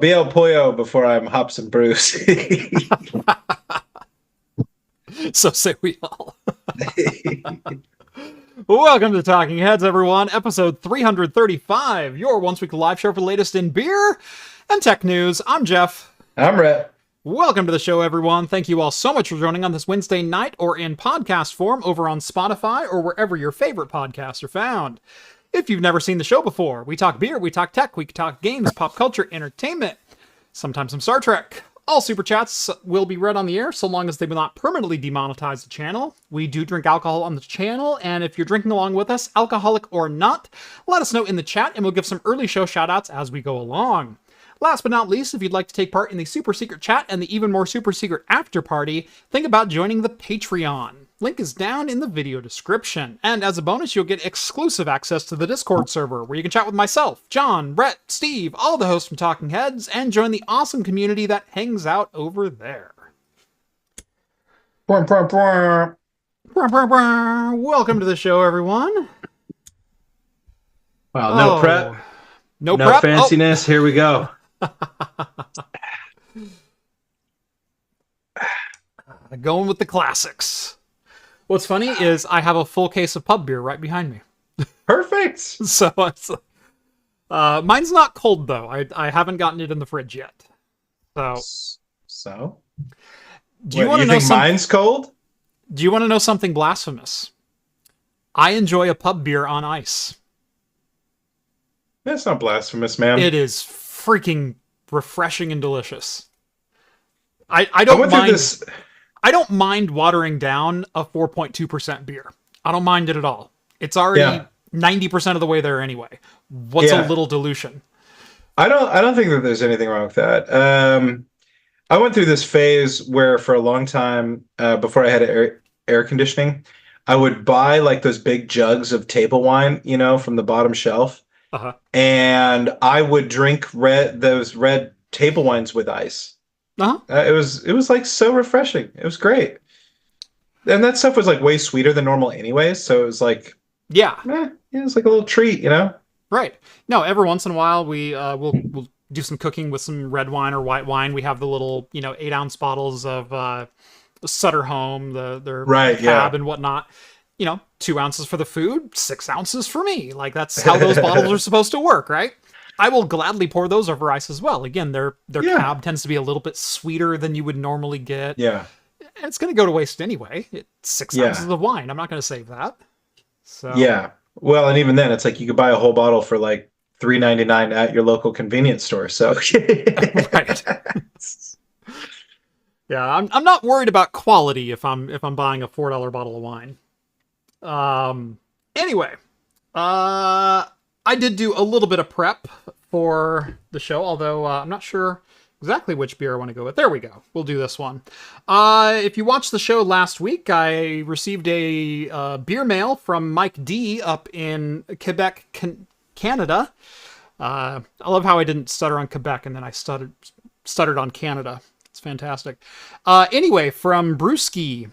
Be El Pollo before I'm Hops and Bruce. So say we all. Welcome to Talking Heads, everyone. Episode 335, your once-weekly live show for the latest in beer and tech news. I'm Jeff. I'm Rett. Welcome to the show, everyone. Thank you all so much for joining on this Wednesday night or in podcast form over on Spotify or wherever your favorite podcasts are found. If you've never seen the show before, we talk beer, we talk tech, we talk games, pop culture, entertainment, sometimes some Star Trek. All super chats will be read on the air so long as they will not permanently demonetize the channel. We do drink alcohol on the channel, and if you're drinking along with us, alcoholic or not, let us know in the chat and we'll give some early show shoutouts as we go along. Last but not least, if you'd like to take part in the super secret chat and the even more super secret after party, think about joining the Patreon. Link is down in the video description. And as a bonus, you'll get exclusive access to the Discord server, where you can chat with myself, John, Rett, Steve, all the hosts from Talking Heads, and join the awesome community that hangs out over there. Welcome to the show, everyone. Wow, no prep. No prep. Fanciness. Here we go. Going with the classics. What's funny is I have a full case of pub beer right behind me. Perfect. So it's, mine's not cold though. I haven't gotten it in the fridge yet. So? Do you want to know mine's cold? Do you want to know something blasphemous? I enjoy a pub beer on ice. That's not blasphemous, man. It is freaking refreshing and delicious. I don't mind. I don't mind watering down a 4.2% beer. I don't mind it at all. It's already 90% of the way there anyway. What's a little dilution? I don't think that there's anything wrong with that. I went through this phase where for a long time, before I had air conditioning, I would buy like those big jugs of table wine, from the bottom shelf. Uh-huh. And I would drink those red table wines with ice. Uh-huh. It was like so refreshing. It was great. And that stuff was like way sweeter than normal anyways. So it was like, it was like a little treat, Right. No, every once in a while we'll do some cooking with some red wine or white wine. We have the little, 8-ounce bottles of Sutter Home, their cab and whatnot. 2 ounces for the food, 6 ounces for me. Like that's how those bottles are supposed to work, right? I will gladly pour those over ice as well. Again, their cab tends to be a little bit sweeter than you would normally get. Yeah. And it's going to go to waste anyway. It's 6 ounces of wine. I'm not going to save that. So yeah. Well, and even then, it's like you could buy a whole bottle for like $3.99 at your local convenience store. So right. Yeah, I'm not worried about quality if I'm buying a $4 bottle of wine. Anyway, I did do a little bit of prep for the show, although I'm not sure exactly which beer I want to go with. There we go. We'll do this one. If you watched the show last week, I received a beer mail from Mike D up in Quebec, Canada. I love how I didn't stutter on Quebec and then I stuttered on Canada. It's fantastic. Anyway, from Bluesky.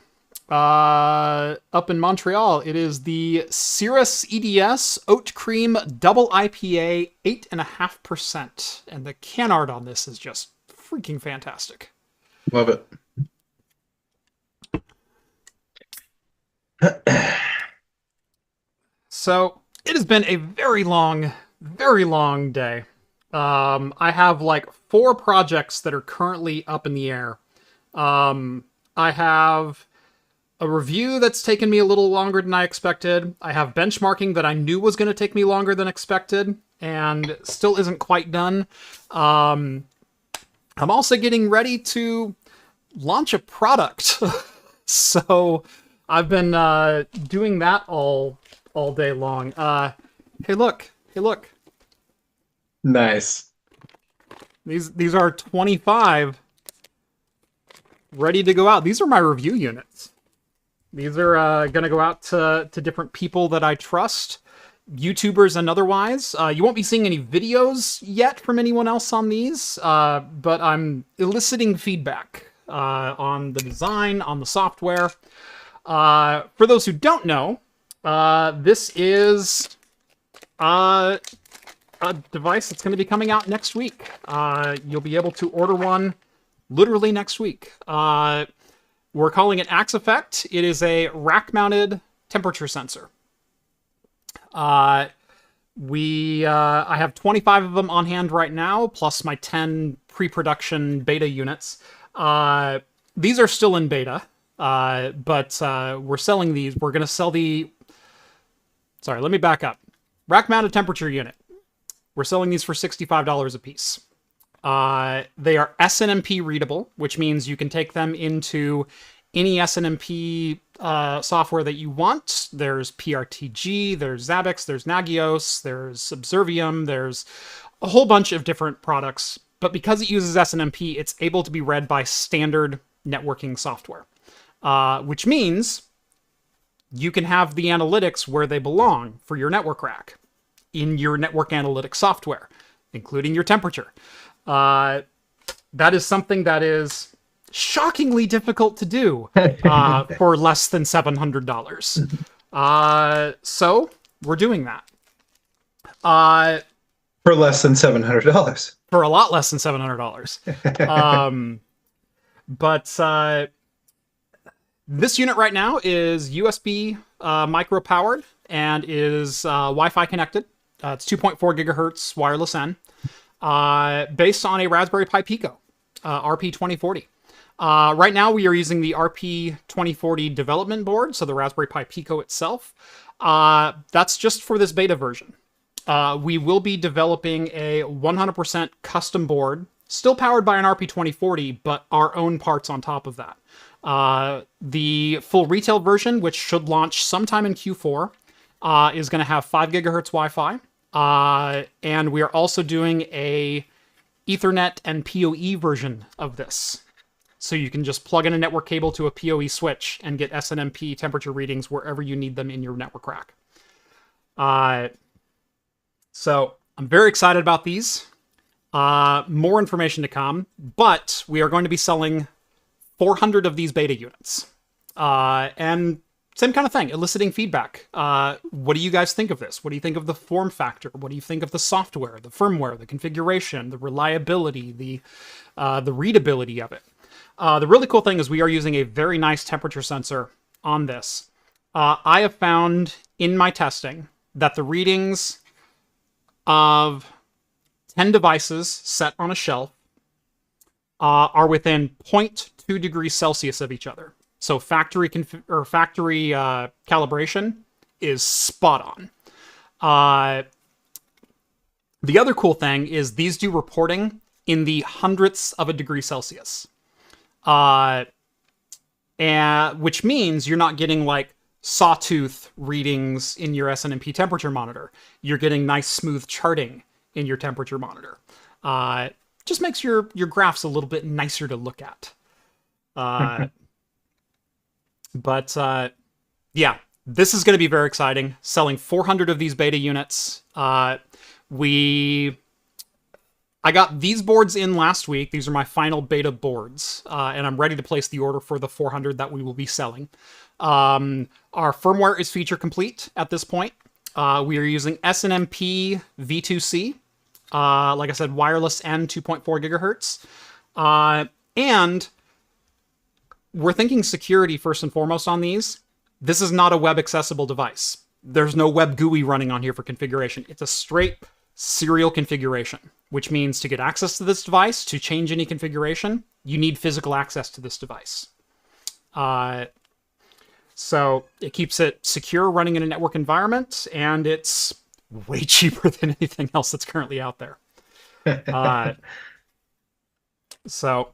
Up in Montreal, it is the Cirrus EDS Oat Cream Double IPA 8.5%. And the can art on this is just freaking fantastic. Love it. So, it has been a very long day. I have like 4 projects that are currently up in the air. I have a review that's taken me a little longer than I expected. I have benchmarking that I knew was going to take me longer than expected and still isn't quite done. I'm also getting ready to launch a product. So I've been doing that all day long. Hey, look. Nice. These are 25 ready to go out. These are my review units. These are going to go out to different people that I trust, YouTubers and otherwise. You won't be seeing any videos yet from anyone else on these, but I'm eliciting feedback on the design, on the software. For those who don't know, this is a device that's going to be coming out next week. You'll be able to order one literally next week. We're calling it Axe Effect. It is a rack-mounted temperature sensor. I have 25 of them on hand right now, plus my 10 pre-production beta units. These are still in beta, but we're selling these. We're going to sell the... Sorry, let me back up. Rack-mounted temperature unit. We're selling these for $65 a piece. They are SNMP readable, which means you can take them into any SNMP software that you want. There's PRTG, there's Zabbix, there's Nagios, there's Observium, there's a whole bunch of different products. But because it uses SNMP, it's able to be read by standard networking software, which means you can have the analytics where they belong for your network rack in your network analytics software, including your temperature. That is something that is shockingly difficult to do for less than $700. So we're doing that. For less than $700. For a lot less than $700. But this unit right now is USB micro powered and is Wi-Fi connected. It's 2.4 gigahertz wireless N, based on a Raspberry Pi Pico, RP2040. Right now we are using the RP2040 development board, so the Raspberry Pi Pico itself. That's just for this beta version. We will be developing a 100% custom board, still powered by an RP2040, but our own parts on top of that. The full retail version, which should launch sometime in Q4, is going to have 5 gigahertz Wi-Fi. And we are also doing a Ethernet and PoE version of this. So you can just plug in a network cable to a PoE switch and get SNMP temperature readings wherever you need them in your network rack. So I'm very excited about these. More information to come, but we are going to be selling 400 of these beta units. And same kind of thing, eliciting feedback. What do you guys think of this? What do you think of the form factor? What do you think of the software, the firmware, the configuration, the reliability, the readability of it? The really cool thing is we are using a very nice temperature sensor on this. I have found in my testing that the readings of 10 devices set on a shelf are within 0.2 degrees Celsius of each other. So factory calibration is spot on. The other cool thing is these do reporting in the hundredths of a degree Celsius. And which means you're not getting like sawtooth readings in your SNMP temperature monitor. You're getting nice smooth charting in your temperature monitor. Just makes your graphs a little bit nicer to look at. But yeah, this is going to be very exciting. Selling 400 of these beta units. I got these boards in last week. These are my final beta boards, and I'm ready to place the order for the 400 that we will be selling. Our firmware is feature complete at this point. We are using SNMP V2C. Like I said, wireless N 2.4 gigahertz. And we're thinking security first and foremost on these. This is not a web accessible device. There's no web GUI running on here for configuration. It's a straight serial configuration, which means to get access to this device, to change any configuration, you need physical access to this device. So it keeps it secure running in a network environment, and it's way cheaper than anything else that's currently out there. So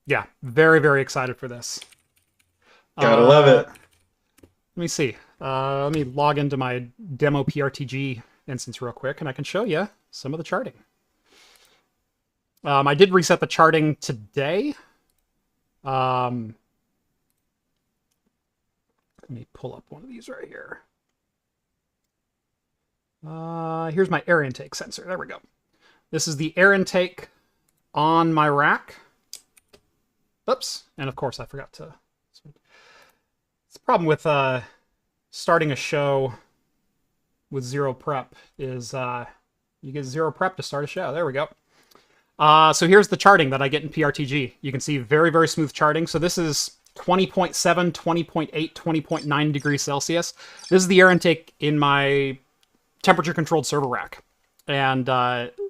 yeah, very, very excited for this. Gotta love it. Let me see. Let me log into my demo PRTG instance real quick, and I can show you some of the charting. I did reset the charting today. Let me pull up one of these right here. Here's my air intake sensor. There we go. This is the air intake on my rack. Oops. And of course I forgot to... It's the problem with starting a show with zero prep is You get 0 prep to start a show. There we go. So here's the charting that I get in PRTG. You can see very, very smooth charting. So this is 20.7, 20.8, 20.9 degrees Celsius. This is the air intake in my temperature-controlled server rack. And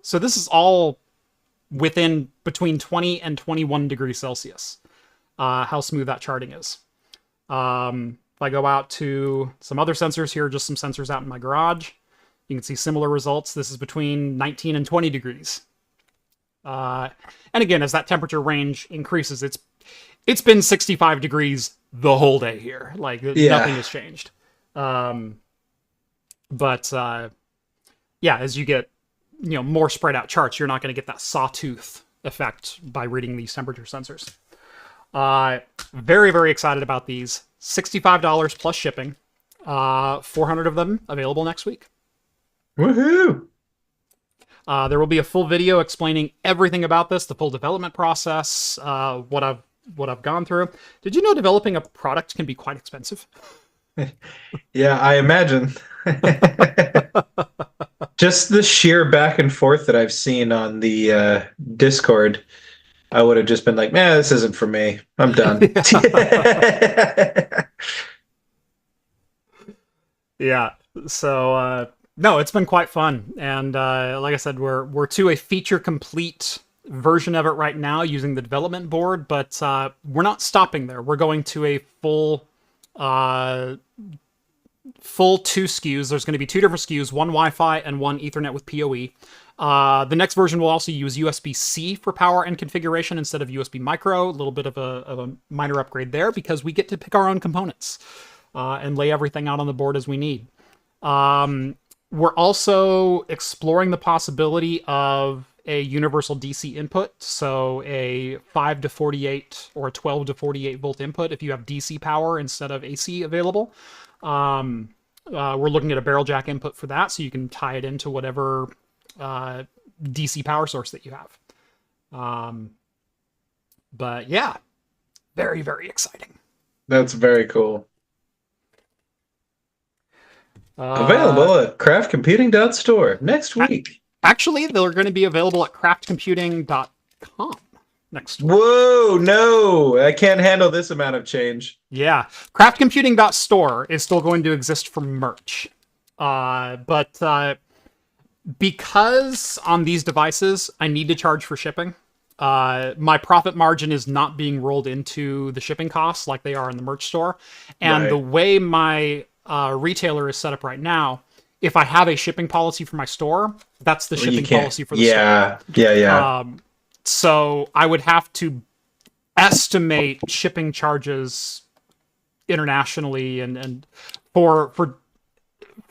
so this is all within between 20 and 21 degrees Celsius, how smooth that charting is. If I go out to some other sensors, here are just some sensors out in my garage. You can see similar results. This is between 19 and 20 degrees. And again, as that temperature range increases, it's been 65 degrees the whole day here. Like, nothing has changed. Yeah, as you get, more spread out charts, you're not going to get that sawtooth effect by reading these temperature sensors. Very, very excited about these. $65 plus shipping. 400 of them available next week. Woohoo! There will be a full video explaining everything about this, the full development process, what I've gone through. Did you know developing a product can be quite expensive? Yeah, I imagine. Just the sheer back and forth that I've seen on the Discord, I would have just been like, man, this isn't for me. I'm done. Yeah. So, no, it's been quite fun. And like I said, we're to a feature complete version of it right now using the development board, but we're not stopping there. We're going to a full 2 SKUs. There's going to be 2 different SKUs, one Wi-Fi and one Ethernet with PoE. The next version will also use USB-C for power and configuration instead of USB micro. A little bit of a minor upgrade there because we get to pick our own components and lay everything out on the board as we need. We're also exploring the possibility of a universal DC input, so a 5 to 48 or a 12 to 48 volt input if you have DC power instead of AC available. We're looking at a barrel jack input for that, so you can tie it into whatever DC power source that you have. But yeah, very, very exciting. That's very cool. Available at craftcomputing.store next week. Actually, they're going to be available at craftcomputing.com next week. Whoa, no, I can't handle this amount of change. Yeah, craftcomputing.store is still going to exist for merch. But because on these devices, I need to charge for shipping, my profit margin is not being rolled into the shipping costs like they are in the merch store. And the way my retailer is set up right now, if I have a shipping policy for my store, that's the shipping policy for the store. Yeah. So I would have to estimate shipping charges internationally, and for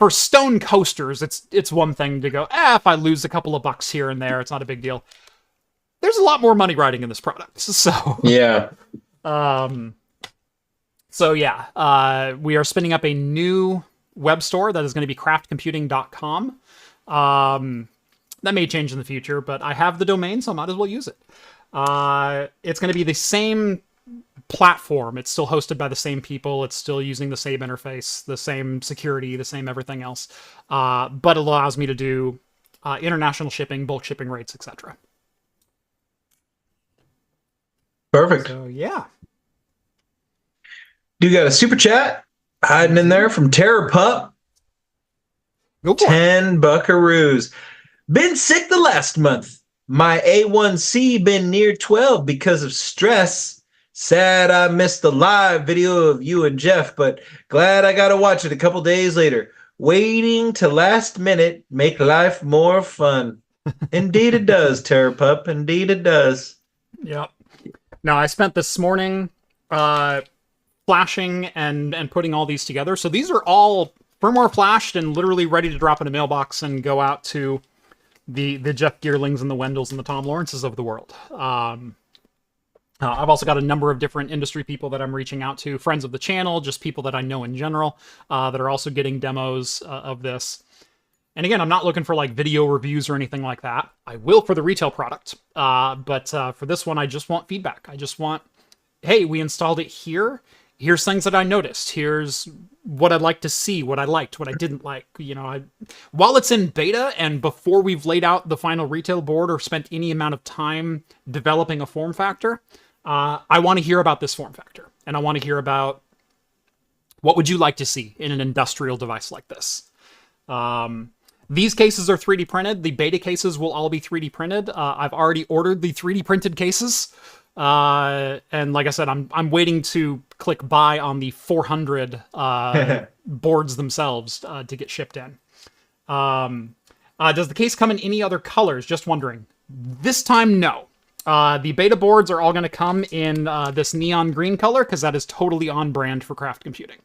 stone coasters, it's one thing to go, if I lose a couple of bucks here and there, it's not a big deal. There's a lot more money riding in this product. So yeah. We are spinning up a new web store that is going to be craftcomputing.com. That may change in the future, but I have the domain, so I might as well use it. It's going to be the same platform. It's still hosted by the same people. It's still using the same interface, the same security, the same everything else. But it allows me to do international shipping, bulk shipping rates, etc. Perfect. So, yeah. Do you got a super chat hiding in there from Terror Pup? Go for 10 buckaroos. Been sick the last month. My A1C been near 12 because of stress. Sad I missed the live video of you and Jeff, but glad I got to watch it a couple days later. Waiting to last minute make life more fun. Indeed it does, Terror Pup. Indeed it does. Yep. Now, I spent this morning flashing and putting all these together. So these are all firmware flashed and literally ready to drop in a mailbox and go out to the Jeff Gearlings and the Wendells and the Tom Lawrences of the world. I've also got a number of different industry people that I'm reaching out to, friends of the channel, just people that I know in general, that are also getting demos of this. And again, I'm not looking for like video reviews or anything like that. I will for the retail product. But for this one, I just want feedback. I just want, hey, we installed it here. here's things that I noticed. Here's what I'd like to see, what I liked, what I didn't like. While it's in beta and before we've laid out the final retail board or spent any amount of time developing a form factor, I want to hear about this form factor. And I want to hear about what would you like to see in an industrial device like this. These cases are 3D printed. The beta cases will all be 3D printed. I've already ordered the 3D printed cases. And like I said, I'm waiting to click buy on the 400 boards themselves to get shipped in. Does the case come in any other colors? Just wondering. This time, no. The beta boards are all going to come in this neon green color because that is totally on brand for craft computing.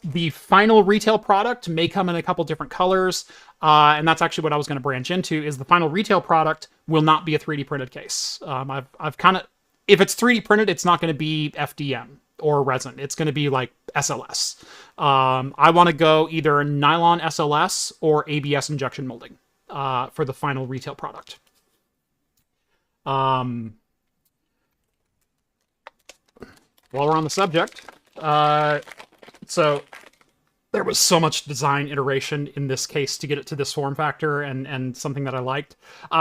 The final retail product may come in a couple different colors, and that's actually what I was going to branch into, is the final retail product will not be a 3D printed case. I've kind of... If it's 3D printed, it's not going to be FDM or resin. It's going to be like SLS. I want to go either nylon SLS or ABS injection molding for the final retail product. While we're on the subject, so there was so much design iteration in this case to get it to this form factor and something that I liked.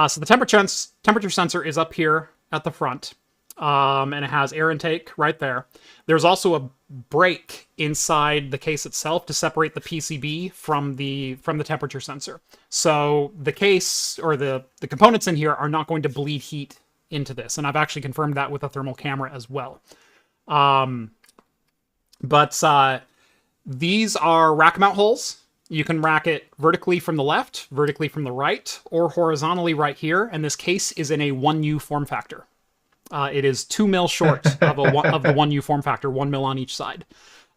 So the temperature sensor is up here at the front, and it has air intake right there. There's also a break inside the case itself to separate the PCB from the temperature sensor. So the case or the components in here are not going to bleed heat into this, and I've actually confirmed that with a thermal camera as well. These are rack mount holes. You can rack it vertically from the left, vertically from the right, or horizontally right here, and this case is in a 1U form factor. It is 2 mil short of the 1U form factor, 1 mil on each side.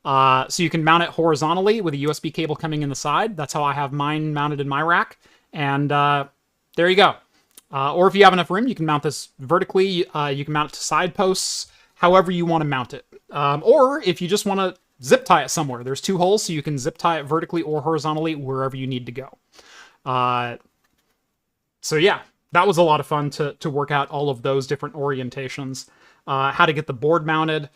So you can mount it horizontally with a USB cable coming in the side. That's how I have mine mounted in my rack. And there you go. Or if you have enough room, you can mount this vertically. You can mount it to side posts, however you want to mount it. Or if you just want to zip tie it somewhere, there's 2 holes, so you can zip tie it vertically or horizontally wherever you need to go. So yeah, that was a lot of fun to work out all of those different orientations. How to get the board mounted.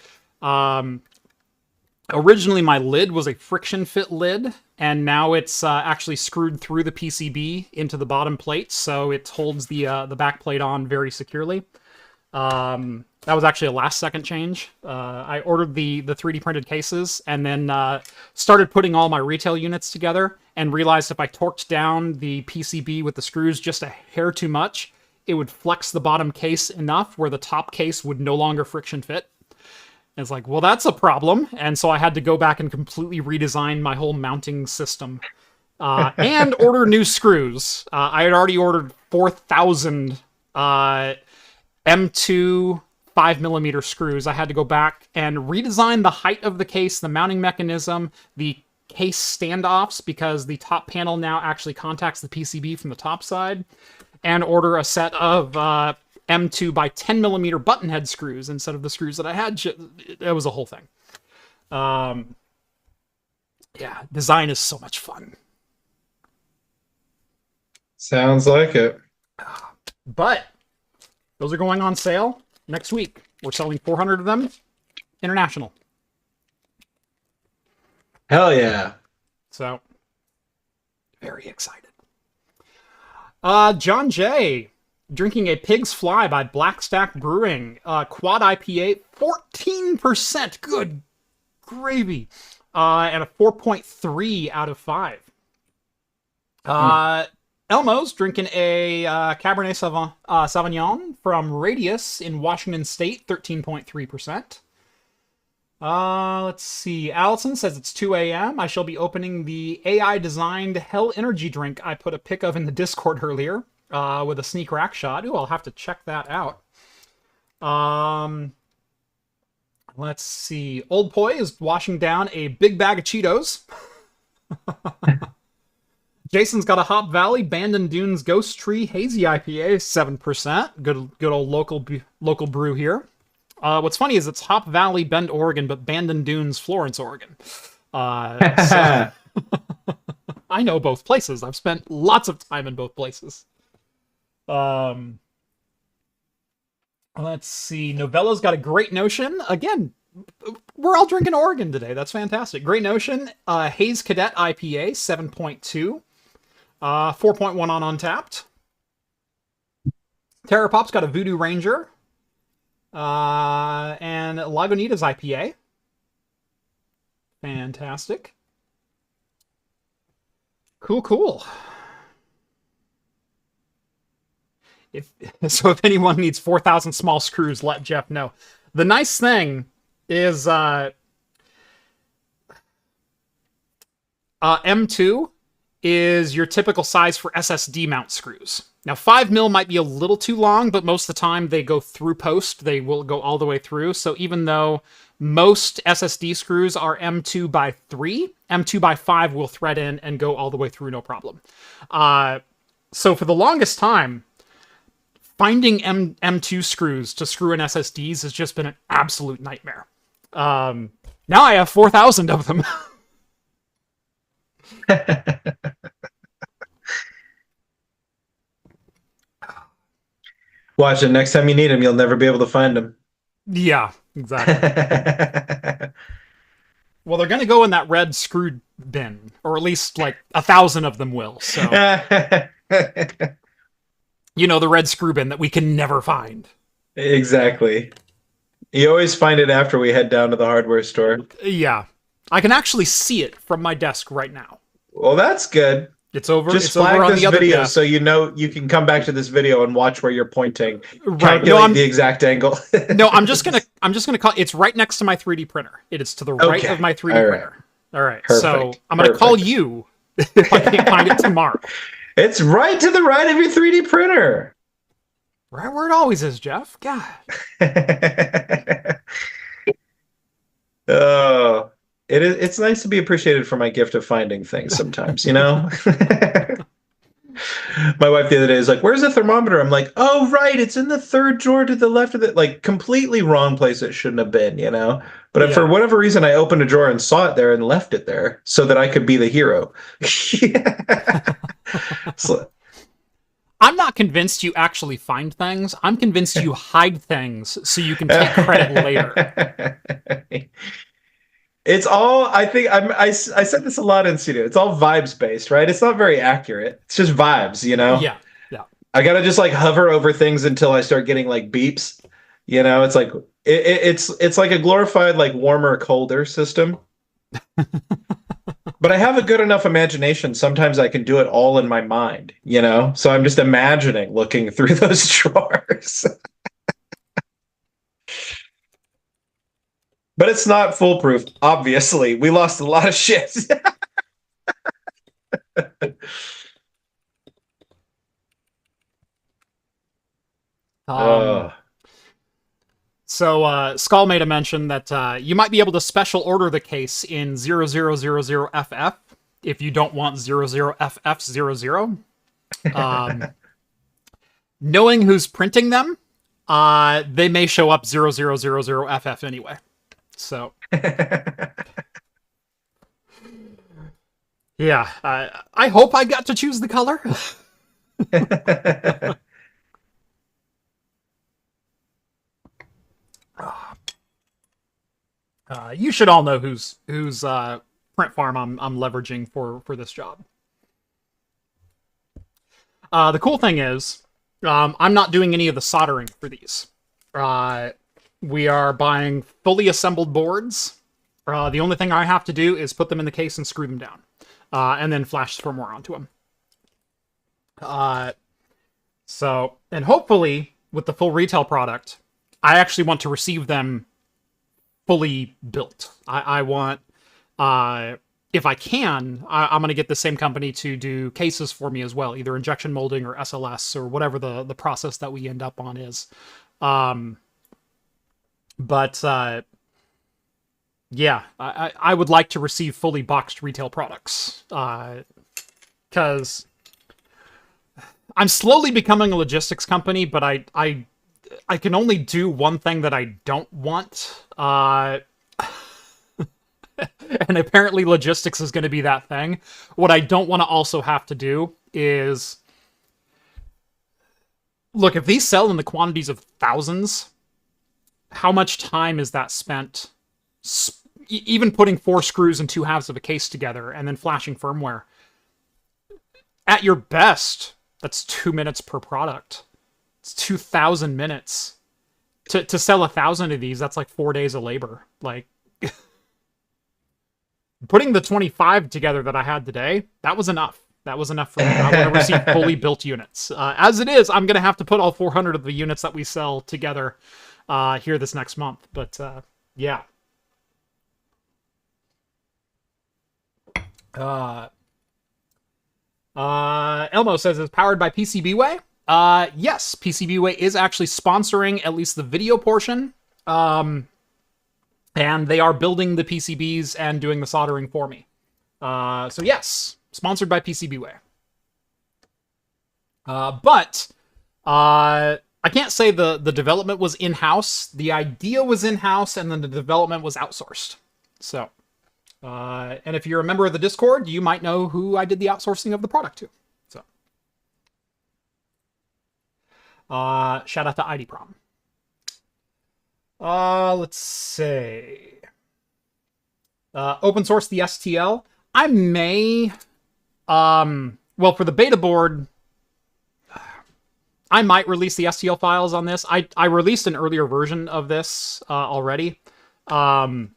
Originally, my lid was a friction fit lid, and now it's actually screwed through the PCB into the bottom plate, so it holds the back plate on very securely. That was actually a last-second change. I ordered the 3D printed cases, and then started putting all my retail units together, and realized if I torqued down the PCB with the screws just a hair too much, it would flex the bottom case enough where the top case would no longer friction fit. And it's like, well, that's a problem. And so I had to go back and completely redesign my whole mounting system. And order new screws. I had already ordered 4,000 M2 5mm screws. I had to go back and redesign the height of the case, the mounting mechanism, the case standoffs, because the top panel now actually contacts the PCB from the top side, and order a set of M2 by 10mm button head screws instead of the screws that I had. It was a whole thing. Yeah, design is so much fun. Sounds like it. But those are going on sale next week. We're selling 400 of them international. Hell yeah. So, very excited. John J. Drinking a Pig's Fly by Black Stack Brewing. Quad IPA, 14%. Good gravy. And a 4.3 out of 5. Elmo's drinking a Cabernet Sauvignon from Radius in Washington State, 13.3%. Let's see. Allison says it's 2 a.m. I shall be opening the AI-designed Hell Energy drink I put a pic of in the Discord earlier with a sneak rack shot. Ooh, I'll have to check that out. Let's see. Old Poi is washing down a big bag of Cheetos. Jason's got a Hop Valley Bandon Dunes Ghost Tree Hazy IPA, 7%. Good old local brew here. What's funny is it's Hop Valley, Bend, Oregon, but Bandon Dunes, Florence, Oregon. So I know both places. I've spent lots of time in both places. Let's see. Novella's got a great notion. Again, we're all drinking Oregon today. That's fantastic. Great Notion. Haze Cadet IPA 7.2. 4.1 on Untapped. Terra Pop's got a Voodoo Ranger. And Lagunitas IPA. Fantastic. Cool. If anyone needs 4,000 small screws, let Jeff know. The nice thing is M2 is your typical size for SSD mount screws. Now 5mm might be a little too long, but most of the time they go through post. They will go all the way through. So even though most SSD screws are M2 by 3, M2 by 5 will thread in and go all the way through, no problem. So for the longest time, finding M2 screws to screw in SSDs has just been an absolute nightmare. Now I have 4,000 of them. Watch it. Next time you need them, you'll never be able to find them. Yeah, exactly. Well, they're going to go in that red screw bin, or at least like 1,000 of them will. So, you know, the red screw bin that we can never find. Exactly. You always find it after we head down to the hardware store. Yeah, I can actually see it from my desk right now. Well, that's good. It's over. Just it's flag over on this the other video desk. so you know you can come back to this video and watch where you're pointing. Right. Calculate the exact angle. No, I'm just gonna call. It's right next to my 3D printer. It is to the right of my 3D printer. All right. Perfect. So I'm gonna call you if I can't find it tomorrow. It's right to the right of your 3D printer. Right where it always is, Jeff. God. Oh, it's nice to be appreciated for my gift of finding things sometimes, you know? My wife the other day is like, where's the thermometer? I'm like, oh, right. It's in the third drawer to the left of it. Like, completely wrong place it shouldn't have been, you know? But for whatever reason, I opened a drawer and saw it there and left it there so that I could be the hero. So, I'm not convinced you actually find things. I'm convinced you hide things so you can take credit later. It's all, I think, I said this a lot in studio. It's all vibes based, right? It's not very accurate. It's just vibes, you know? Yeah. I gotta just like hover over things until I start getting like beeps. You know, it's like it's like a glorified like warmer colder system. But I have a good enough imagination. Sometimes I can do it all in my mind, you know? So I'm just imagining looking through those drawers. But it's not foolproof, obviously. We lost a lot of shit. So Skull made a mention that you might be able to special order the case in 0000FF if you don't want 00FF00. Knowing who's printing them, they may show up 0000FF anyway. So, yeah, I hope I got to choose the color. You should all know whose print farm I'm leveraging for this job. The cool thing is, I'm not doing any of the soldering for these. We are buying fully assembled boards. The only thing I have to do is put them in the case and screw them down, and then flash firmware onto them. So, and hopefully with the full retail product, I actually want to receive them fully built. I want, if I can, I'm going to get the same company to do cases for me as well, either injection molding or SLS or whatever the process that we end up on is. But yeah, I would like to receive fully boxed retail products, because I'm slowly becoming a logistics company, but I can only do one thing that I don't want, and apparently logistics is going to be that thing. What I don't want to also have to do is, look, if these sell in the quantities of thousands, how much time is that spent even putting 4 screws and 2 halves of a case together and then flashing firmware, at your best, that's 2 minutes per product. It's 2,000 minutes. To sell 1,000 of these, that's like 4 days of labor. Like, putting the 25 together that I had today, that was enough. That was enough for me. I want to receive fully built units. As it is, I'm going to have to put all 400 of the units that we sell together here this next month. But, yeah. Elmo says it's powered by PCBWay. Yes, PCBWay is actually sponsoring at least the video portion. And they are building the PCBs and doing the soldering for me. So yes, sponsored by PCBWay. But I can't say the development was in-house. The idea was in-house, and then the development was outsourced. So, and if you're a member of the Discord, you might know who I did the outsourcing of the product to. So, shout out to IDProm. Let's see. Open source the STL. I may, well, for the beta board, I might release the STL files on this. I released an earlier version of this already. But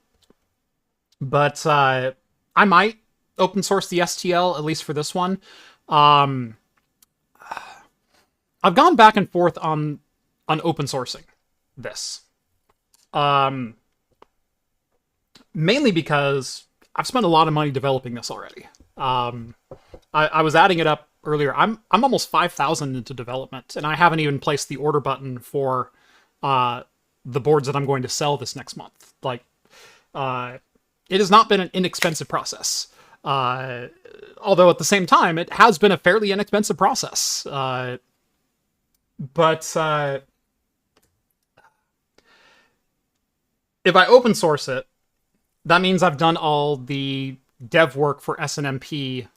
I might open source the STL, at least for this one. I've gone back and forth on open sourcing this. Mainly because I've spent a lot of money developing this already. I was adding it up earlier. I'm almost 5,000 into development, and I haven't even placed the order button for the boards that I'm going to sell this next month. Like, it has not been an inexpensive process. Although at the same time, it has been a fairly inexpensive process. But if I open source it, that means I've done all the dev work for SNMP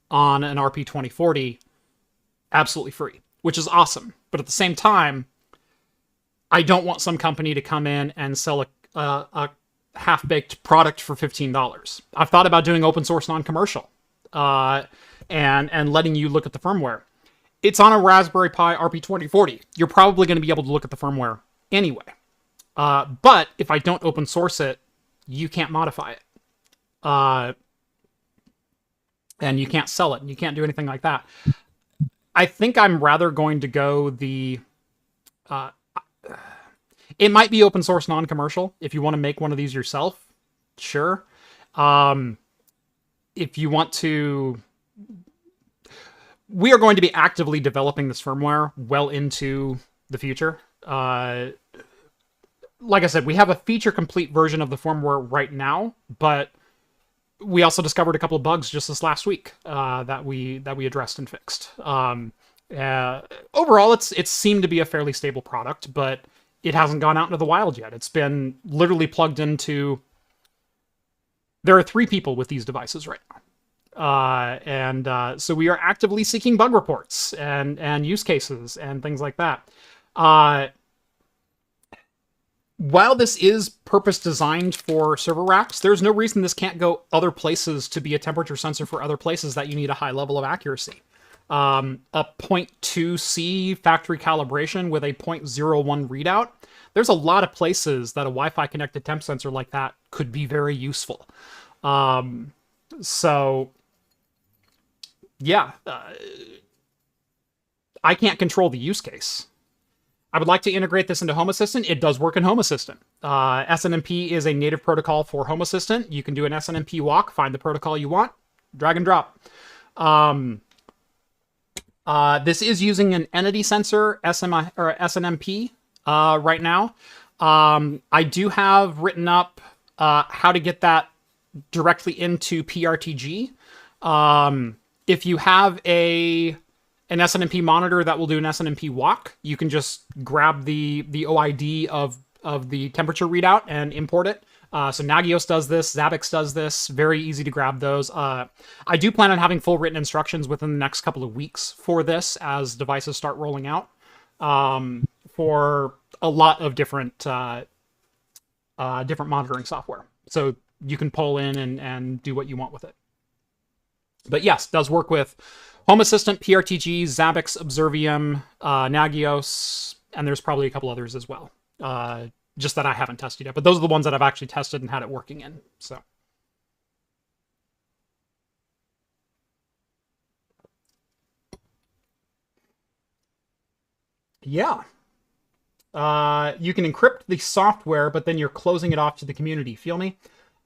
on an RP2040 absolutely free, which is awesome. But at the same time, I don't want some company to come in and sell a half-baked product for $15. I've thought about doing open source non-commercial and letting you look at the firmware. It's on a Raspberry Pi RP2040. You're probably going to be able to look at the firmware anyway. But if I don't open source it, you can't modify it. And you can't sell it, and you can't do anything like that. I think I'm rather going to go the... it might be open source non-commercial. If you want to make one of these yourself, sure. If you want to... We are going to be actively developing this firmware well into the future. Like I said, we have a feature-complete version of the firmware right now, but we also discovered a couple of bugs just this last week that we addressed and fixed. Overall, it's seemed to be a fairly stable product, but it hasn't gone out into the wild yet. It's been literally plugged into... There are 3 people with these devices right now. So we are actively seeking bug reports and use cases and things like that. While this is purpose designed for server racks, there's no reason this can't go other places to be a temperature sensor for other places that you need a high level of accuracy. A 0.2C factory calibration with a 0.01 readout. There's a lot of places that a Wi-Fi connected temp sensor like that could be very useful. So, yeah, I can't control the use case. I would like to integrate this into Home Assistant. It does work in Home Assistant. SNMP is a native protocol for Home Assistant. You can do an SNMP walk, find the protocol you want, drag and drop. This is using an entity sensor, SNMP, right now. I do have written up how to get that directly into PRTG. If you have an SNMP monitor that will do an SNMP walk, you can just grab the OID of the temperature readout and import it. So Nagios does this, Zabbix does this, very easy to grab those. I do plan on having full written instructions within the next couple of weeks for this as devices start rolling out, for a lot of different different monitoring software. So you can pull in and do what you want with it. But yes, does work with Home Assistant, PRTG, Zabbix, Observium, Nagios, and there's probably a couple others as well. Just that I haven't tested yet. But those are the ones that I've actually tested and had it working in. So. Yeah. You can encrypt the software, but then you're closing it off to the community. Feel me?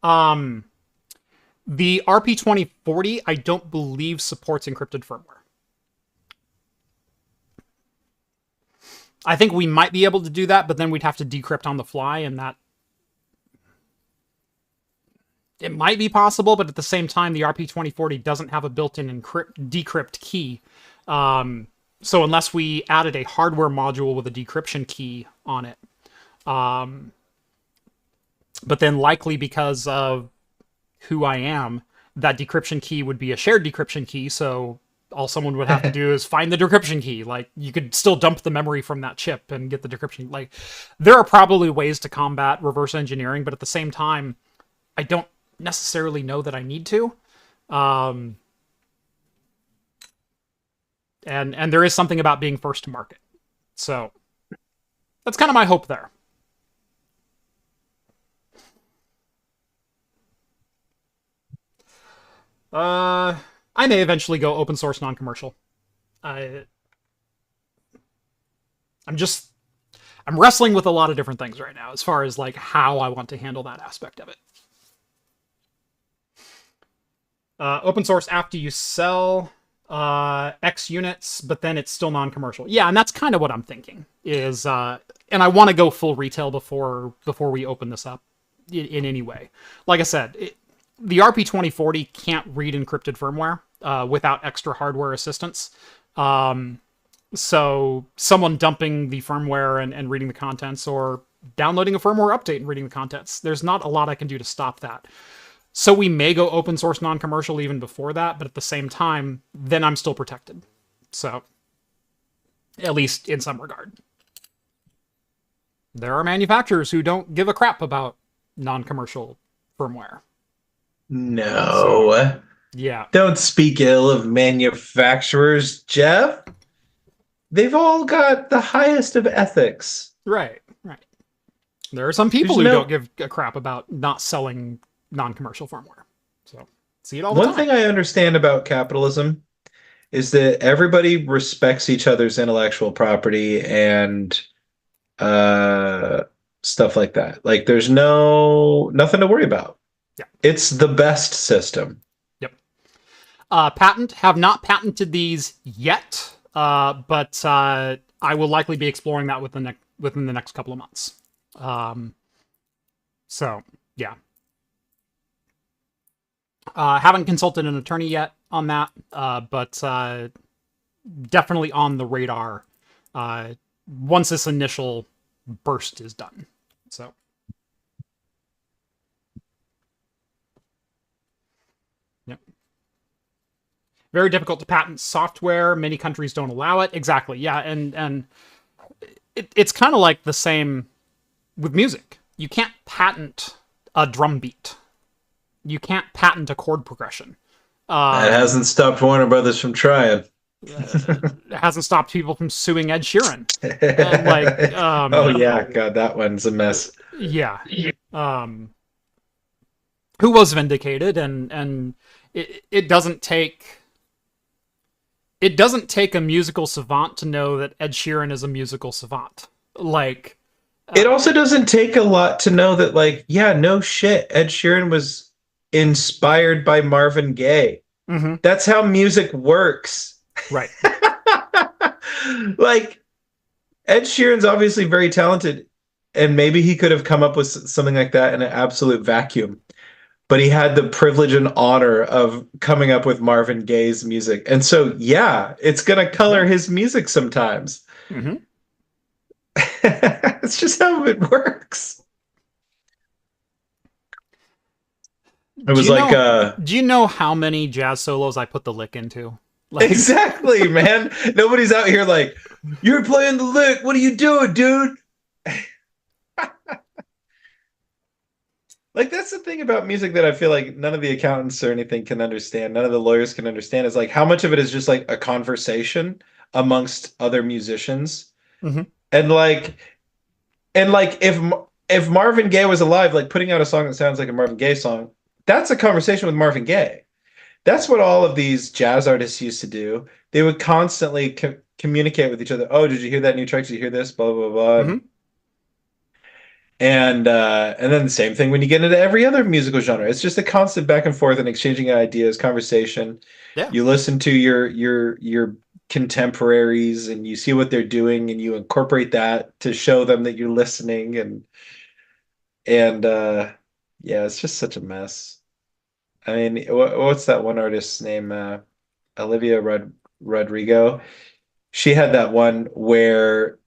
The RP2040, I don't believe supports encrypted firmware. I think we might be able to do that, but then we'd have to decrypt on the fly, and that... It might be possible, but at the same time, the RP2040 doesn't have a built-in decrypt key. So unless we added a hardware module with a decryption key on it, but then likely because of who I am, that decryption key would be a shared decryption key, so all someone would have to do is find the decryption key. Like, you could still dump the memory from that chip and get the decryption. Like, there are probably ways to combat reverse engineering, but at the same time, I don't necessarily know that I need to. And there is something about being first to market. So that's kind of my hope there. I may eventually go open source non-commercial. I'm wrestling with a lot of different things right now as far as like how I want to handle that aspect of it. Open source after you sell X units, but then it's still non-commercial. Yeah, and that's kind of what I'm thinking is, and I want to go full retail before we open this up in any way. Like I said, the RP2040 can't read encrypted firmware without extra hardware assistance. So someone dumping the firmware and reading the contents, or downloading a firmware update and reading the contents, there's not a lot I can do to stop that. So we may go open source non-commercial even before that, but at the same time, then I'm still protected. So, at least in some regard. There are manufacturers who don't give a crap about non-commercial firmware. No. So, yeah. Don't speak ill of manufacturers, Jeff. They've all got the highest of ethics. Right. There are some people who don't give a crap about not selling non-commercial firmware. So, see it all the time. One thing I understand about capitalism is that everybody respects each other's intellectual property and stuff like that. Like, there's nothing to worry about. Yeah. It's the best system. Yep. Have not patented these yet, but I will likely be exploring that within the next couple of months. So, yeah. Haven't consulted an attorney yet on that, but definitely on the radar once this initial burst is done. So, yep. Very difficult to patent software. Many countries don't allow it. Exactly. Yeah, and it's kind of like the same with music. You can't patent a drum beat. You can't patent a chord progression. That hasn't stopped Warner Brothers from trying. It hasn't stopped people from suing Ed Sheeran. Oh yeah, God, that one's a mess. Yeah. Who was vindicated, and it doesn't take a musical savant to know that Ed Sheeran is a musical savant. Like, it also doesn't take a lot to know that, like, yeah, no shit, Ed Sheeran was inspired by Marvin Gaye. Mm-hmm. That's how music works. Right. Like, Ed Sheeran's obviously very talented, and maybe he could have come up with something like that in an absolute vacuum. But he had the privilege and honor of coming up with Marvin Gaye's music. And so, yeah, it's going to color his music sometimes. Mm-hmm. It's just how it works. It was do you know how many jazz solos I put the lick into? Like, exactly, man. Nobody's out here like, you're playing the lick. What are you doing, dude? Like that's the thing about music that I feel like none of the accountants or anything can understand, none of the lawyers can understand is like how much of it is just like a conversation amongst other musicians. Hmm. And like if Marvin Gaye was alive, like putting out a song that sounds like a Marvin Gaye song, that's a conversation with Marvin Gaye. That's what all of these jazz artists used to do. They would constantly communicate with each other. Oh, did you hear that new track? Did you hear this? Blah blah blah. Hmm. And then the same thing when you get into every other musical genre. It's just a constant back and forth and exchanging ideas, conversation. Yeah. You listen to your contemporaries and you see what they're doing and you incorporate that to show them that you're listening and yeah, it's just such a mess. I mean, what's that one artist's name? Olivia Rodrigo. She had that one where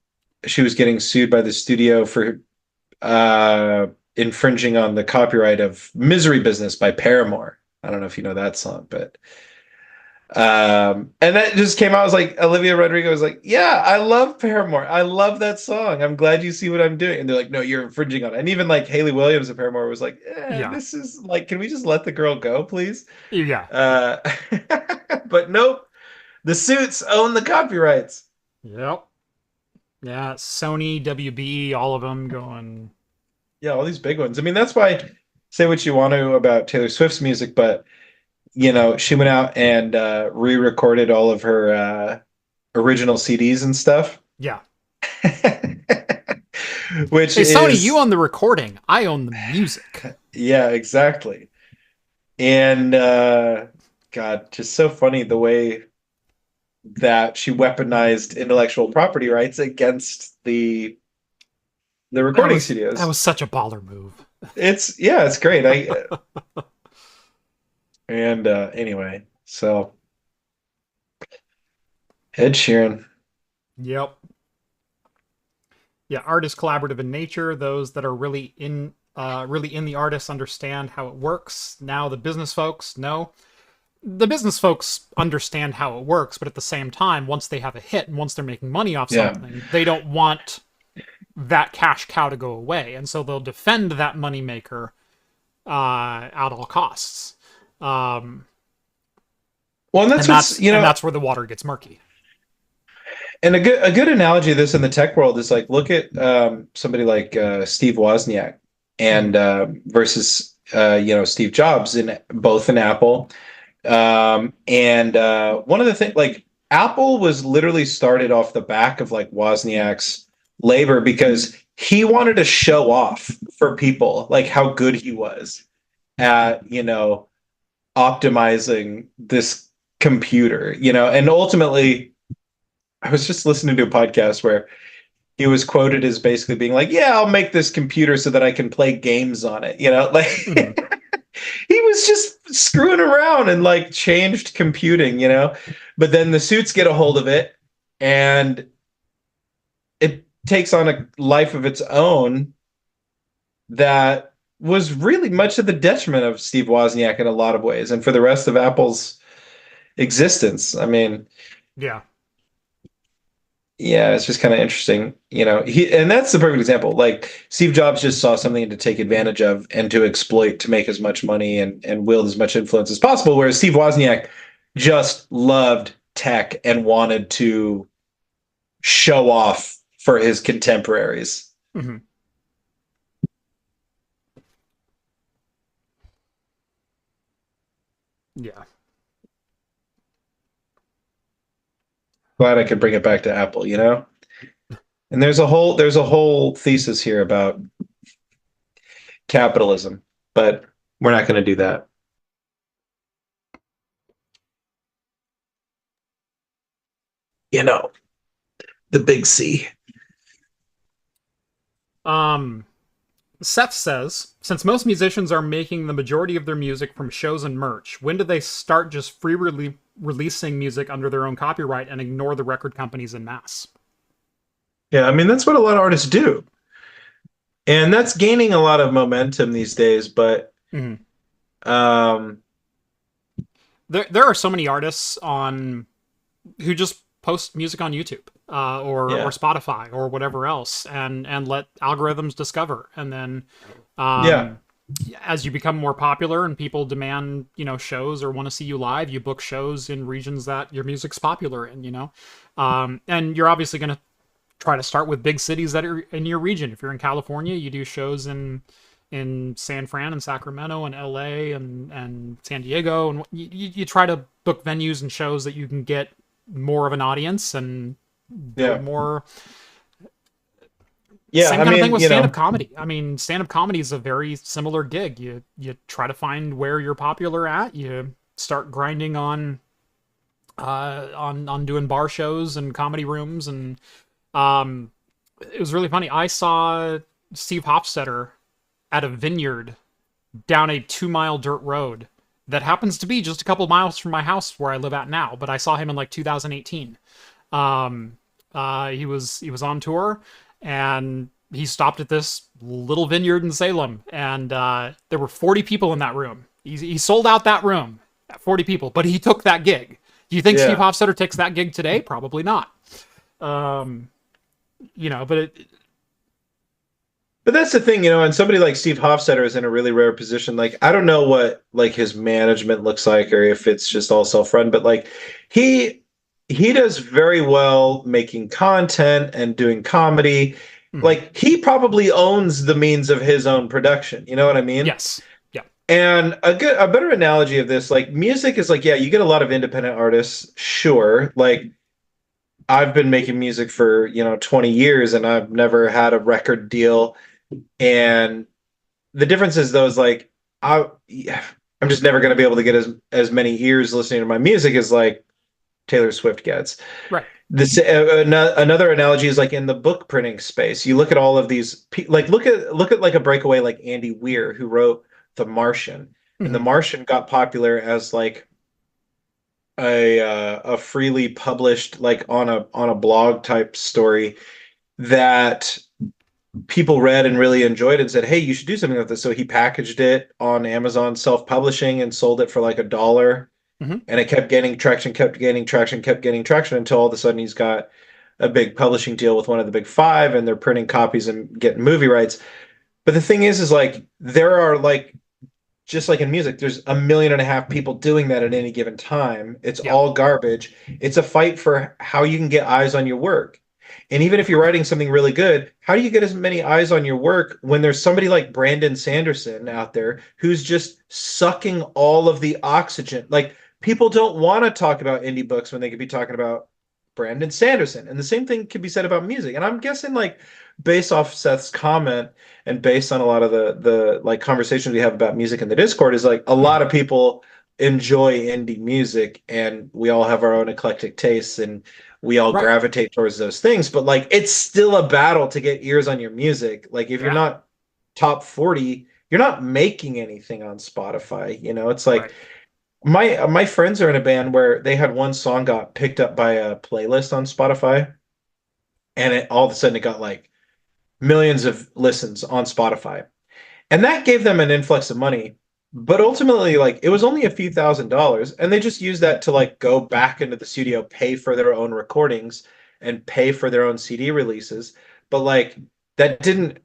she was getting sued by the studio for uh, infringing on the copyright of "Misery Business" by Paramore. I don't know if you know that song, but and that just came out. I was like, Olivia Rodrigo was like, "Yeah, I love Paramore. I love that song. I'm glad you see what I'm doing." And they're like, "No, you're infringing on it." And even like Haley Williams of Paramore was like, Yeah. "This is like, can we just let the girl go, please?" Yeah. Uh, but nope, the suits own the copyrights. Yep. Yeah. Sony, WB, all of them going. Yeah, all these big ones. I mean, that's why say what you want to about Taylor Swift's music, but she went out and re-recorded all of her original CDs and stuff, Yeah. which Hey, Sony, you is own the recording. I own the music. yeah, exactly. And God, just so funny the way that she weaponized intellectual property rights against the recording That studios. was such a baller move. It's great. I and anyway, so Ed Sheeran. Yep. Yeah, art is collaborative in nature. Those that are really in the artist understand how it works. Now the business folks know. The business folks understand how it works, but at the same time, once they have a hit and once they're making money off Yeah. something, they don't want that cash cow to go away, and so they'll defend that moneymaker at all costs. Um, Well, and and that's what's, that's where the water gets murky. and a good analogy of this in the tech world is like look at somebody like Steve Wozniak Mhm. and versus Steve Jobs in both in Apple. And one of the things like Apple was literally started off the back of like Wozniak's labor because he wanted to show off for people like how good he was at optimizing this computer, and ultimately I was just listening to a podcast where he was quoted as basically being like, "Yeah, I'll make this computer so that I can play games on it." Like Mhm. he was just screwing around and like changed computing. But then the suits get a hold of it and it takes on a life of its own that was really much to the detriment of Steve Wozniak in a lot of ways and for the rest of Apple's existence. I mean, Yeah. yeah, it's just kind of interesting, and that's the perfect example. Like Steve Jobs just saw something to take advantage of and to exploit to make as much money and wield as much influence as possible. Whereas Steve Wozniak just loved tech and wanted to show off for his contemporaries. Hmm. Yeah. Glad I could bring it back to Apple. And there's a whole thesis here about capitalism, but we're not going to do that. The big C. Um, Seth says, since most musicians are making the majority of their music from shows and merch, when do they start just releasing music under their own copyright and ignore the record companies en masse? Yeah, I mean that's what a lot of artists do. And that's gaining a lot of momentum these days, but Mhm. um There are so many artists on who just post music on YouTube or yeah. Spotify or whatever else, and let algorithms discover, and then Yeah. as you become more popular and people demand, shows or want to see you live, you book shows in regions that your music's popular in. And you're obviously going to try to start with big cities that are in your region. If you're in California, you do shows in San Fran and Sacramento and LA and San Diego, and you try to book venues and shows that you can get more of an audience and build Yeah. more. Yeah. Same I kind of thing mean, with stand-up comedy. I mean, stand-up comedy is a very similar gig. You try to find where you're popular at. You start grinding on doing bar shows and comedy rooms, and it was really funny. I saw Steve Hofstetter at a vineyard down a 2-mile dirt road that happens to be just a couple miles from my house where I live at now. But I saw him in like 2018. He was on tour, and he stopped at this little vineyard in Salem, and there were 40 people in that room. He sold out that room at 40 people, but he took that gig. Do you think Steve yeah. Hofstetter takes that gig today? Probably not. But But that's the thing, and somebody like Steve Hofstetter is in a really rare position. Like, I don't know what like his management looks like or if it's just all self-run, but like he he does very well making content and doing comedy. mhm. Like he probably owns the means of his own production. You know what I mean? Yes, yeah, And a better analogy of this, like music is like, yeah, you get a lot of independent artists, sure. Like I've been making music for, 20 years and I've never had a record deal. And the difference is those like I I'm just never going to be able to get as many ears listening to my music as like Taylor Swift gets. right. This another analogy is like in the book printing space. You look at all of these like look at like a breakaway like Andy Weir who wrote The Martian. And The Hmm. Martian got popular as like a freely published like on a blog type story that people read and really enjoyed and said, "Hey, you should do something with this." So he packaged it on Amazon self-publishing and sold it for like $1. Hmm. And it kept gaining traction, kept gaining traction, kept gaining traction until all of a sudden he's got a big publishing deal with one of the big five and they're printing copies and getting movie rights. But the thing is like there are like just like in music, there's 1.5 million people doing that at any given time. It's Yeah, all garbage. It's a fight for how you can get eyes on your work. And even if you're writing something really good, how do you get as many eyes on your work when there's somebody like Brandon Sanderson out there who's just sucking all of the oxygen? Like people don't want to talk about indie books when they could be talking about Brandon Sanderson. And the same thing could be said about music. And I'm guessing like based off Seth's comment and based on a lot of the like conversations we have about music in the Discord is like a lot mhm. of people enjoy indie music and we all have our own eclectic tastes and we all Right. gravitate towards those things, but like it's still a battle to get ears on your music. Like if you're Yeah, not top 40, you're not making anything on Spotify. It's like right. my friends are in a band where they had one song got picked up by a playlist on Spotify and it all of a sudden it got like millions of listens on Spotify. And that gave them an influx of money. But ultimately, like it was only a few $1,000s, and they just used that to like go back into the studio, pay for their own recordings and pay for their own CD releases. But like that didn't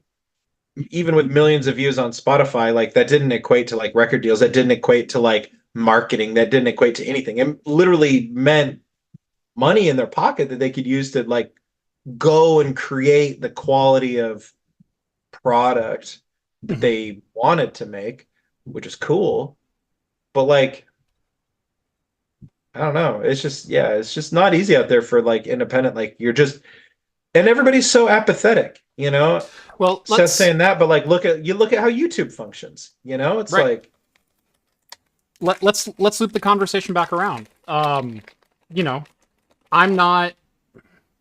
even with millions of views on Spotify, like that didn't equate to like record deals, that didn't equate to like marketing, that didn't equate to anything. It literally meant money in their pocket that they could use to like go and create the quality of product that Mhm. they wanted to make, which is cool. But like, I don't know. It's just, yeah, it's just not easy out there for like independent. Like you're just, and everybody's so apathetic, you know? Well, Seth let's saying that, but like, look at how YouTube functions, you know? It's right. like, Let's loop the conversation back around. You know, I'm not.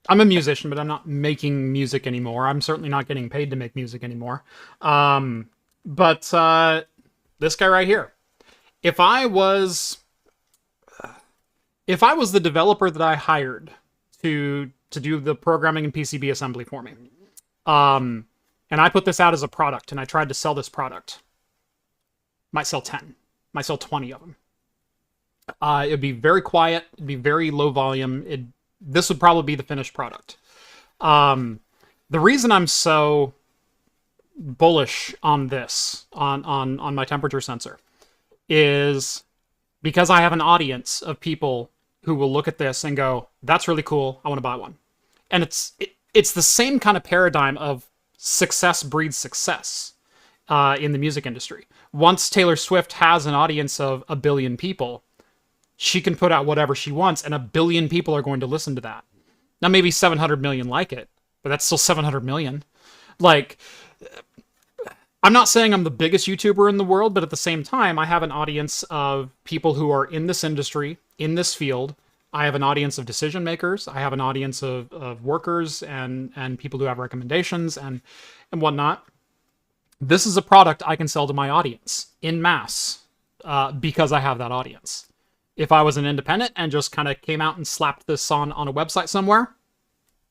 I'm a musician, but I'm not making music anymore. I'm certainly not getting paid to make music anymore. But this guy right here, if I was if I was the developer that I hired to do the programming and PCB assembly for me, and I put this out as a product, and I tried to sell this product, might sell 10, might sell 20 of them. It'd be very quiet. It'd be very low volume. This would probably be the finished product. The reason I'm so bullish on this, on my temperature sensor, is because I have an audience of people who will look at this and go, "That's really cool. I want to buy one." And it's the same kind of paradigm of success breeds success in the music industry. Once Taylor Swift has an audience of 1 billion people, she can put out whatever she wants, and 1 billion people are going to listen to that. Now, maybe 700 million like it, but that's still 700 million. Like, I'm not saying I'm the biggest YouTuber in the world, but at the same time, I have an audience of people who are in this industry, in this field. I have an audience of decision makers. I have an audience of workers and people who have recommendations and whatnot. This is a product I can sell to my audience in mass because I have that audience. If I was an independent and just kind of came out and slapped this on a website somewhere,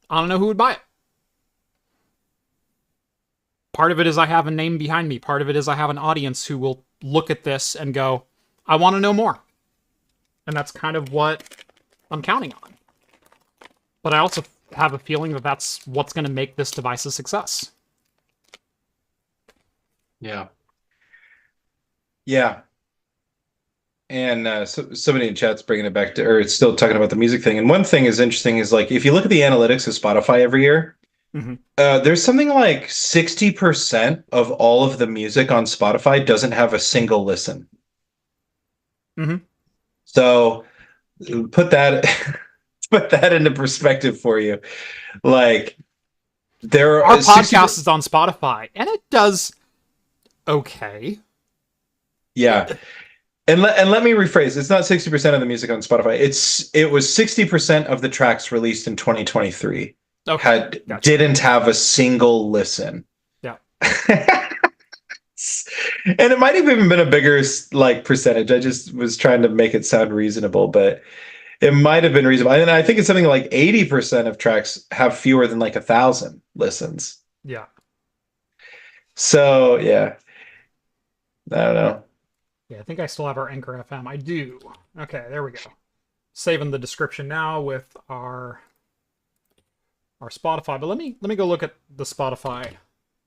I don't know who would buy it. Part of it is I have a name behind me. Part of it is I have an audience who will look at this and go, I want to know more. And that's kind of what I'm counting on. But I also have a feeling that that's what's going to make this device a success. Yeah. Yeah. And somebody in chat's bringing it back to, or it's still talking about the music thing. And one thing is interesting is like, if you look at the analytics of Spotify every year, there's something like 60% of all of the music on Spotify doesn't have a single listen. So put that into perspective for you. Like, our podcast is on Spotify, and it does okay. Yeah. And let me rephrase. It's not 60% of the music on Spotify. It was 60% of the tracks released in 2023 didn't have a single listen. Yeah. And it might have even been a bigger like percentage. I just was trying to make it sound reasonable, but it might have been reasonable. And I think it's something like 80% of tracks have fewer than like 1,000 listens. Yeah. So yeah. I don't know. Yeah, I think I still have our Anchor FM. I do. Okay, there we go. Saving the description now with our Spotify. But let me go look at the Spotify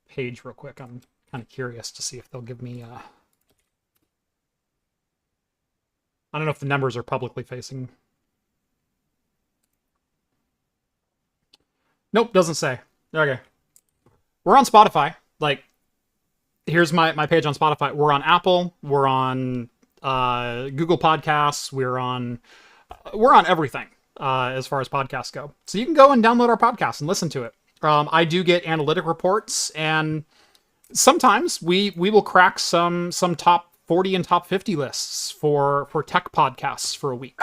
page real quick. I'm kind of curious to see if they'll give me I don't know if the numbers are publicly facing. Nope, doesn't say. Okay. We're on Spotify. Like, here's my page on Spotify. We're on Apple. We're on Google Podcasts. We're on everything as far as podcasts go. So you can go and download our podcast and listen to it. I do get analytic reports, and sometimes we will crack some top 40 and top 50 lists for tech podcasts for a week,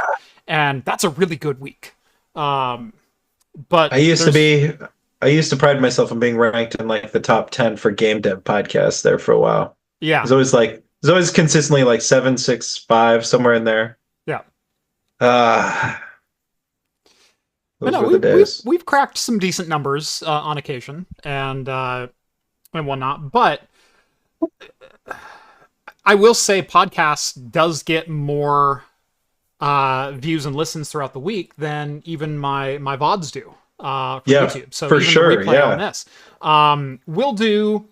and that's a really good week. But I used to pride myself on being ranked in like the top 10 for game dev podcasts there for a while. Yeah. It was always consistently like 7, 6, 5, somewhere in there. Yeah. Those were the days. We've cracked some decent numbers on occasion and whatnot, but I will say podcast does get more views and listens throughout the week than even my VODs do. For YouTube. So for even sure, the replay on this, we'll do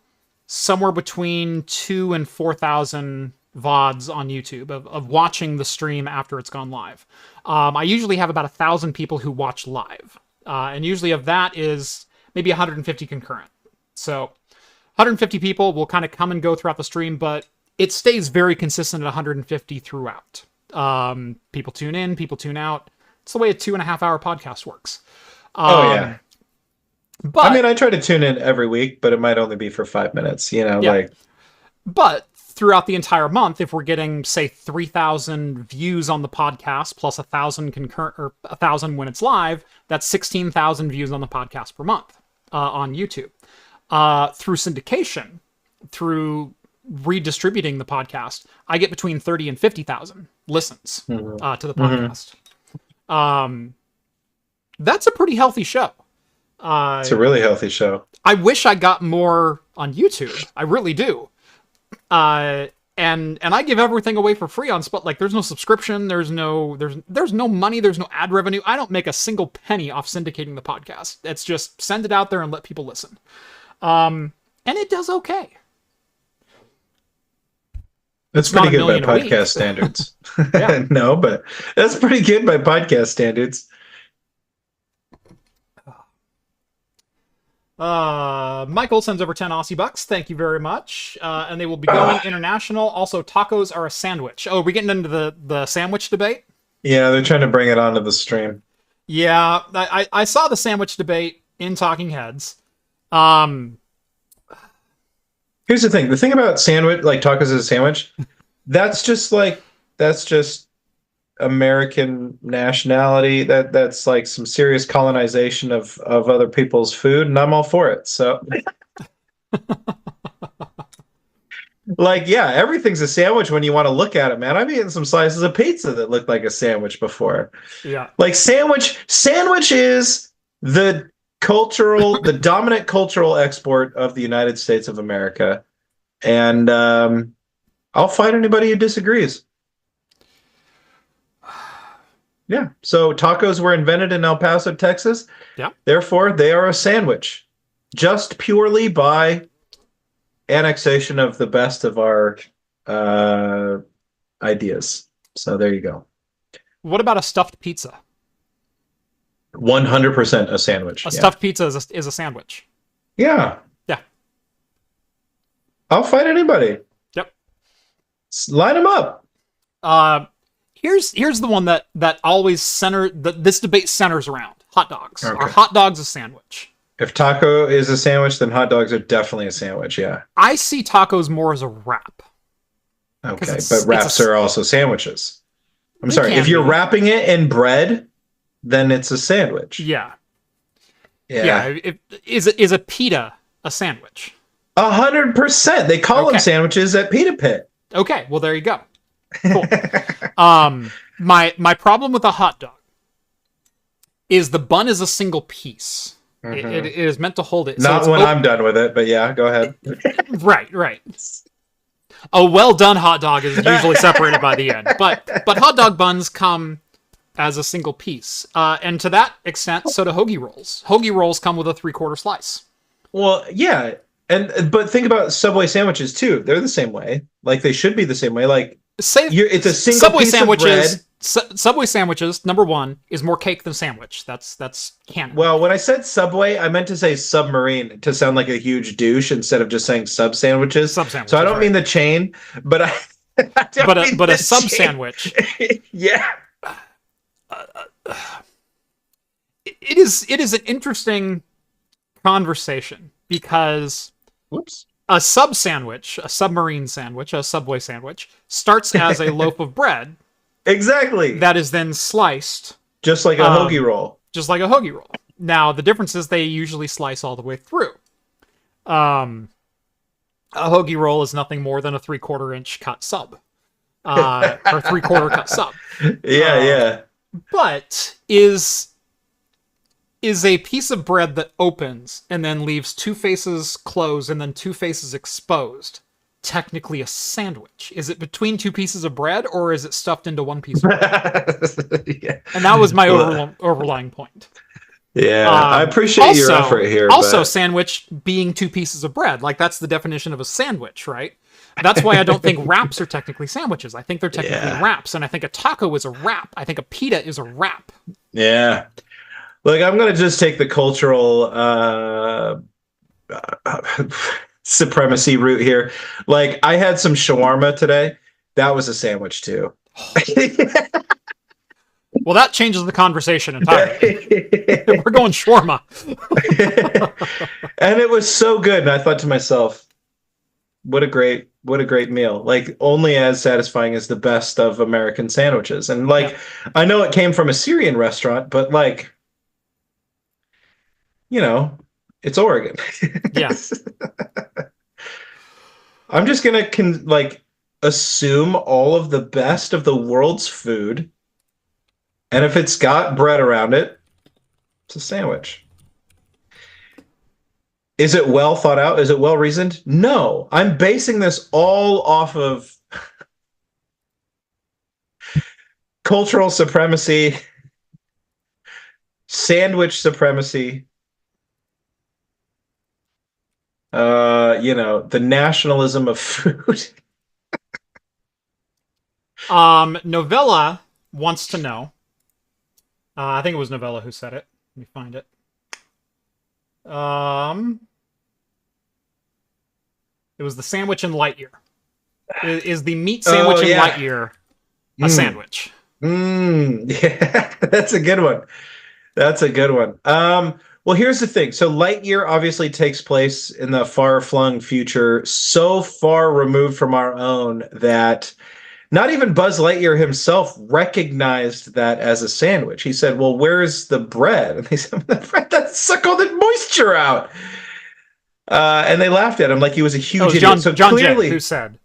somewhere between 2,000 and 4,000 VODs on YouTube of watching the stream after it's gone live. I usually have about 1,000 people who watch live, and usually of that is maybe 150 concurrent. So 150 people will kind of come and go throughout the stream, but it stays very consistent at 150 throughout. People tune in, people tune out. It's the way a 2.5-hour podcast works. Yeah. But I mean, I try to tune in every week, but it might only be for 5 minutes, But throughout the entire month, if we're getting, say, 3,000 views on the podcast plus 1,000 concurrent, or 1,000 when it's live, that's 16,000 views on the podcast per month on YouTube. Through syndication, through redistributing the podcast, I get between 30 and 50,000 listens to the podcast. That's a pretty healthy show. It's a really healthy show. I wish I got more on YouTube. I really do. And I give everything away for free on Spot. Like, there's no subscription. There's no money. There's no ad revenue. I don't make a single penny off syndicating the podcast. It's just send it out there and let people listen. and it does okay. That's It's not pretty a good by million a week. podcast standards. Yeah. No, but that's pretty good by podcast standards. Michael sends over 10 Aussie bucks. Thank you very much. And they will be going international. Also, tacos are a sandwich. Oh, are we getting into the sandwich debate? Yeah, they're trying to bring it onto the stream. Yeah, I saw the sandwich debate in Talking Heads. Um, Here's the thing. The thing about sandwich, like tacos as a sandwich, that's just American nationality. That's like some serious colonization of other people's food, and I'm all for it. So like, yeah, everything's a sandwich when you want to look at it, man. I've eaten some slices of pizza that looked like a sandwich before. yeah. Like sandwich is the dominant cultural export of the United States of America. And I'll fight anybody who disagrees. Yeah. So tacos were invented in El Paso, Texas. Yeah. Therefore, they are a sandwich, just purely by annexation of the best of our ideas. So there you go. What about a stuffed pizza? 100% a sandwich. A stuffed pizza is a sandwich. Yeah. Yeah. I'll fight anybody. Yep. Line them up. Here's the one that always this debate centers around hot dogs. Okay. Are hot dogs a sandwich? If taco is a sandwich, then hot dogs are definitely a sandwich. Yeah. I see tacos more as a wrap. Okay, but wraps are also sandwiches. I'm They sorry. can If you're be. wrapping it in bread, then it's a sandwich. Yeah. Yeah. Is a pita a sandwich? 100%. They call them sandwiches at Pita Pit. Okay, well there you go. Cool. My problem with a hot dog is the bun is a single piece. Mm-hmm. It is meant to hold it. Not when I'm done with it, but yeah, go ahead. Right. A well done hot dog is usually separated by the end, but hot dog buns come as a single piece, and to that extent, so do hoagie rolls. Hoagie rolls come with a 3/4 slice. Well, yeah, but think about Subway sandwiches too. They're the same way. Like they should be the same way. Like it's a single Subway piece sandwiches, of bread. Subway sandwiches, number one, is more cake than sandwich. That's canon. Well, when I said Subway, I meant to say submarine to sound like a huge douche instead of just saying sub sandwiches. So I don't mean the chain, but but a sub sandwich. Yeah. It is an interesting conversation because a sub sandwich, a submarine sandwich, a Subway sandwich starts as a loaf of bread. Exactly. That is then sliced. Just like a hoagie roll. Just like a hoagie roll. Now, the difference is they usually slice all the way through. A hoagie roll is nothing more than a 3/4 inch cut sub. Or 3/4 cut sub. Yeah. But is a piece of bread that opens and then leaves two faces closed and then two faces exposed technically a sandwich? Is it between two pieces of bread or is it stuffed into one piece of bread? Yeah. And that was my overlying point. Yeah, I appreciate your effort here. Also, sandwich being two pieces of bread. Like, that's the definition of a sandwich, right? That's why I don't think wraps are technically sandwiches. I think they're technically wraps. And I think a taco is a wrap. I think a pita is a wrap. Yeah. Look, I'm going to just take the cultural supremacy route here. Like, I had some shawarma today. That was a sandwich, too. Well, that changes the conversation entirely. We're going shawarma. And it was so good. And I thought to myself, what a great meal. Like, only as satisfying as the best of American sandwiches. And like, I know it came from a Syrian restaurant, but like, you know, it's Oregon. Yeah. I'm just going to assume all of the best of the world's food. And if it's got bread around it, it's a sandwich. Is it well thought out? Is it well reasoned? No. I'm basing this all off of cultural supremacy, sandwich supremacy. the nationalism of food. Novella wants to know. I think it was Novella who said it. Let me find it. It was the sandwich in Lightyear. Is the meat sandwich in Lightyear a sandwich? Yeah, that's a good one. That's a good one. Well, here's the thing. So Lightyear obviously takes place in the far-flung future, so far removed from our own that not even Buzz Lightyear himself recognized that as a sandwich. He said, well, where's the bread? And they said, the bread that suck all the moisture out. And they laughed at him like he was a huge idiot. So John clearly,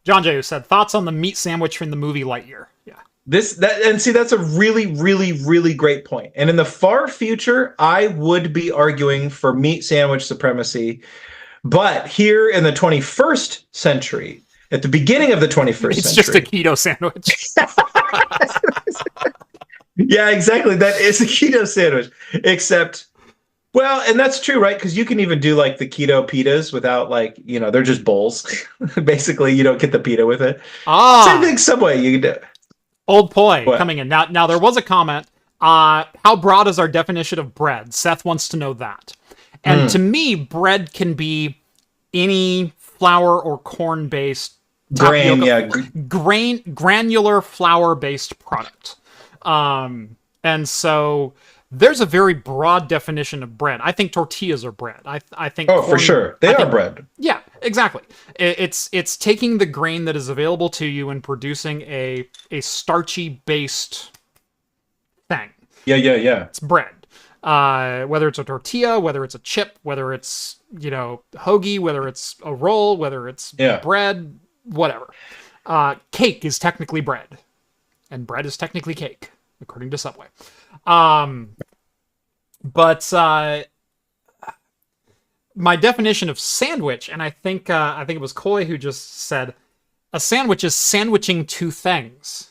John Jay who said, thoughts on the meat sandwich from the movie Lightyear? Yeah. That's a really, really, really great point. And in the far future, I would be arguing for meat sandwich supremacy. But here in the 21st century, at the beginning of the 21st century, it's just a keto sandwich. Yeah, exactly. That is a keto sandwich. Except, well, and that's true, right? Because you can even do like the keto pitas without they're just bowls. Basically, you don't get the pita with it. Same thing Subway, you can do. Old Poi coming in. Now there was a comment. How broad is our definition of bread? Seth wants to know that. And to me, bread can be any flour or corn-based granular flour-based product. And so there's a very broad definition of bread. I think tortillas are bread. I think for sure. They are bread. Yeah, exactly. It's taking the grain that is available to you and producing a starchy based thing. Yeah. It's bread. Whether it's a tortilla, whether it's a chip, whether it's hoagie, whether it's a roll, whether it's bread, whatever. Cake is technically bread, and bread is technically cake, according to Subway. But my definition of sandwich, and I think it was Coy who just said, a sandwich is sandwiching two things,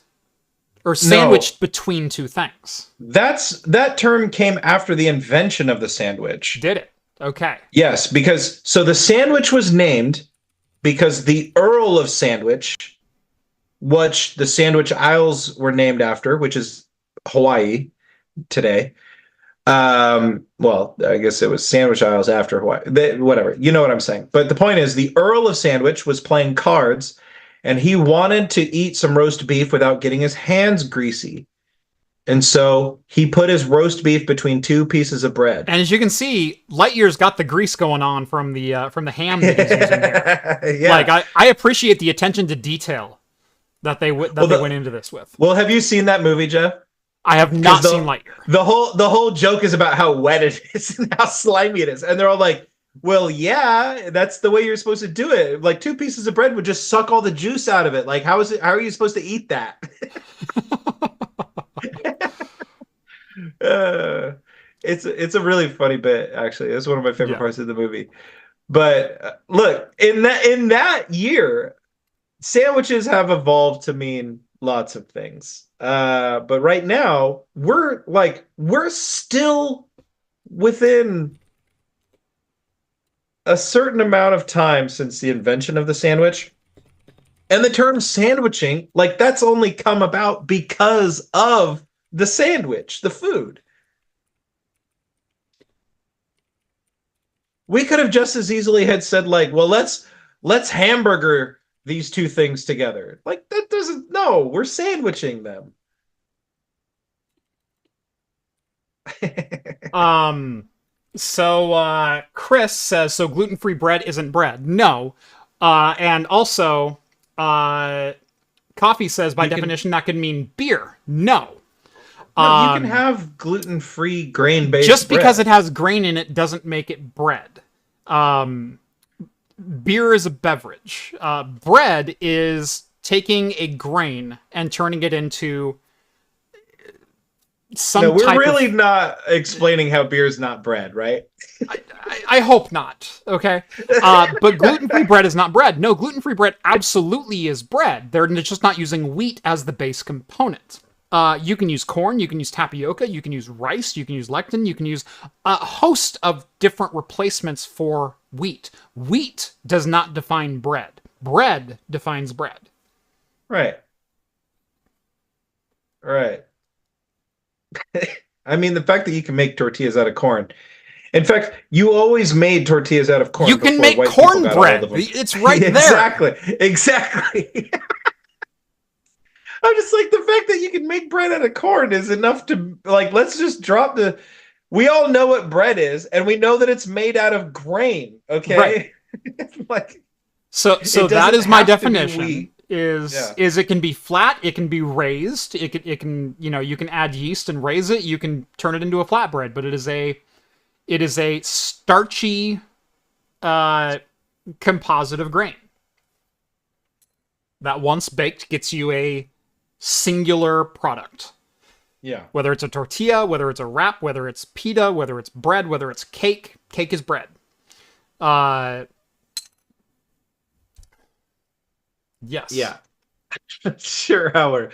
or sandwiched between two things. That term came after the invention of the sandwich. Did it? Okay. Yes, because the sandwich was named because the Earl of Sandwich, which the Sandwich Isles were named after, which is Hawaii today. Well, I guess it was Sandwich Isles after Hawaii. Whatever. You know what I'm saying. But the point is, the Earl of Sandwich was playing cards, and he wanted to eat some roast beef without getting his hands greasy. And so he put his roast beef between two pieces of bread. And as you can see, Lightyear's got the grease going on from the ham that he's using there. Yeah. Like I appreciate the attention to detail that they went into this with. Well, have you seen that movie, Jeff? I have not seen Lightyear. The whole joke is about how wet it is and how slimy it is, and they're all like, "Well, yeah, that's the way you're supposed to do it. Like two pieces of bread would just suck all the juice out of it. Like how are you supposed to eat that?" It's a really funny bit, actually. It's one of my favorite parts of the movie. But look, in that year, sandwiches have evolved to mean lots of things. But right now, we're still within a certain amount of time since the invention of the sandwich. And the term sandwiching, that's only come about because of the sandwich, the food. We could have just as easily had said, well, let's hamburger these two things together. That doesn't, no, we're sandwiching them. So Chris says, so gluten-free bread isn't bread. No. And also, Coffee says, by definition, that could mean beer. No. No, you can have gluten-free grain-based just bread. Because it has grain in it doesn't make it bread. Beer is a beverage. Bread is taking a grain and turning it into we're really not explaining how beer is not bread, right? I hope not, okay? But gluten-free bread is not bread. No, gluten-free bread absolutely is bread. They're just not using wheat as the base component. You can use corn, you can use tapioca, you can use rice, you can use lectin, you can use a host of different replacements for wheat. Wheat does not define bread. Bread defines bread. Right. Right. I mean, the fact that you can make tortillas out of corn. In fact, you always made tortillas out of corn You can before make white people got a hold cornbread. of them. It's right there. Exactly. Exactly. I'm just like, the fact that you can make bread out of corn is enough to, like, let's just drop the. We all know what bread is, and we know that it's made out of grain. Okay. Right. Like, so it that doesn't is my have to be definition. wheat. Is it can be flat, it can be raised, it can you can add yeast and raise it, you can turn it into a flatbread, but it is a starchy composite of grain that once baked gets you a singular product. Yeah. Whether it's a tortilla, whether it's a wrap, whether it's pita, whether it's bread, whether it's cake. Cake is bread. Yes. Yeah. Sure, Howard.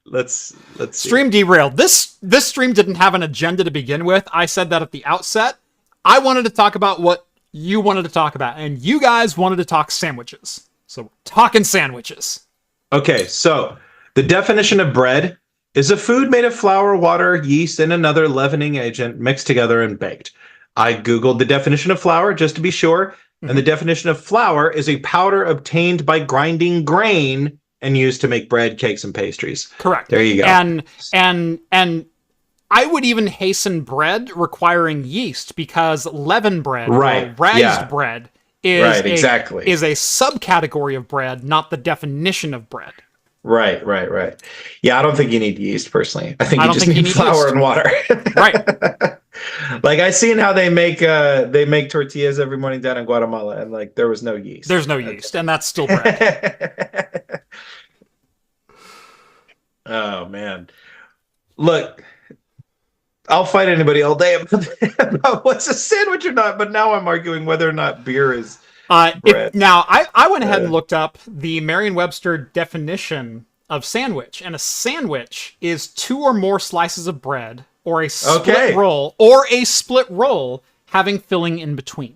Let's see. Stream derailed. This stream didn't have an agenda to begin with. I said that at the outset. I wanted to talk about what you wanted to talk about, and you guys wanted to talk sandwiches. So we're talking sandwiches. Okay, so the definition of bread is a food made of flour, water, yeast, and another leavening agent mixed together and baked. I Googled the definition of flour just to be sure, and the definition of flour is a powder obtained by grinding grain and used to make bread, cakes, and pastries. Correct. There you go. And I would even hasten bread requiring yeast, because leaven bread, Right. or raised bread, is Right, a subcategory of bread, not the definition of bread. Right. Yeah, I don't think you need yeast personally. I think you just need flour yeast. and water. Right. Like, I seen how they make tortillas every morning down in Guatemala, and like there was no yeast. There's no yeast, and that's still bread. Oh man. Look, I'll fight anybody all day about what's a sandwich or not, but now I'm arguing whether or not beer is bread. Now, I went ahead and looked up the Merriam-Webster definition of sandwich, and a sandwich is 2 or more slices of bread, or a split roll, having filling in between.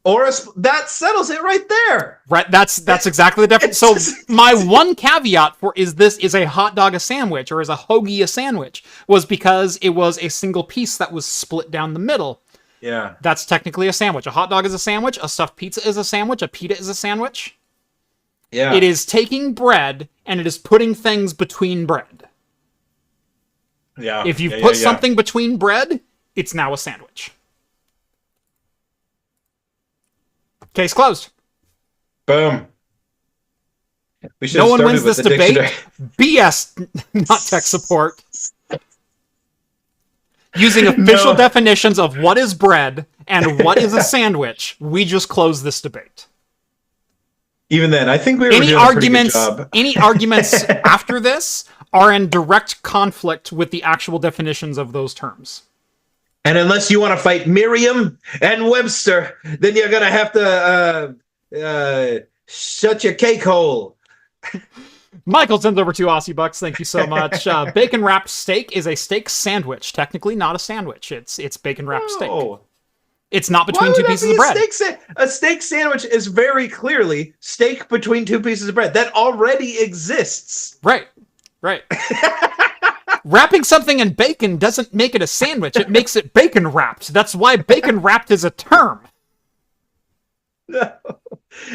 That settles it right there. Right, that's exactly the definition. So my one caveat for is a hot dog a sandwich, or is a hoagie a sandwich, was because it was a single piece that was split down the middle. Yeah. That's technically a sandwich. A hot dog is a sandwich, a stuffed pizza is a sandwich, a pita is a sandwich. Yeah. It is taking bread and it is putting things between bread. Yeah. If you put something between bread, it's now a sandwich. Case closed. Boom. No one wins this debate. BS, not tech support. Using official definitions of what is bread and what is a sandwich, we just close this debate. Even then, I think we were doing a pretty good job. Any arguments after this are in direct conflict with the actual definitions of those terms. And unless you want to fight Merriam and Webster, then you're going to have to shut your cake hole. Michael sends over 2 Aussie bucks. Thank you so much. Bacon wrapped steak is a steak sandwich. Technically not a sandwich. It's bacon wrapped steak. It's not between 2 pieces of bread. A steak sandwich is very clearly steak between 2 pieces of bread. That already exists. Right. Wrapping something in bacon doesn't make it a sandwich. It makes it bacon wrapped. That's why bacon wrapped is a term. No.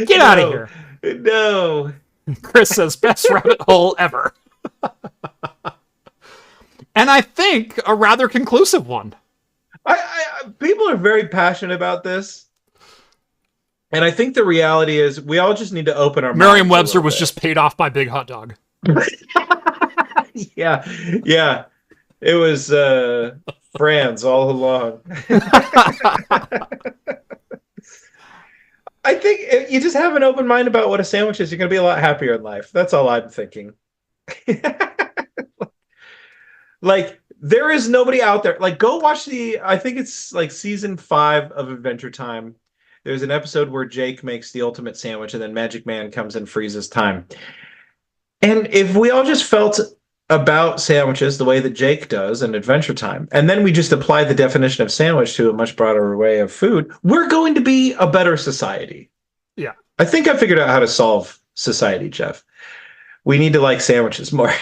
Get out of here. No. Chris says, best rabbit hole ever. And I think a rather conclusive one. People are very passionate about this. And I think the reality is we all just need to open our minds. Merriam-Webster was just paid off by Big Hot Dog. Yeah. It was Franz all along. I think if you just have an open mind about what a sandwich is, you're going to be a lot happier in life. That's all I'm thinking. Like, there is nobody out there. Like, go watch I think it's like season 5 of Adventure Time. There's an episode where Jake makes the ultimate sandwich and then Magic Man comes and freezes time. And if we all just felt about sandwiches the way that Jake does in Adventure Time, and then we just apply the definition of sandwich to a much broader array of food, we're going to be a better society. Yeah. I think I figured out how to solve society, Jeff. We need to like sandwiches more.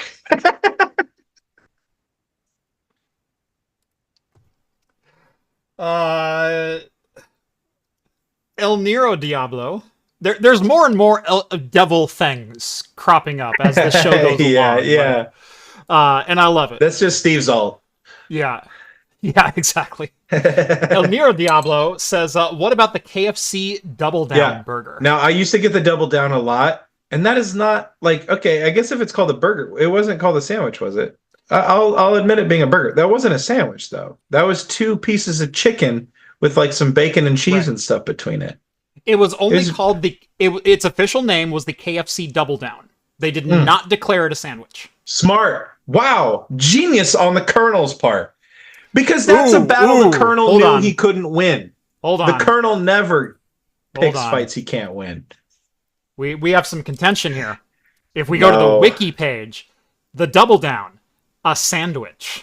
El Nero Diablo. There's more and more devil things cropping up as the show goes along. Yeah. And I love it. That's just Steve's alt. Yeah. Yeah, exactly. El Nero Diablo says, what about the KFC Double Down burger? Now, I used to get the Double Down a lot, and that is not like, okay, I guess if it's called a burger, it wasn't called a sandwich, was it? I'll admit it being a burger. That wasn't a sandwich, though. That was 2 pieces of chicken with like some bacon and cheese and stuff between it. It was only called its official name was the KFC Double Down. They did not declare it a sandwich. Smart. Wow. Genius on the Colonel's part. Because that's a battle the Colonel knew he couldn't win. Hold on. The Colonel never picks fights he can't win. We have some contention here. If we go to the wiki page, the Double Down, a sandwich.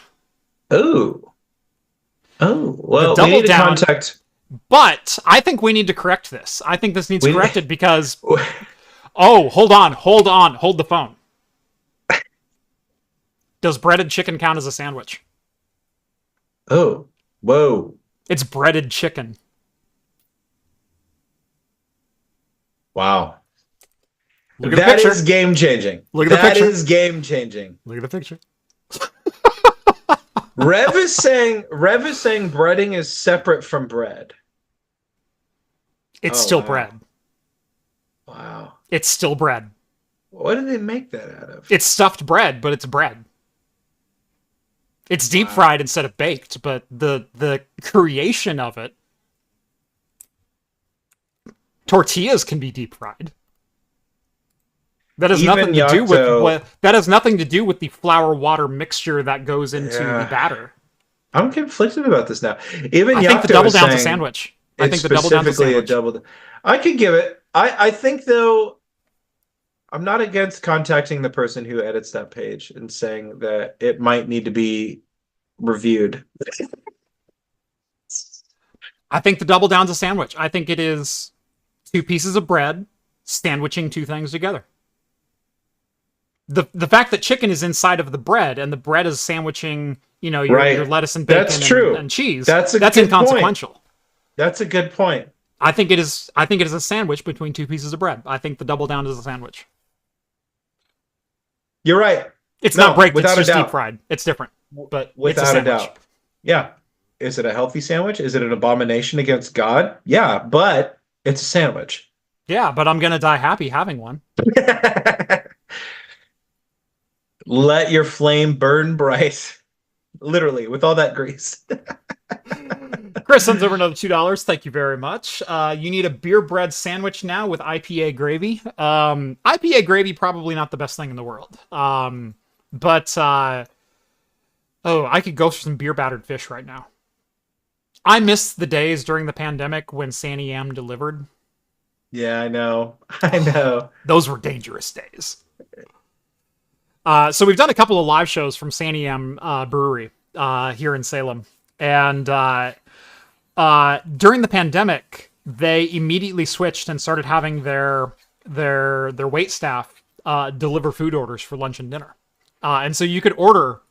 Oh. Well, we need to contact... But I think we need to correct this. I think this needs corrected because... Oh, hold on. Hold the phone. Does breaded chicken count as a sandwich? Oh, whoa. It's breaded chicken. Wow. Look at the picture. That is game-changing. Look at the picture. That is game-changing. Look at the picture. Rev is saying breading is separate from bread. It's still bread. Wow. It's still bread. What do they make that out of? It's stuffed bread, but it's bread. It's deep fried instead of baked, but the creation of it... Tortillas can be deep fried. That has nothing to do with that has nothing to do with the flour water mixture that goes into the batter. I'm conflicted about this now. Even I think the Double Down's a sandwich. I think the Double Down's a sandwich. I could give it. I think though, I'm not against contacting the person who edits that page and saying that it might need to be reviewed. I think the Double Down's a sandwich. I think it is 2 pieces of bread sandwiching 2 things together. The fact that chicken is inside of the bread and the bread is sandwiching, your lettuce and bacon and cheese. That's inconsequential. Point. That's a good point. I think it is a sandwich between 2 pieces of bread. I think the Double Down is a sandwich. You're right. It's not baked, it's just deep fried. It's different. But without a doubt. Yeah. Is it a healthy sandwich? Is it an abomination against God? Yeah, but it's a sandwich. Yeah, but I'm going to die happy having one. Let your flame burn bright. Literally, with all that grease. Chris sends over another $2. Thank you very much. You need a beer bread sandwich now with IPA gravy. IPA gravy, probably not the best thing in the world. But I could go for some beer battered fish right now. I miss the days during the pandemic when Sandy M delivered. Yeah, I know. I know. Those were dangerous days. So we've done a couple of live shows from Sandy M Brewery here in Salem. And during the pandemic, they immediately switched and started having their wait staff deliver food orders for lunch and dinner. And so you could order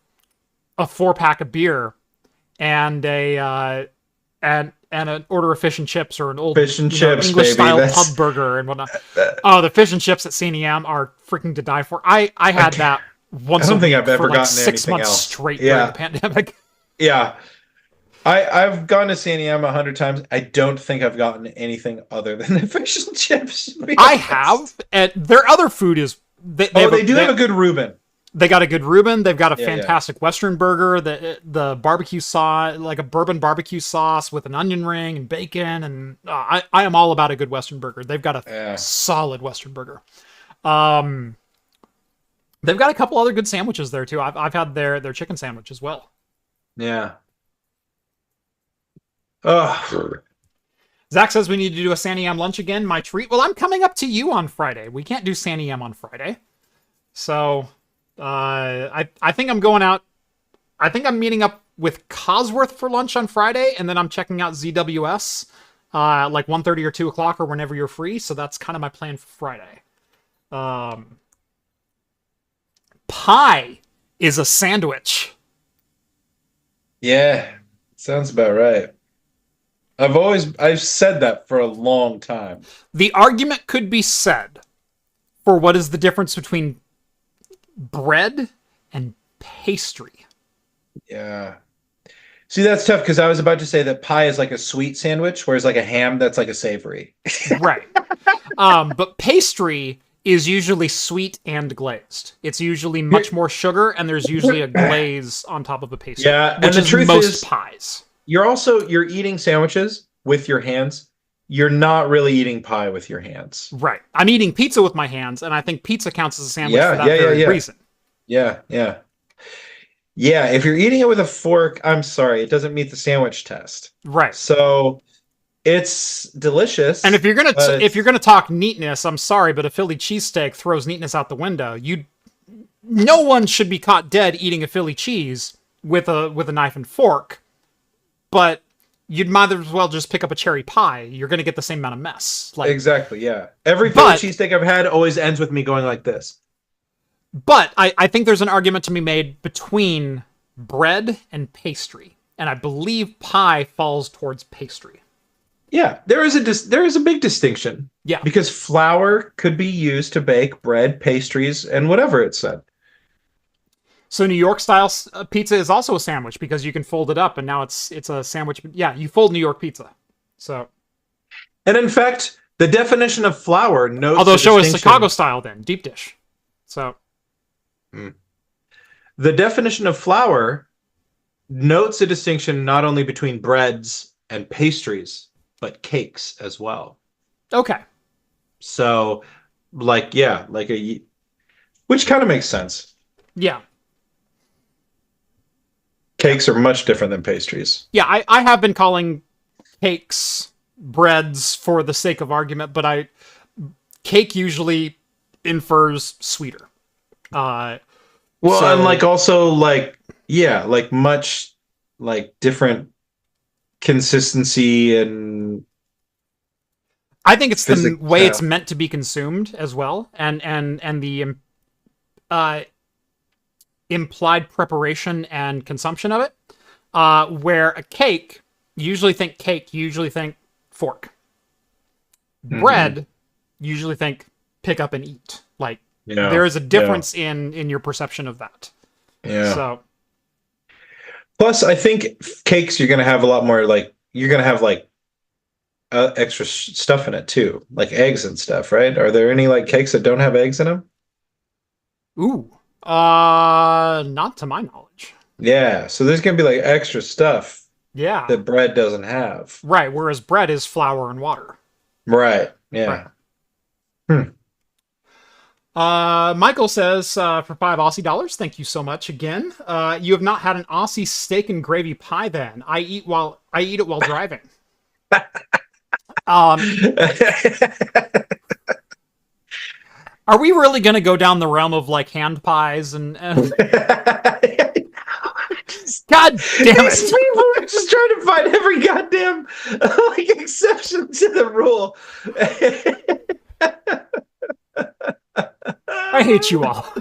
a 4-pack of beer and an order of fish and chips or an old English style pub burger and whatnot. Oh, the fish and chips at CNEM are freaking to die for. I had that once a week for like 6 months straight during the pandemic. Yeah. I've gone to CNEM 100 times. I don't think I've gotten anything other than the fish and chips. I have, and their other food is they have a good Reuben. They got a good Reuben. They've got a fantastic Western burger. The barbecue sauce, like a bourbon barbecue sauce with an onion ring and bacon. And I am all about a good Western burger. They've got a solid Western burger. They've got a couple other good sandwiches there too. I've had their chicken sandwich as well. Yeah. Oh. Zach says we need to do a Sandy M lunch again. My treat. Well, I'm coming up to you on Friday. We can't do Sandy M on Friday. So, I think I'm going out. I think I'm meeting up with Cosworth for lunch on Friday, and then I'm checking out ZWS, like 1:30 or 2 o'clock or whenever you're free. So that's kind of my plan for Friday. Pie is a sandwich. Yeah, sounds about right. I've said that for a long time. The argument could be said for what is the difference between bread and pastry. Yeah. See, that's tough because I was about to say that pie is like a sweet sandwich, whereas like a ham, that's like a savory. Right. But pastry is usually sweet and glazed. It's usually much more sugar, and there's usually a glaze on top of the pastry. Yeah, and which the is truth most is, pies. you're eating sandwiches with your hands. You're not really eating pie with your hands. Right. I'm eating pizza with my hands, and I think pizza counts as a sandwich Yeah, for that yeah, yeah, very yeah. reason. Yeah, yeah. Yeah, if you're eating it with a fork, I'm sorry, it doesn't meet the sandwich test. Right. So it's delicious. And if you're gonna but if you're gonna talk neatness, I'm sorry, but a Philly cheesesteak throws neatness out the window. No one should be caught dead eating a Philly cheese with a knife and fork, but you'd might as well just pick up a cherry pie. You're gonna get the same amount of mess. Like, exactly, yeah. Every Philly cheesesteak I've had always ends with me going like this. But I think there's an argument to be made between bread and pastry, and I believe pie falls towards pastry. Yeah, there is a big distinction. Yeah. Because flour could be used to bake bread, pastries, and whatever it said. So New York style pizza is also a sandwich because you can fold it up, and now it's a sandwich. Yeah, you fold New York pizza. So, and in fact, the definition of flour notes. Although show is Chicago style, then deep dish. So, the definition of flour notes a distinction not only between breads and pastries, but cakes as well. Okay. So, which kind of makes sense. Yeah. Cakes are much different than pastries. Yeah, I have been calling cakes breads for the sake of argument, but cake usually infers sweeter. And like also like much like different consistency and I think it's the way it's meant to be consumed as well, and the implied preparation and consumption of it. Where a cake, you usually think fork. Mm-hmm. Bread, usually think pick up and eat. Like there is a difference in your perception of that. Yeah. So. Plus, I think cakes you're gonna have a lot more extra stuff in it too, like eggs and stuff, right? Are there any like cakes that don't have eggs in them? Ooh, not to my knowledge. Yeah, so there's gonna be like extra stuff. Yeah. That bread doesn't have. Right, whereas bread is flour and water. Right. Yeah. Right. Michael says for $5 Aussie, thank you so much again. You have not had an Aussie steak and gravy pie then. I eat it while driving. Are we really going to go down the realm of like hand pies and God damn it. People are just trying to find every goddamn like exception to the rule. I hate you all.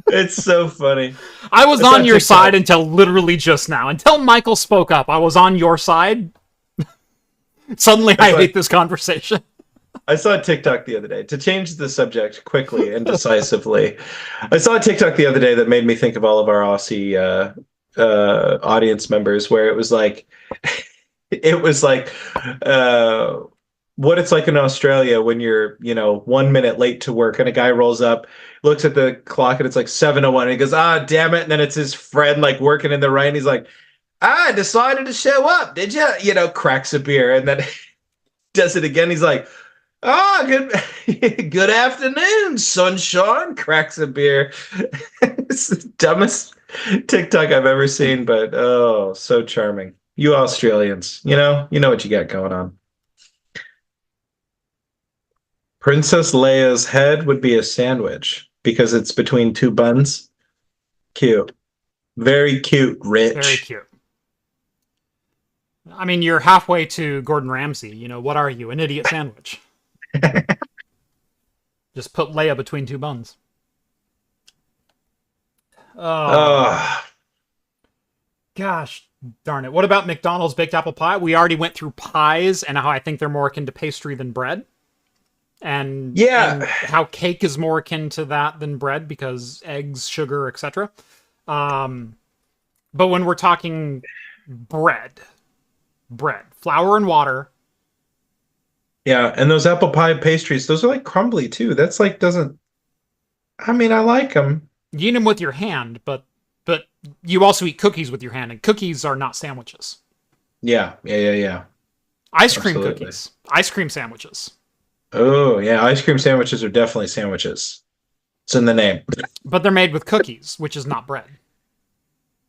It's so funny. I was on your side until literally just now. Until Michael spoke up, I was on your side. Suddenly I hate this conversation. I saw a TikTok the other day, to change the subject quickly and decisively. I saw a TikTok the other day that made me think of all of our Aussie audience members, where it was like what it's like in Australia when you're 1 minute late to work and a guy rolls up, looks at the clock and it's like 7:01 and he goes, damn it, and then it's his friend like working in the right and he's like, I decided to show up, did you? Cracks a beer and then does it again. He's like, good afternoon, sunshine. Cracks a beer. It's the dumbest TikTok I've ever seen, but so charming. You Australians, you know what you got going on. Princess Leia's head would be a sandwich. because it's between two buns. Cute. Very cute, Very Rich. cute. I mean, you're halfway to Gordon Ramsay. You know, what are you? An idiot sandwich. Just put Leia between two buns. Oh, Oh, gosh darn it. What about McDonald's baked apple pie? We already went through pies and how I think they're more akin to pastry than bread. And yeah. how cake is more akin to that than bread because eggs, sugar, etc. But when we're talking bread, flour and water. Yeah, and those apple pie pastries, those are like crumbly too. That's like doesn't. I mean, I like them. You eat them with your hand, but you also eat cookies with your hand, and cookies are not sandwiches. Yeah. Ice cream Absolutely. cookies, ice cream sandwiches, Oh, yeah, ice cream sandwiches are definitely sandwiches. It's in the name. but they're made with cookies, which is not bread.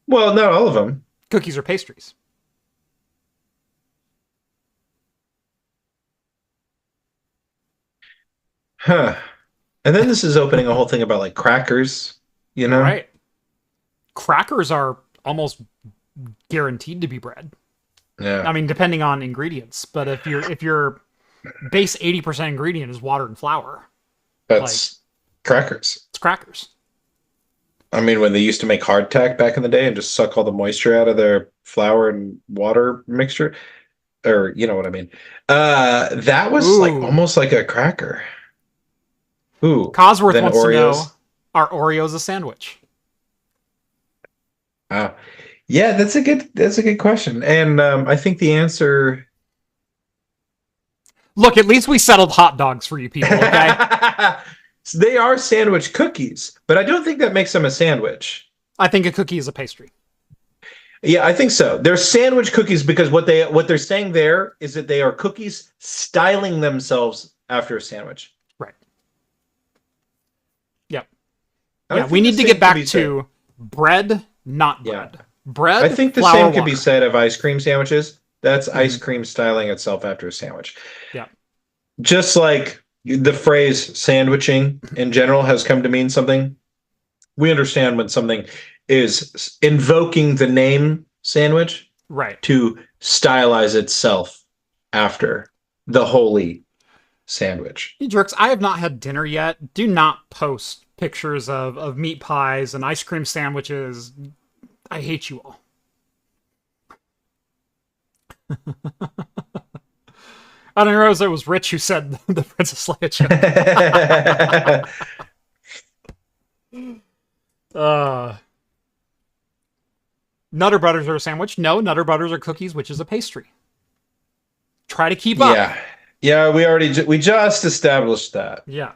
Well, not all of them. Cookies are pastries. Huh. And then this is opening a whole thing about like crackers, you You're know? right. Crackers are almost guaranteed to be bread. Yeah. I mean, depending on ingredients, but if your base 80% ingredient is water and flour, That's crackers. it's crackers. I mean, when they used to make hardtack back in the day and just suck all the moisture out of their flour and water mixture, or you know what I mean. That was like Ooh. almost like a cracker. Ooh. Cosworth Then wants to know, Oreos. are Oreos a sandwich? Yeah, that's a good question. And I think the answer Look, at least we settled hot dogs for you people, okay? they are sandwich cookies, but I don't think that makes them a sandwich. I think a cookie is a pastry. Yeah, I think so. They're sandwich cookies because what they're saying there is that they are cookies styling themselves after a sandwich. Right. Yep. I Yeah, think we the need to same get could back be said- to bread, not Yeah. bread. Bread, I think the flour, same could water. be said of ice cream sandwiches. That's ice Mhm. cream styling itself after a sandwich. Yeah. Just like the phrase sandwiching in general has come to mean something, we understand when something is invoking the name sandwich Right. to stylize itself after the holy sandwich. You jerks, I have not had dinner yet. Do not post pictures of meat pies and ice cream sandwiches. I hate you all. I didn't realize it was Rich who said the Princess Leia joke. Nutter Butters are a sandwich. No, Nutter Butters are cookies, which is a pastry. Try to keep up. Yeah, we just established that. Yeah.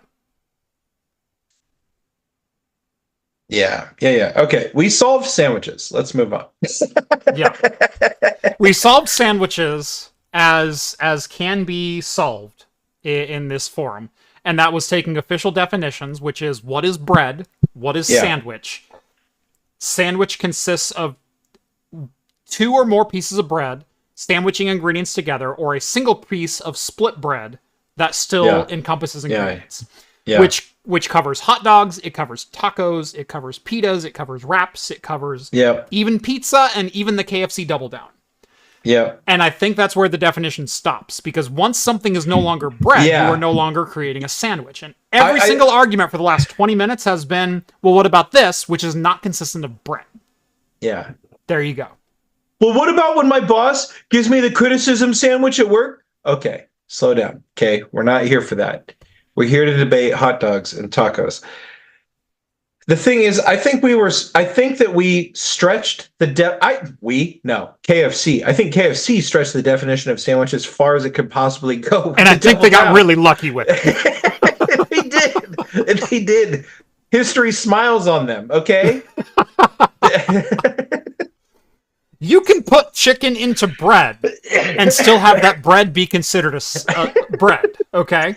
Yeah. Okay, we solved sandwiches. Let's move on. Yeah. We solved sandwiches as can be solved in this forum, and that was taking official definitions, which is what is bread, what is Yeah. sandwich. Sandwich consists of two or more pieces of bread sandwiching ingredients together, or a single piece of split bread that still Yeah. encompasses ingredients. Yeah. Which covers hot dogs, it covers tacos, it covers pitas, it covers wraps, it covers Yep. even pizza, and even the KFC Double Down. Yep. And I think that's where the definition stops, because once something is no longer bread, Yeah. you are no longer creating a sandwich. And every I- single argument for the last 20 minutes has been, well, what about this, which is not consistent of bread? Yeah. There you go. Well, what about when my boss gives me the criticism sandwich at work? Okay, slow down. Okay, we're not here for that. We're here to debate hot dogs and tacos. The thing is, I think that we stretched the KFC. I think KFC stretched the definition of sandwich as far as it could possibly go. And I think they got really lucky with it. They did. History smiles on them, okay? You can put chicken into bread and still have that bread be considered a bread, okay?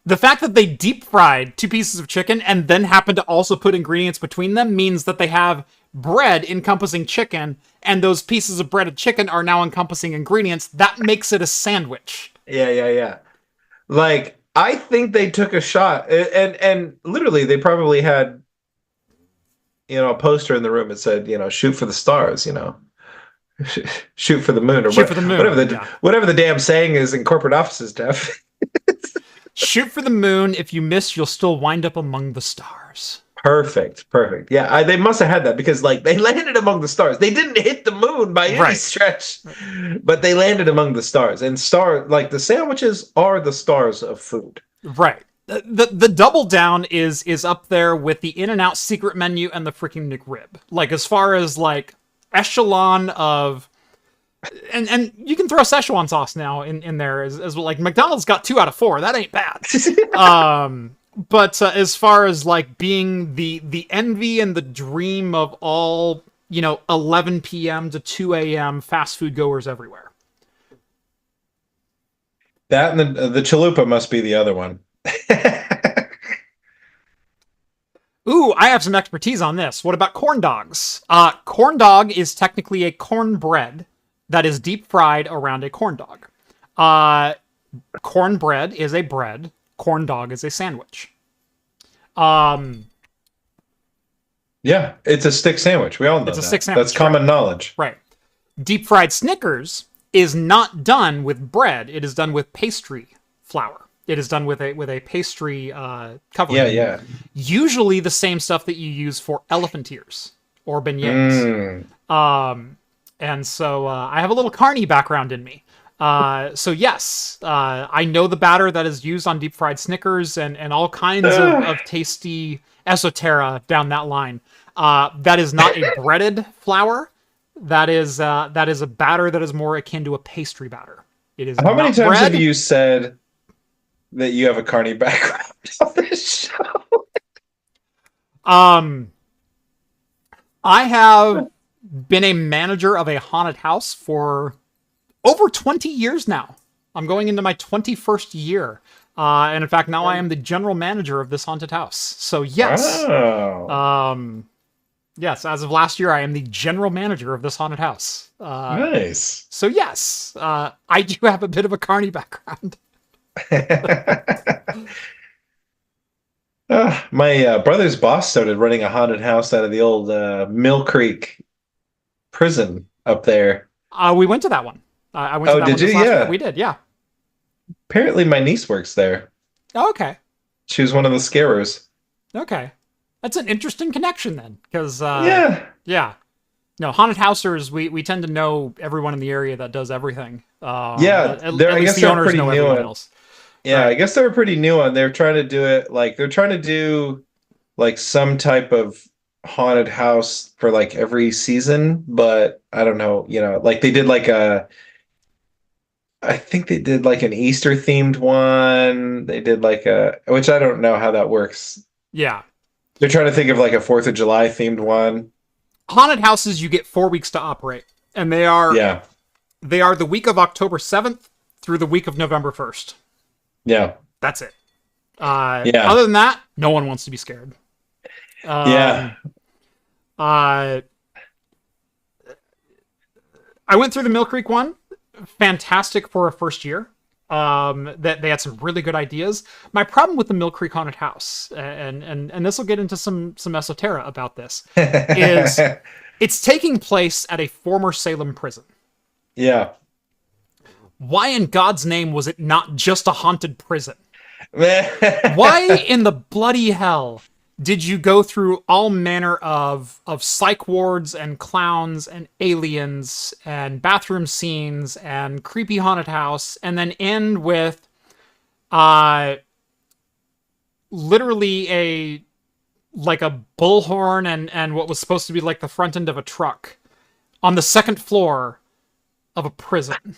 The fact that they deep fried two pieces of chicken and then happen to also put ingredients between them means that they have bread encompassing chicken, and those pieces of bread and chicken are now encompassing ingredients. That makes it a sandwich. Yeah. Like, I think they took a shot, and literally they probably had a poster in the room that said shoot for the stars, shoot for the moon, or Shoot for the whatever moon. Yeah. whatever the damn saying is in corporate offices, Jeff. Shoot for the moon. If you miss, you'll still wind up among the stars. Perfect. Yeah, they must have had that because like they landed among the stars. They didn't hit the moon by any stretch, but they landed among the stars. And like the sandwiches are the stars of food. Right. The double down is up there with the In-N-Out secret menu and the freaking McRib. Like as far as like echelon of, and you can throw Szechuan sauce now in there as well. Like McDonald's got 2 out of 4. That ain't bad. But as far as like being the envy and the dream of all 11 p.m. to 2 a.m. fast food goers everywhere. That and the chalupa must be the other one. Ooh, I have some expertise on this. What about corn dogs? Corn dog is technically a cornbread that is deep fried around a corn dog. Cornbread is a bread. Corn dog is a sandwich. Yeah, it's a stick sandwich. We all know it's a stick sandwich. That's common knowledge. Right. Deep fried Snickers is not done with bread. It is done with pastry flour. It is done with a pastry covering. Yeah. Usually the same stuff that you use for elephant ears or beignets. And so I have a little carny background in me. So yes, I know the batter that is used on deep fried Snickers and all kinds of tasty esoterica down that line. That is not a breaded flour. That is a batter that is more akin to a pastry batter. It is. How many times bread. have you said that you have a carny background on this show? I have been a manager of a haunted house for over 20 years now. I'm going into my 21st year. And in fact, now I am the general manager of this haunted house. So yes. Wow. Yes, as of last year, I am the general manager of this haunted house. Nice. So yes, I do have a bit of a carny background. My brother's boss started running a haunted house out of the old Mill Creek prison up there. We went to that one. I went to that one. Did you? Yeah. We did, yeah. Apparently my niece works there. Oh, okay. She was one of the scarers. Okay. That's an interesting connection then, because yeah. No, haunted housers, we tend to know everyone in the area that does everything. I at least guess the they're owners pretty know new everyone else. Yeah, Right. I guess they were pretty new on. They're trying to do it like they're trying to do like some type of haunted house for like every season, but I don't know, like they did I think they did like an Easter themed one. They did which I don't know how that works. Yeah. They're trying to think of like a 4th of July themed one. Haunted houses, you get 4 weeks to operate, and they are the week of October 7th through the week of November 1st. Yeah. That's it. Other than that, no one wants to be scared. I went through the Mill Creek one. Fantastic for a first year. That they had some really good ideas. My problem with the Mill Creek Haunted House, and this will get into some esoterica about this, is it's taking place at a former Salem prison. Yeah. Why in God's name was it not just a haunted prison? Why in the bloody hell did you go through all manner of psych wards and clowns and aliens and bathroom scenes and creepy haunted house and then end with literally a bullhorn and what was supposed to be like the front end of a truck on the second floor of a prison?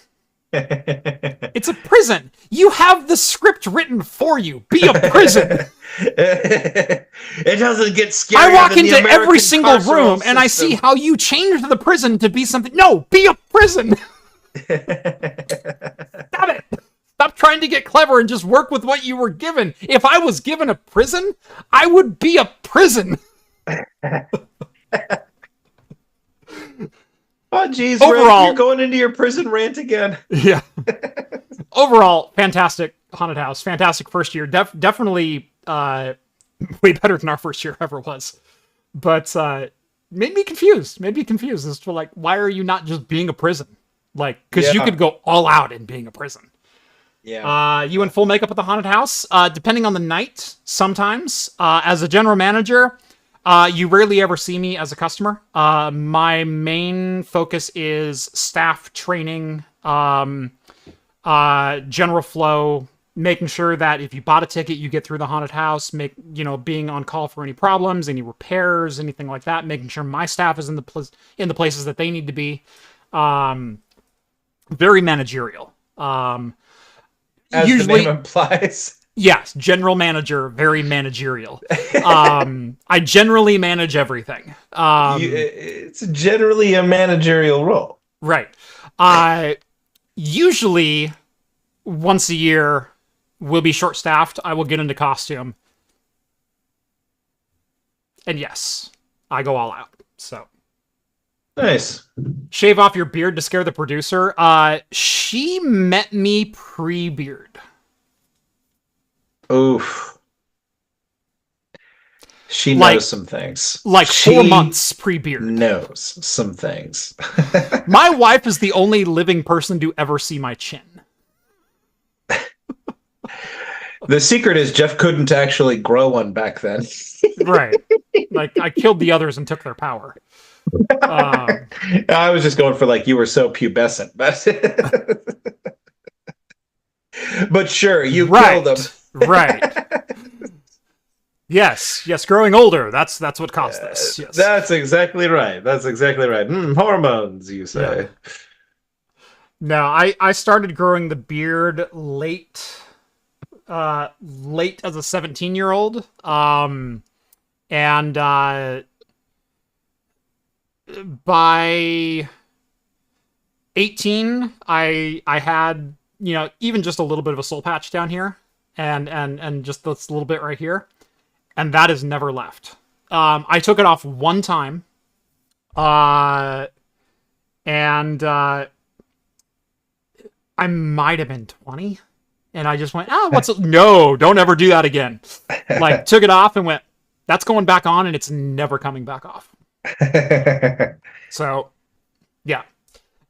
It's a prison. You have the script written for you. Be a prison. It doesn't get scary. I walk into every single room and I see how you changed the prison to be something. No, be a prison. Stop it. Stop trying to get clever and just work with what you were given. If I was given a prison, I would be a prison. Oh, geez, overall, you're going into your prison rant again. Yeah. Overall, fantastic. haunted house. Fantastic first year. Definitely way better than our first year ever was. But made me confused. As to like, why are you not just being a prison? Like, because you could go all out in being a prison. Yeah. You in full makeup at the haunted house? Depending on the night, sometimes. As a general manager, you rarely ever see me as a customer. My main focus is staff training, general flow, making sure that if you bought a ticket, you get through the haunted house, being on call for any problems, any repairs, anything like that, making sure my staff is in the places that they need to be. Very managerial. As usually, the name implies. Yes, general manager, very managerial. I generally manage everything. It's generally a managerial role. Right. Usually, once a year, we'll be short-staffed. I will get into costume. And yes, I go all out. So nice. Shave off your beard to scare the producer. She met me pre-beard. Oof. She knows some things. Like 4 months pre-beard. Knows some things. My wife is the only living person to ever see my chin. The secret is Jeff couldn't actually grow one back then. Right. Like, I killed the others and took their power. I was just going for like, you were so pubescent. But sure, you killed them. Right. Yes, growing older. That's what caused this. Yes. That's exactly right. Hormones, you say. Yeah. No, I started growing the beard late as a 17-year-old. And by 18, I had, even just a little bit of a soul patch down here and just this little bit right here. And that has never left. I took it off one time. And I might have been 20. And I just went, no, don't ever do that again. Like, took it off and went, that's going back on, and it's never coming back off. So, yeah.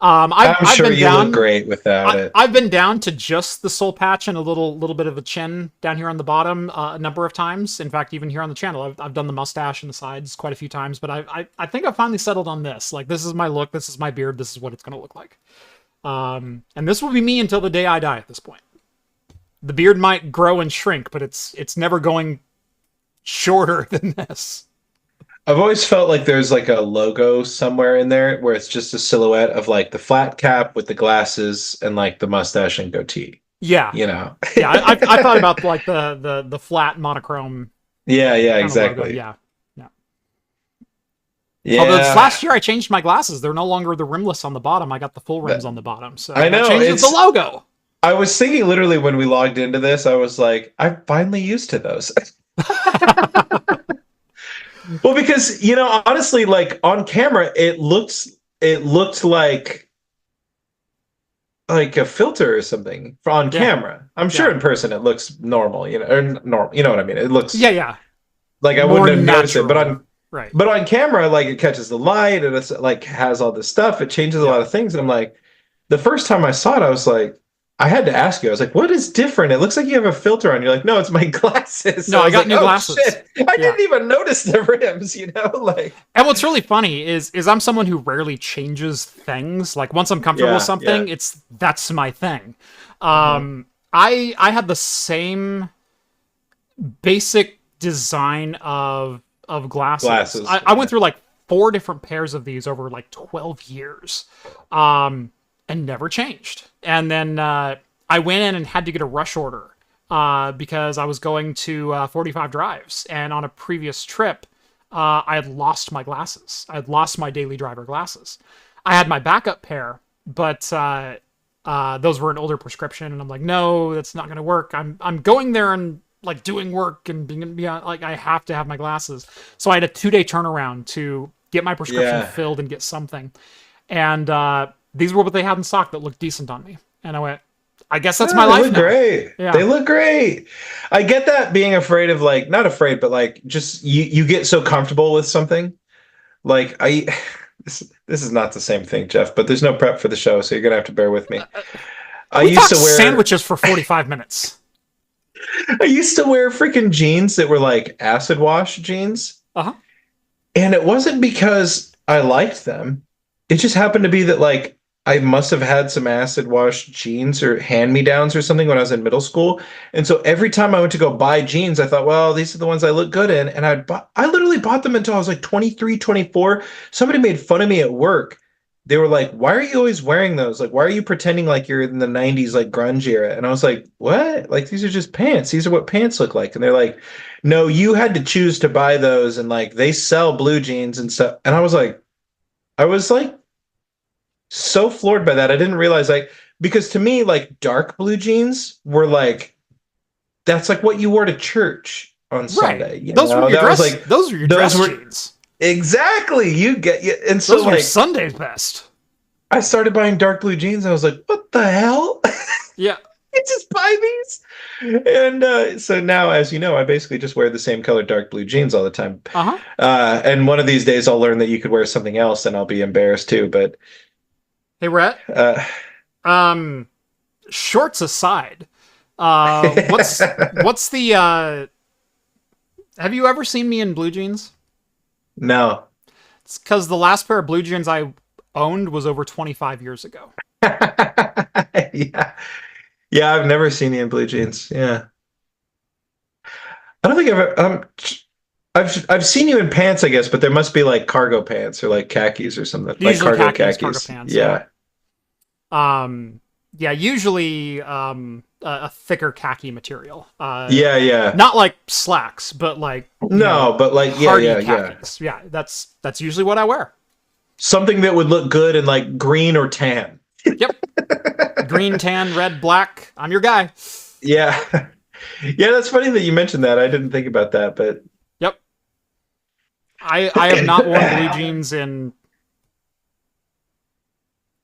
I'm sure you look great without it. I've been down to just the soul patch and a little bit of a chin down here on the bottom a number of times. In fact, even here on the channel, I've done the mustache and the sides quite a few times. But I think I finally settled on this. Like, this is my look. This is my beard. This is what it's going to look like. And this will be me until the day I die at this point. The beard might grow and shrink, but it's never going shorter than this. I've always felt like there's like a logo somewhere in there where it's just a silhouette of like the flat cap with the glasses and like the mustache and goatee. Yeah. Yeah, I thought about like the flat monochrome. Yeah, exactly. Yeah. Although this last year I changed my glasses. They're no longer the rimless on the bottom. I got the full rims on the bottom. So I know, that changes the logo. I was thinking literally when we logged into this, I was like, I'm finally used to those. Well, because, honestly, like on camera, it looked like a filter or something on camera. I'm sure in person it looks normal, or normal. You know what I mean? It looks like I wouldn't have noticed it, but on camera, like it catches the light and it's like has all this stuff. It changes a lot of things. And I'm like, the first time I saw it, I was like, I had to ask you. I was like, what is different? It looks like you have a filter on. You're like, no, it's my glasses. No, I got new glasses. Shit. I didn't even notice the rims, like. And what's really funny is I'm someone who rarely changes things. Like once I'm comfortable with something, that's my thing. I had the same basic design of glasses. I went through like 4 different pairs of these over like 12 years. And never changed. And then I went in and had to get a rush order because I was going to 45 drives. And on a previous trip, I had lost my glasses. I had lost my daily driver glasses. I had my backup pair, but those were an older prescription. And I'm like, no, that's not going to work. I'm going there and like doing work and being like, I have to have my glasses. So I had a 2-day turnaround to get my prescription filled and get something. And these were what they had in stock that looked decent on me. And I went, I guess that's my Oh, they life look now. great. They Yeah. look great. I get that being afraid of like not afraid, but like just you get so comfortable with something. Like I this is not the same thing, Jeff, but there's no prep for the show, so you're gonna have to bear with me. I We used talked to wear sandwiches for 45 minutes. I used to wear freaking jeans that were like acid wash jeans. Uh-huh. And it wasn't because I liked them. It just happened to be that like I must have had some acid wash jeans or hand-me-downs or something when I was in middle school. And so every time I went to go buy jeans, I thought, well, these are the ones I look good in. And I literally bought them until I was like 23, 24. Somebody made fun of me at work. They were like, why are you always wearing those? Like, why are you pretending like you're in the 90s, like grunge era? And I was like, what? Like, these are just pants. These are what pants look like. And they're like, no, you had to choose to buy those. And like, they sell blue jeans and stuff. And I was like, so floored by that. I didn't realize like, because to me, like, dark blue jeans were like, that's like what you wore to church on Right. Sunday. You know, that was like, Those were your those dress were jeans. exactly, you get, you. And so Those were like, Sunday's best. I started buying dark blue jeans. And I was like, what the hell? Yeah. You just buy these? And so now, as you know, I basically just wear the same color dark blue jeans all the time. Uh-huh. And one of these days I'll learn that you could wear something else and I'll be embarrassed too. But Hey, Rhett. uh, Shorts aside, what's the have you ever seen me in blue jeans? no. It's because the last pair of blue jeans I owned was over 25 years ago. Yeah. Yeah, I've never seen you in blue jeans. Yeah. I don't think I've ever, I've seen you in pants, I guess, but there must be like cargo pants or like khakis or something. Like Usually cargo cargo khakis. pants. Yeah. Yeah, usually a thicker khaki material. Yeah, yeah. Not like slacks, but like No, but like hardy yeah. khakis. Yeah, that's usually what I wear. Something that would look good in like green or tan. Yep. Green, tan, red, black. I'm your guy. Yeah. Yeah, that's funny that you mentioned that. I didn't think about that, but Yep. I have not worn blue jeans in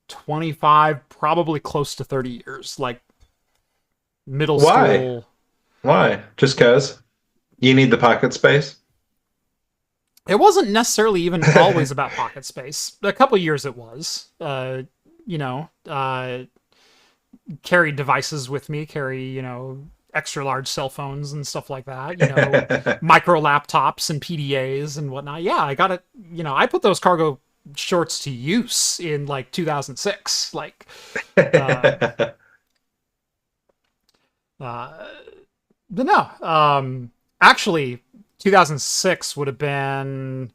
25, probably close to 30 years. Like middle why? school. Why? Just because you need the pocket space? It wasn't necessarily even always about pocket space. A couple years it was. Carry devices with me, carry, extra large cell phones and stuff like that, micro laptops and PDAs and whatnot. Yeah, I got it. I put those cargo shorts to use in like 2006. Like, but no, actually 2006 would have been,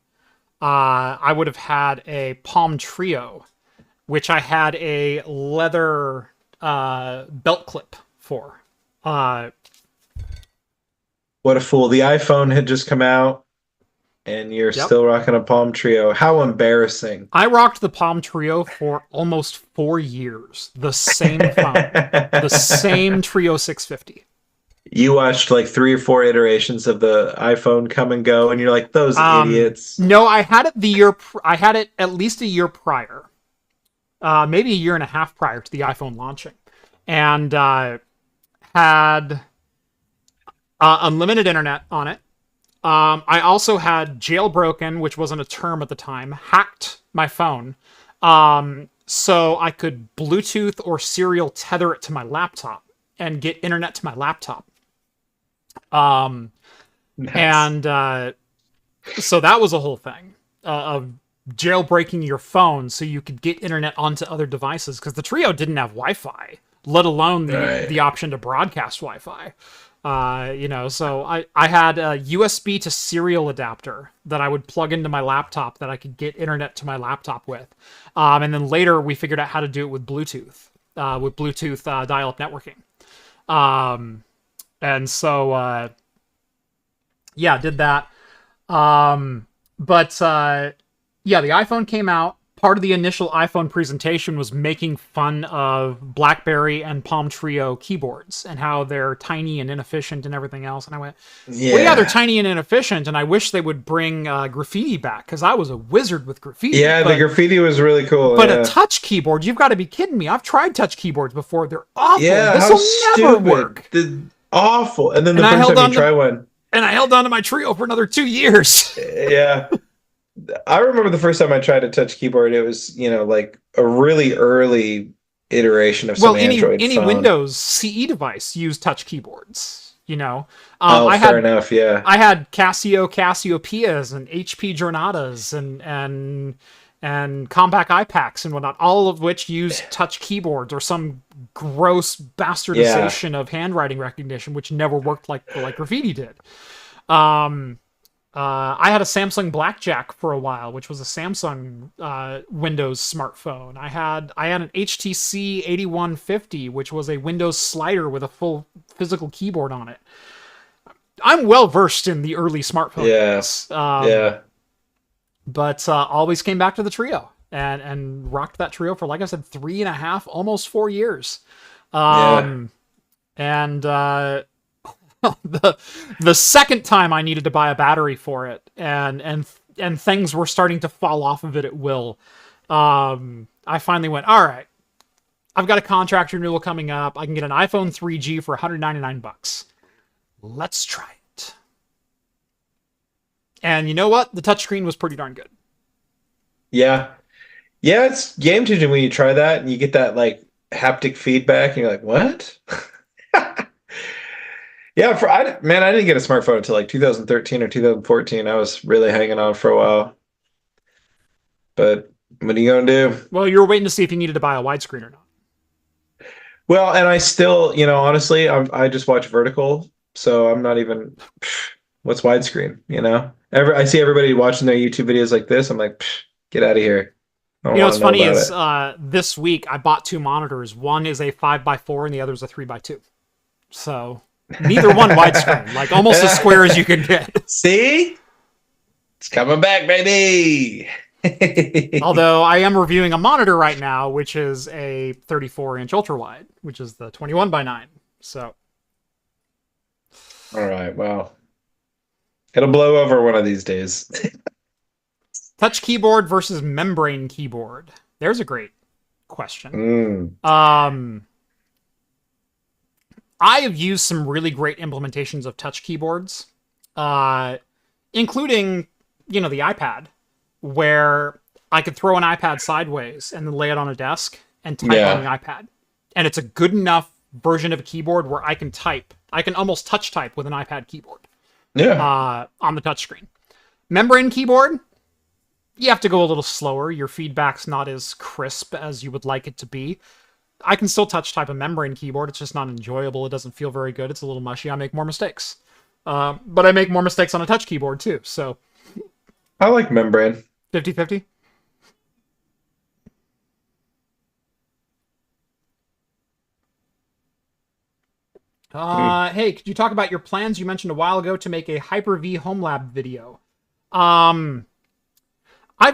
I would have had a Palm Trio, which I had a leather belt clip for. What a fool. The iPhone had just come out and you're Yep. still rocking a Palm Trio. How embarrassing. I rocked the Palm Trio for almost 4 years. The same phone. The same Trio 650. You watched like 3 or 4 iterations of the iPhone come and go, and you're like, those idiots. No, I had it I had it at least a year prior. Maybe a year and a half prior to the iPhone launching. And had unlimited internet on it. I also had jailbroken, which wasn't a term at the time, hacked my phone. So I could Bluetooth or serial tether it to my laptop and get internet to my laptop. Nice. And so that was a whole thing of jailbreaking your phone so you could get internet onto other devices, because the Trio didn't have Wi-Fi, let alone the option to broadcast Wi-Fi. So I had a USB to serial adapter that I would plug into my laptop that I could get internet to my laptop with. And then later we figured out how to do it with Bluetooth dial-up networking. And so, did that. The iPhone came out. part of the initial iPhone presentation was making fun of BlackBerry and Palm Trio keyboards and how they're tiny and inefficient and everything else. And I went, well, yeah, they're tiny and inefficient, and I wish they would bring graffiti back, because I was a wizard with graffiti. Yeah, the graffiti was really cool. But a touch keyboard, you've got to be kidding me. I've tried touch keyboards before. They're awful. Yeah, this will never work. Awful. And then the first time you try one. And I held on to my Trio for another 2 years. Yeah. I remember the first time I tried a touch keyboard, it was, like a really early iteration of some Android phone. Any Windows CE device used touch keyboards, fair enough, yeah. I had Cassiopeias and HP Jornadas and Compaq iPacs and whatnot, all of which used touch keyboards or some gross bastardization of handwriting recognition, which never worked like graffiti did. I had a Samsung Blackjack for a while, which was a Samsung Windows smartphone. I had an HTC 8150, which was a Windows slider with a full physical keyboard on it. I'm well versed in the early smartphone days. But always came back to the Trio and rocked that Trio for, like I said, 3.5, almost 4 years. The second time I needed to buy a battery for it, and things were starting to fall off of it at will, I finally went, all right, I've got a contract renewal coming up. I can get an iPhone 3G for $199. Let's try it. And you know what? The touchscreen was pretty darn good. Yeah, it's game changing when you try that and you get that like haptic feedback, and you're like, what? Yeah, I didn't get a smartphone until like 2013 or 2014. I was really hanging on for a while. But what are you going to do? Well, you were waiting to see if you needed to buy a widescreen or not. Well, and I still, honestly, I just watch vertical, so I'm not even, what's widescreen, I see everybody watching their YouTube videos like this. I'm like, get out of here. What's funny is this week I bought 2 monitors. One is a 5x4 and the other is a 3x2. So... neither one widescreen, like almost as square as you can get. See? It's coming back, baby! Although I am reviewing a monitor right now, which is a 34-inch ultra-wide, which is the 21x9. So. All right, well. It'll blow over one of these days. Touch keyboard versus membrane keyboard. There's a great question. I have used some really great implementations of touch keyboards, including, the iPad, where I could throw an iPad sideways and then lay it on a desk and type on the iPad. And it's a good enough version of a keyboard where I can type. I can almost touch type with an iPad keyboard on the touchscreen. Membrane keyboard, you have to go a little slower. Your feedback's not as crisp as you would like it to be. I can still touch type a membrane keyboard. It's just not enjoyable. It doesn't feel very good. It's a little mushy. I make more mistakes. But I make more mistakes on a touch keyboard too. So I like membrane. 50-50. Hey, could you talk about your plans you mentioned a while ago to make a Hyper-V home lab video? I've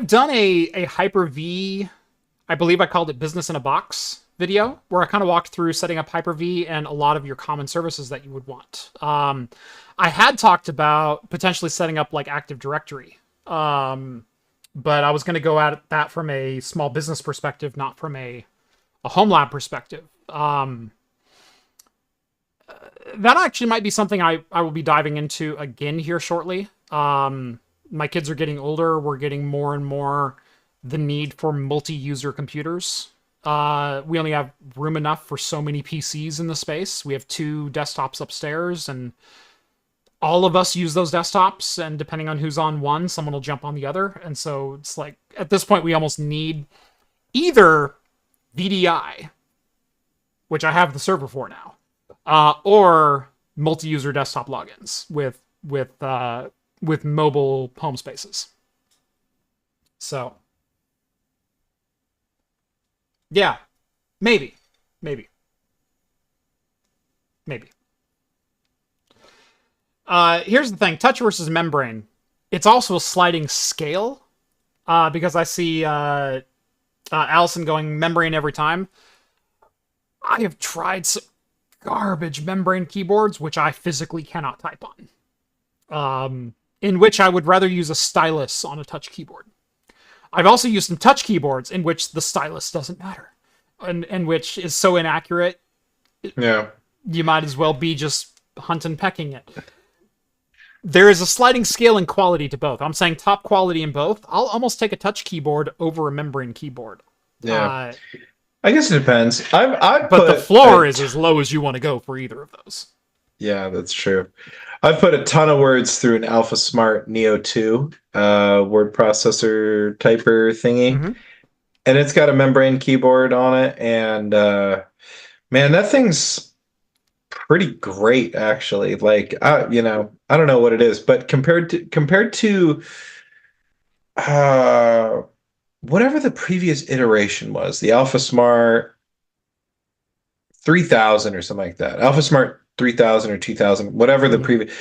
done a Hyper-V, I believe I called it Business in a Box video, where I kind of walked through setting up Hyper-V and a lot of your common services that you would want. I had talked about potentially setting up like Active Directory, but I was going to go at that from a small business perspective, not from a home lab perspective. That actually might be something I will be diving into again here shortly. My kids are getting older. We're getting more and more the need for multi-user computers. We only have room enough for so many PCs in the space. We have 2 desktops upstairs, and all of us use those desktops, and depending on who's on one, someone will jump on the other. And so it's like, at this point, we almost need either VDI, which I have the server for now, or multi-user desktop logins with mobile home spaces. So, yeah, maybe. Here's the thing, touch versus membrane. It's also a sliding scale, because I see Allison going membrane every time. I have tried some garbage membrane keyboards, which I physically cannot type on. In which I would rather use a stylus on a touch keyboard. I've also used some touch keyboards in which the stylus doesn't matter, and which is so inaccurate. Yeah. You might as well be just hunting pecking it. There is a sliding scale in quality to both. I'm saying top quality in both. I'll almost take a touch keyboard over a membrane keyboard. Yeah. I guess it depends. But the floor is as low as you want to go for either of those. Yeah, that's true. I've put a ton of words through an Alpha Smart Neo 2 word processor typer thingy. Mm-hmm. And it's got a membrane keyboard on it. And man, that thing's pretty great, actually. Like, I don't know what it is, but compared to whatever the previous iteration was, the Alpha Smart 3000 or something like that. Alpha Smart 3000 or 2000, whatever the previous.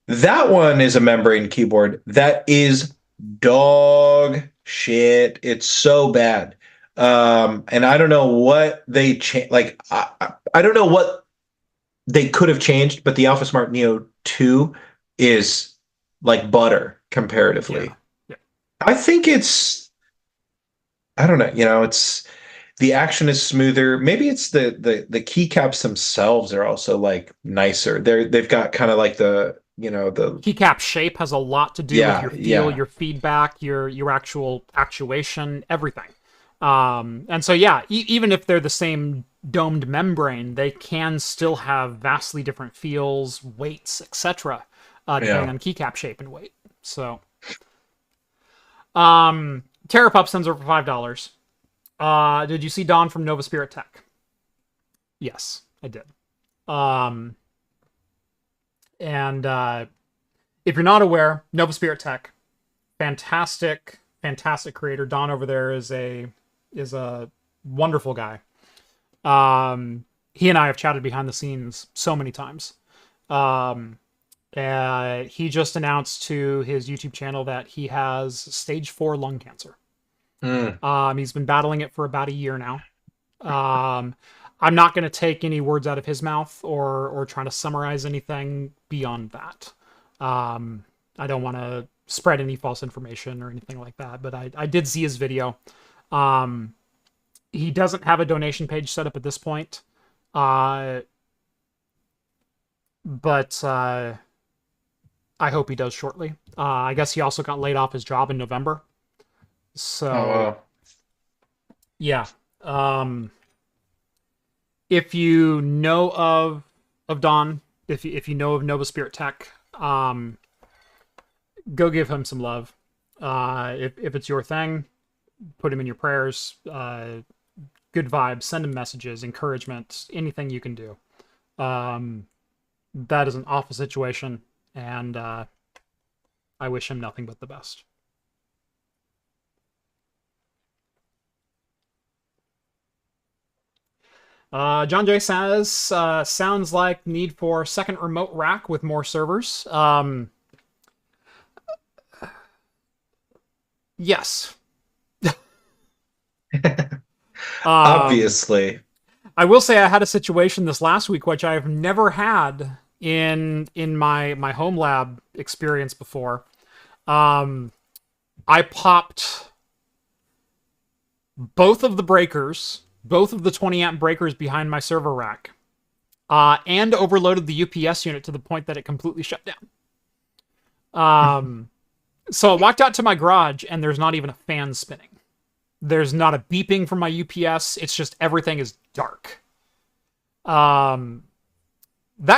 That one is a membrane keyboard. That is dog shit. It's so bad. And I don't know what they changed. Like, I don't know what they could have changed, but the Alpha Smart Neo 2 is like butter comparatively. Yeah. I think it's, I don't know, it's, the action is smoother. Maybe it's the keycaps themselves are also like nicer. They've got kind of like the keycap shape has a lot to do with your feel, your feedback, your actual actuation, everything. And so even if they're the same domed membrane, they can still have vastly different feels, weights, etc. Depending on keycap shape and weight. So, Terrapup sends over $5. Did you see Don from Nova Spirit Tech? Yes, I did. And if you're not aware, Nova Spirit Tech, fantastic creator. Don over there is a wonderful guy. He and I have chatted behind the scenes so many times. He just announced to his YouTube channel that he has stage 4 lung cancer. He's been battling it for about a year now. I'm not going to take any words out of his mouth or try to summarize anything beyond that. I don't want to spread any false information or anything like that, but I did see his video. He doesn't have a donation page set up at this point. But I hope he does shortly. I guess he also got laid off his job in November. So, yeah. If you know of Don, if you know of Nova Spirit Tech, go give him some love. If it's your thing, put him in your prayers. Good vibes, send him messages, encouragement, anything you can do. That is an awful situation, and I wish him nothing but the best. John J says, sounds like need for second remote rack with more servers. Yes. Obviously. I will say I had a situation this last week, which I've never had in my home lab experience before. I popped both of the breakers, both of the 20 amp breakers behind my server rack, and overloaded the UPS unit to the point that it completely shut down. So I walked out to my garage and there's not even a fan spinning. There's not a beeping from my UPS. It's just everything is dark. That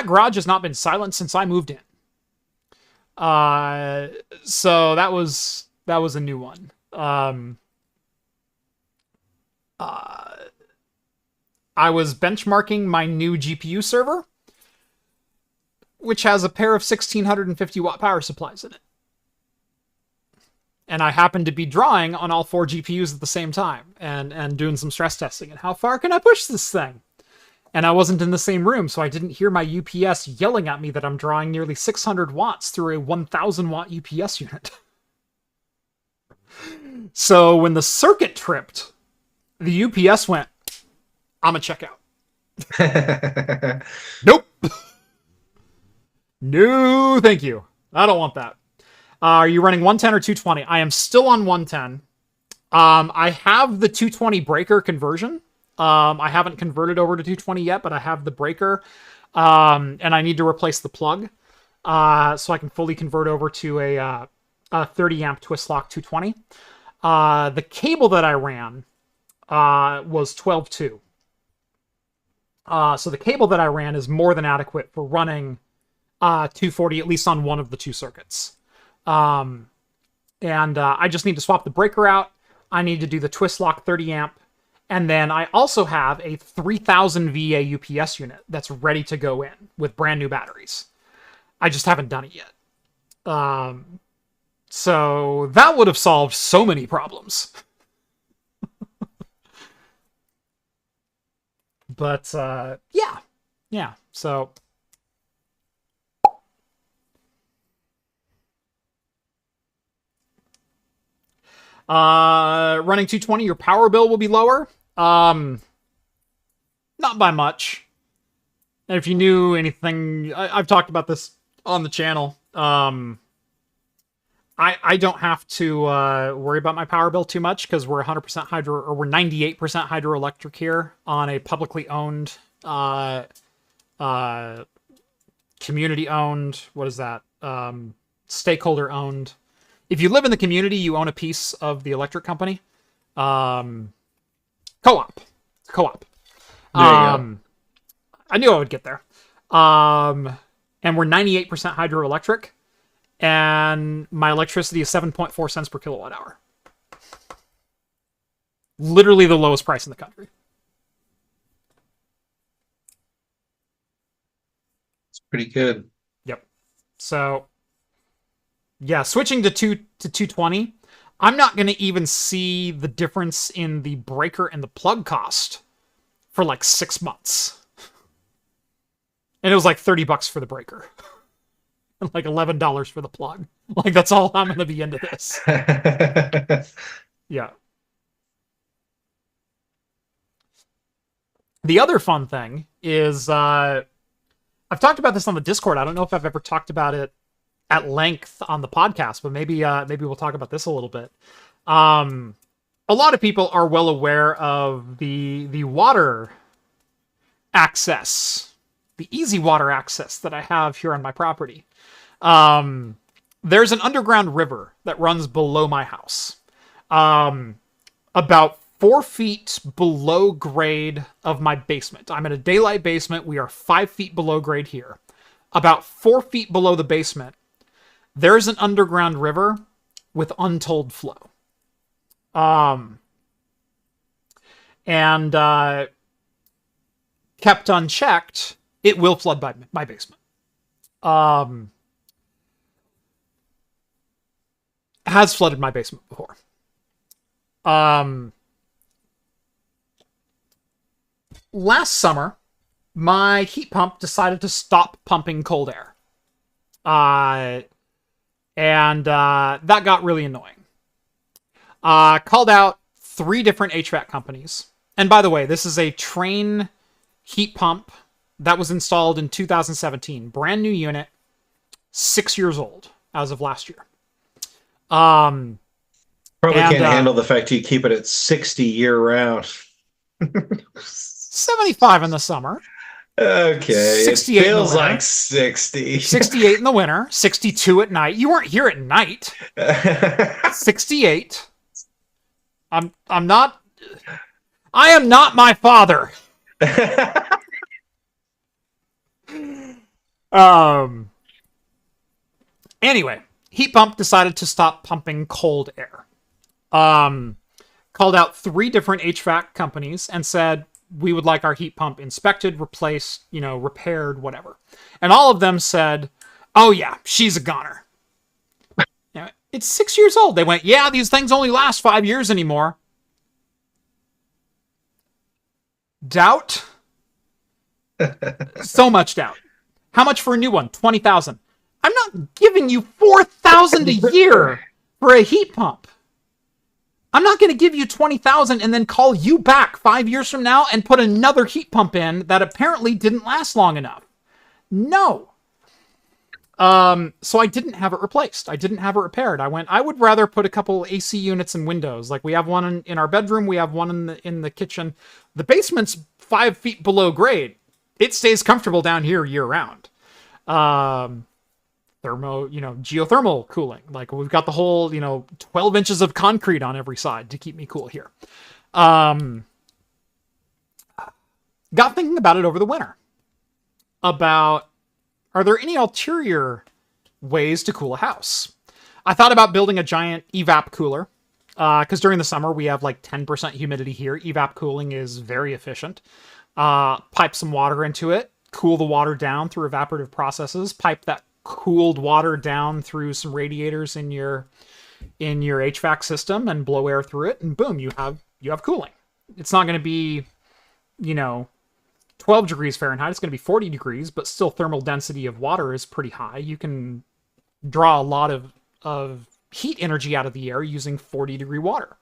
garage has not been silent since I moved in. So that was a new one. I was benchmarking my new GPU server, which has a pair of 1650 watt power supplies in it. And I happened to be drawing on all 4 GPUs at the same time and doing some stress testing. And how far can I push this thing? And I wasn't in the same room, so I didn't hear my UPS yelling at me that I'm drawing nearly 600 watts through a 1000 watt UPS unit. So when the circuit tripped, The UPS went, I'm a checkout. Nope. No, thank you. I don't want that. Are you running 110 or 220? I am still on 110. I have the 220 breaker conversion. I haven't converted over to 220 yet, but I have the breaker. And I need to replace the plug. So I can fully convert over to a 30 amp twist lock 220. The cable that I ran was 12.2. So the cable that I ran is more than adequate for running 240, at least on one of the two circuits. And I just need to swap the breaker out. I need to do the twist lock 30 amp. And then I also have a 3000 VA UPS unit that's ready to go in with brand new batteries. I just haven't done it yet. So that would have solved so many problems. But yeah. So running 220, your power bill will be lower. Not by much. And if you knew anything, I've talked about this on the channel. I don't have to worry about my power bill too much because we're 100% hydro, or we're 98% hydroelectric here on a publicly owned, community owned. What is that? Stakeholder owned. If you live in the community, you own a piece of the electric company. Co-op. It's co-op. I knew I would get there. And we're 98% hydroelectric. And my electricity is 7.4 cents per kilowatt hour. Literally the lowest price in the country. It's pretty good. Yep. So, yeah, switching to 220, I'm not going to even see the difference in the breaker and the plug cost for like 6 months. And it was like $30 for the breaker. And like $11 for the plug. Like, that's all I'm going to be into this. Yeah. The other fun thing is, I've talked about this on the Discord. I don't know if I've ever talked about it at length on the podcast, but maybe we'll talk about this a little bit. A lot of people are well aware of the water access, the easy water access that I have here on my property. There's an underground river that runs below my house. About 4 feet below grade of my basement. I'm in a daylight basement. We are 5 feet below grade here. About 4 feet below the basement, there's an underground river with untold flow. And kept unchecked, it will flood my basement. Has flooded my basement before. Last summer, my heat pump decided to stop pumping cold air. And that got really annoying. Called out 3 different HVAC companies. And by the way, this is a Train heat pump that was installed in 2017. Brand new unit, 6 years old as of last year. Probably can't handle the fact you keep it at 60 year round. 75 in the summer. Okay, 68 it feels like 60. 68 in the winter, 62 at night. You weren't here at night. 68. I am not my father. Anyway, heat pump decided to stop pumping cold air. Called out 3 different HVAC companies and said, we would like our heat pump inspected, replaced, repaired, whatever. And all of them said, oh yeah, she's a goner. It's 6 years old. They went, yeah, these things only last 5 years anymore. Doubt? So much doubt. How much for a new one? $20,000. I'm not giving you $4,000 a year for a heat pump. I'm not going to give you 20,000 and then call you back 5 years from now and put another heat pump in that apparently didn't last long enough. No. So I didn't have it replaced. I didn't have it repaired. I would rather put a couple AC units in windows. Like we have one in our bedroom. We have one in the kitchen. The basement's 5 feet below grade. It stays comfortable down here year round. Geothermal cooling. Like we've got the whole, 12 inches of concrete on every side to keep me cool here. Got thinking about it over the winter. Are there any ulterior ways to cool a house? I thought about building a giant evap cooler, because during the summer we have like 10% humidity here. Evap cooling is very efficient. Pipe some water into it, cool the water down through evaporative processes, pipe that cooled water down through some radiators in your HVAC system and blow air through it, and boom, you have cooling. It's not going to be, 12 degrees Fahrenheit. It's going to be 40 degrees, but still thermal density of water is pretty high. You can draw a lot of heat energy out of the air using 40-degree water.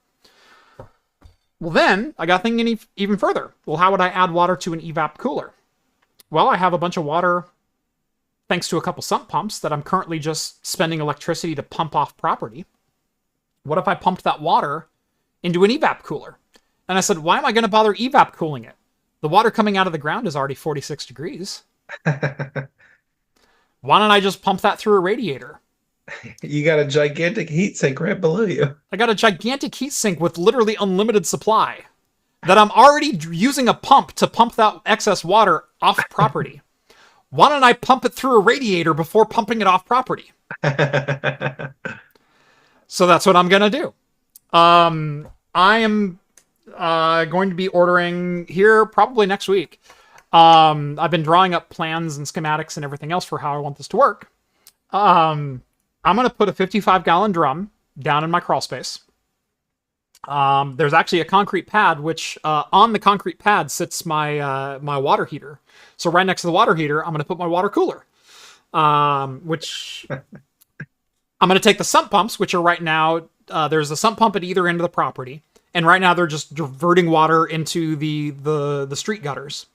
Well, then I got thinking even further. Well, how would I add water to an evap cooler? Well, I have a bunch of water thanks to a couple sump pumps that I'm currently just spending electricity to pump off property. What if I pumped that water into an evap cooler? And I said, why am I going to bother evap cooling it? The water coming out of the ground is already 46 degrees. Why don't I just pump that through a radiator? You got a gigantic heat sink right below you. I got a gigantic heat sink with literally unlimited supply that I'm already using a pump to pump that excess water off property. Why don't I pump it through a radiator before pumping it off property? So that's what I'm going to do. I am going to be ordering here probably next week. I've been drawing up plans and schematics and everything else for how I want this to work. I'm going to put a 55-gallon drum down in my crawl space. There's actually a concrete pad, which on the concrete pad sits my my water heater. So right next to the water heater, I'm going to put my water cooler, which I'm going to take the sump pumps, which are right now, there's a sump pump at either end of the property. And right now they're just diverting water into the street gutters,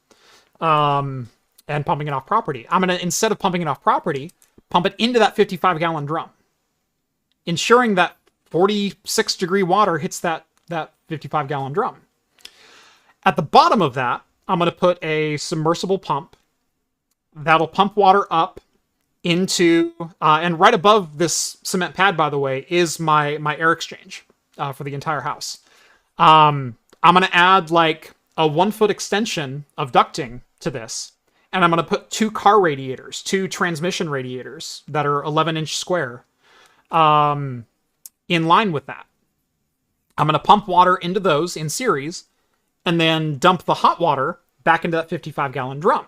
and pumping it off property. I'm going to, instead of pumping it off property, pump it into that 55-gallon drum, ensuring that 46-degree water hits that 55-gallon drum. At the bottom of that, I'm going to put a submersible pump that'll pump water up into, and right above this cement pad, by the way, is my air exchange for the entire house. I'm going to add like a 1-foot extension of ducting to this, and I'm going to put 2 car radiators, 2 transmission radiators that are 11-inch square, in line with that. I'm going to pump water into those in series, and then dump the hot water back into that 55-gallon drum.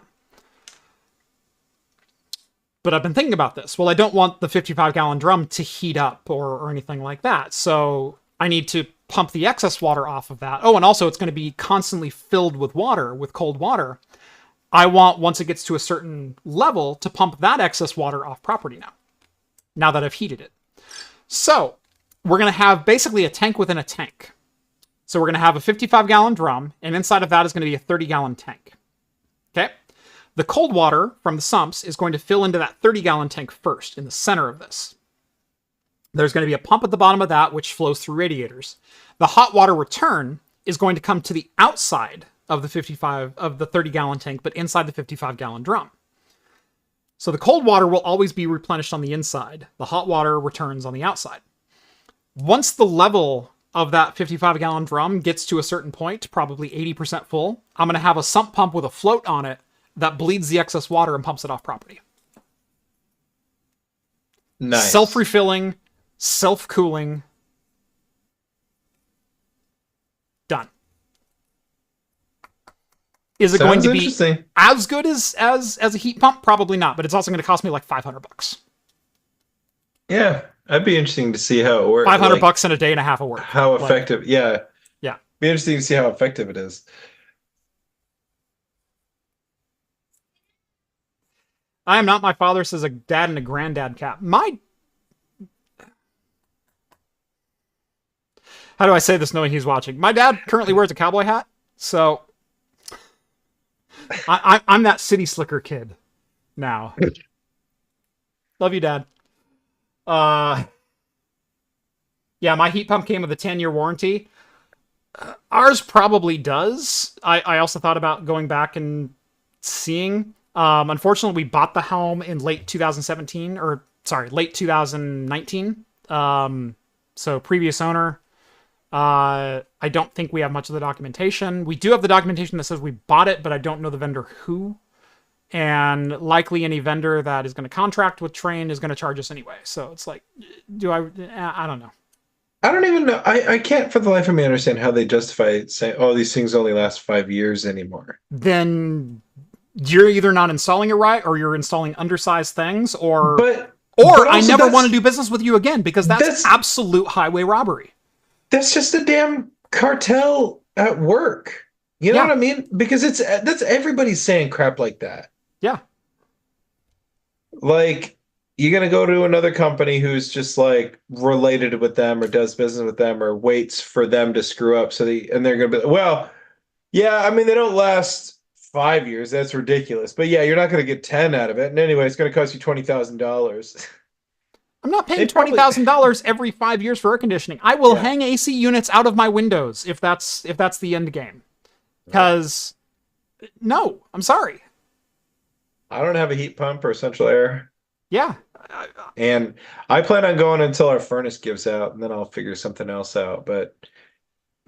But I've been thinking about this. Well, I don't want the 55-gallon drum to heat up or anything like that. So I need to pump the excess water off of that. Oh, and also it's going to be constantly filled with water, with cold water. I want, once it gets to a certain level, to pump that excess water off property now that I've heated it. So we're going to have basically a tank within a tank. So we're going to have a 55-gallon drum, and inside of that is going to be a 30-gallon tank. Okay? The cold water from the sumps is going to fill into that 30-gallon tank first, in the center of this. There's going to be a pump at the bottom of that, which flows through radiators. The hot water return is going to come to the outside of the 30-gallon tank, but inside the 55-gallon drum. So the cold water will always be replenished on the inside. The hot water returns on the outside. Once the level of that 55-gallon drum gets to a certain point, probably 80% full, I'm going to have a sump pump with a float on it that bleeds the excess water and pumps it off property. Nice. Self-refilling, self-cooling. Done. Is it going to be as good as a heat pump? Probably not, but it's also going to cost me like $500. Yeah, I'd be interesting to see how it works. $500 and a day and a half of work. How effective? Like, yeah. Yeah. Be interesting to see how effective it is. I am not my father, says a dad and a granddad cat. How do I say this knowing he's watching? My dad currently wears a cowboy hat, so I'm that city slicker kid now. Love you, Dad. Uh, yeah, my heat pump came with a 10-year warranty. Ours probably does. I also thought about going back and seeing. Unfortunately, we bought the home in late 2017, or sorry, late 2019. So previous owner. I don't think we have much of the documentation. We do have the documentation that says we bought it, but I don't know the vendor who. And likely any vendor that is going to contract with Train is going to charge us anyway. So it's like, I don't know. I don't even know. I can't for the life of me understand how they justify saying, "Oh, these things only last 5 years anymore." Then you're either not installing it right, or you're installing undersized things, But I also never want to do business with you again, because that's absolute highway robbery. That's just a damn cartel at work. You know what I mean? Because that's everybody's saying crap like that. Yeah. Like, you're gonna go to another company who's just like related with them or does business with them or waits for them to screw up, and they're gonna be, well, yeah, I mean, they don't last 5 years. That's ridiculous. But yeah, you're not gonna get 10 out of it. And anyway, it's gonna cost you $20,000. I'm not paying $20,000 every 5 years for air conditioning. I will hang AC units out of my windows if that's the end game. Because no, I'm sorry. I don't have a heat pump or central air. Yeah. And I plan on going until our furnace gives out, and then I'll figure something else out. But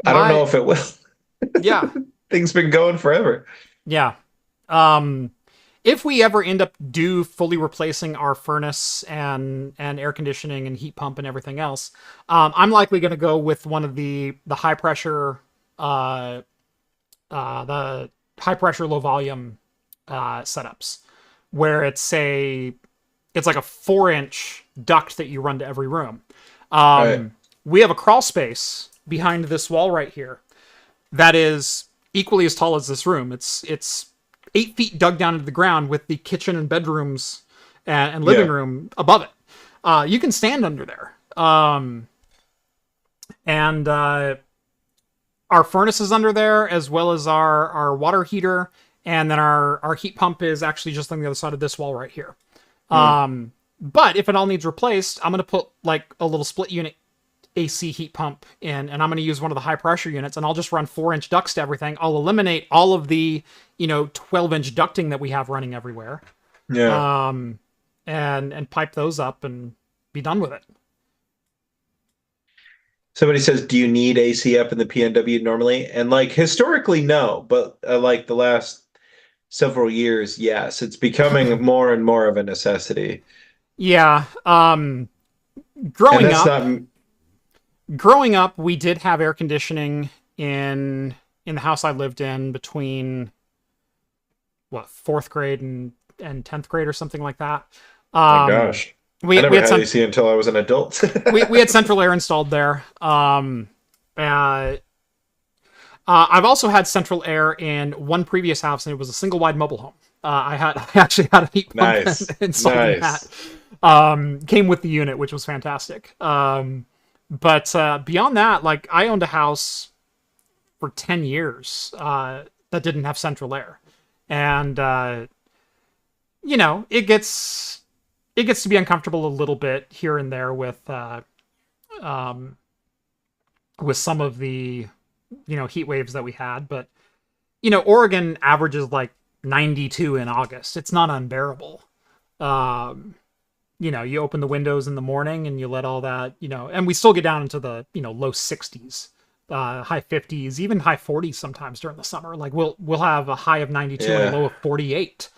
I don't know if it will. Yeah. Things been going forever. Yeah. If we ever end up fully replacing our furnace and air conditioning and heat pump and everything else, I'm likely going to go with one of the high pressure, low volume setups, where it's like a 4-inch duct that you run to every room. Right. We have a crawl space behind this wall right here that is equally as tall as this room. It's 8 feet dug down into the ground with the kitchen and bedrooms and living room above it. You can stand under there. And our furnace is under there, as well as our water heater. And then our heat pump is actually just on the other side of this wall right here. But if it all needs replaced, I'm going to put like a little split unit AC heat pump in, and I'm going to use one of the high pressure units, and I'll just run 4-inch ducts to everything. I'll eliminate all of the, 12-inch ducting that we have running everywhere. Yeah. And pipe those up and be done with it. Somebody says, do you need AC up in the PNW normally? And like historically, no, but like the last several years, yes, it's becoming more and more of a necessity. Yeah. Growing up, we did have air conditioning in the house I lived in between 4th grade and 10th grade or something like that. Oh my gosh. I never had AC until I was an adult. we had central air installed there. I've also had central air in one previous house, and it was a single wide mobile home. I actually had a heat pump installed in that. Came with the unit, which was fantastic. But beyond that, like, I owned a house for 10 years that didn't have central air. And, it gets to be uncomfortable a little bit here and there with some of the, heat waves that we had. But, Oregon averages like 92 in August. It's not unbearable. You open the windows in the morning and you let all that, and we still get down into the, low 60s, high 50s, even high 40s sometimes during the summer. Like we'll have a high of 92 and a low of 48.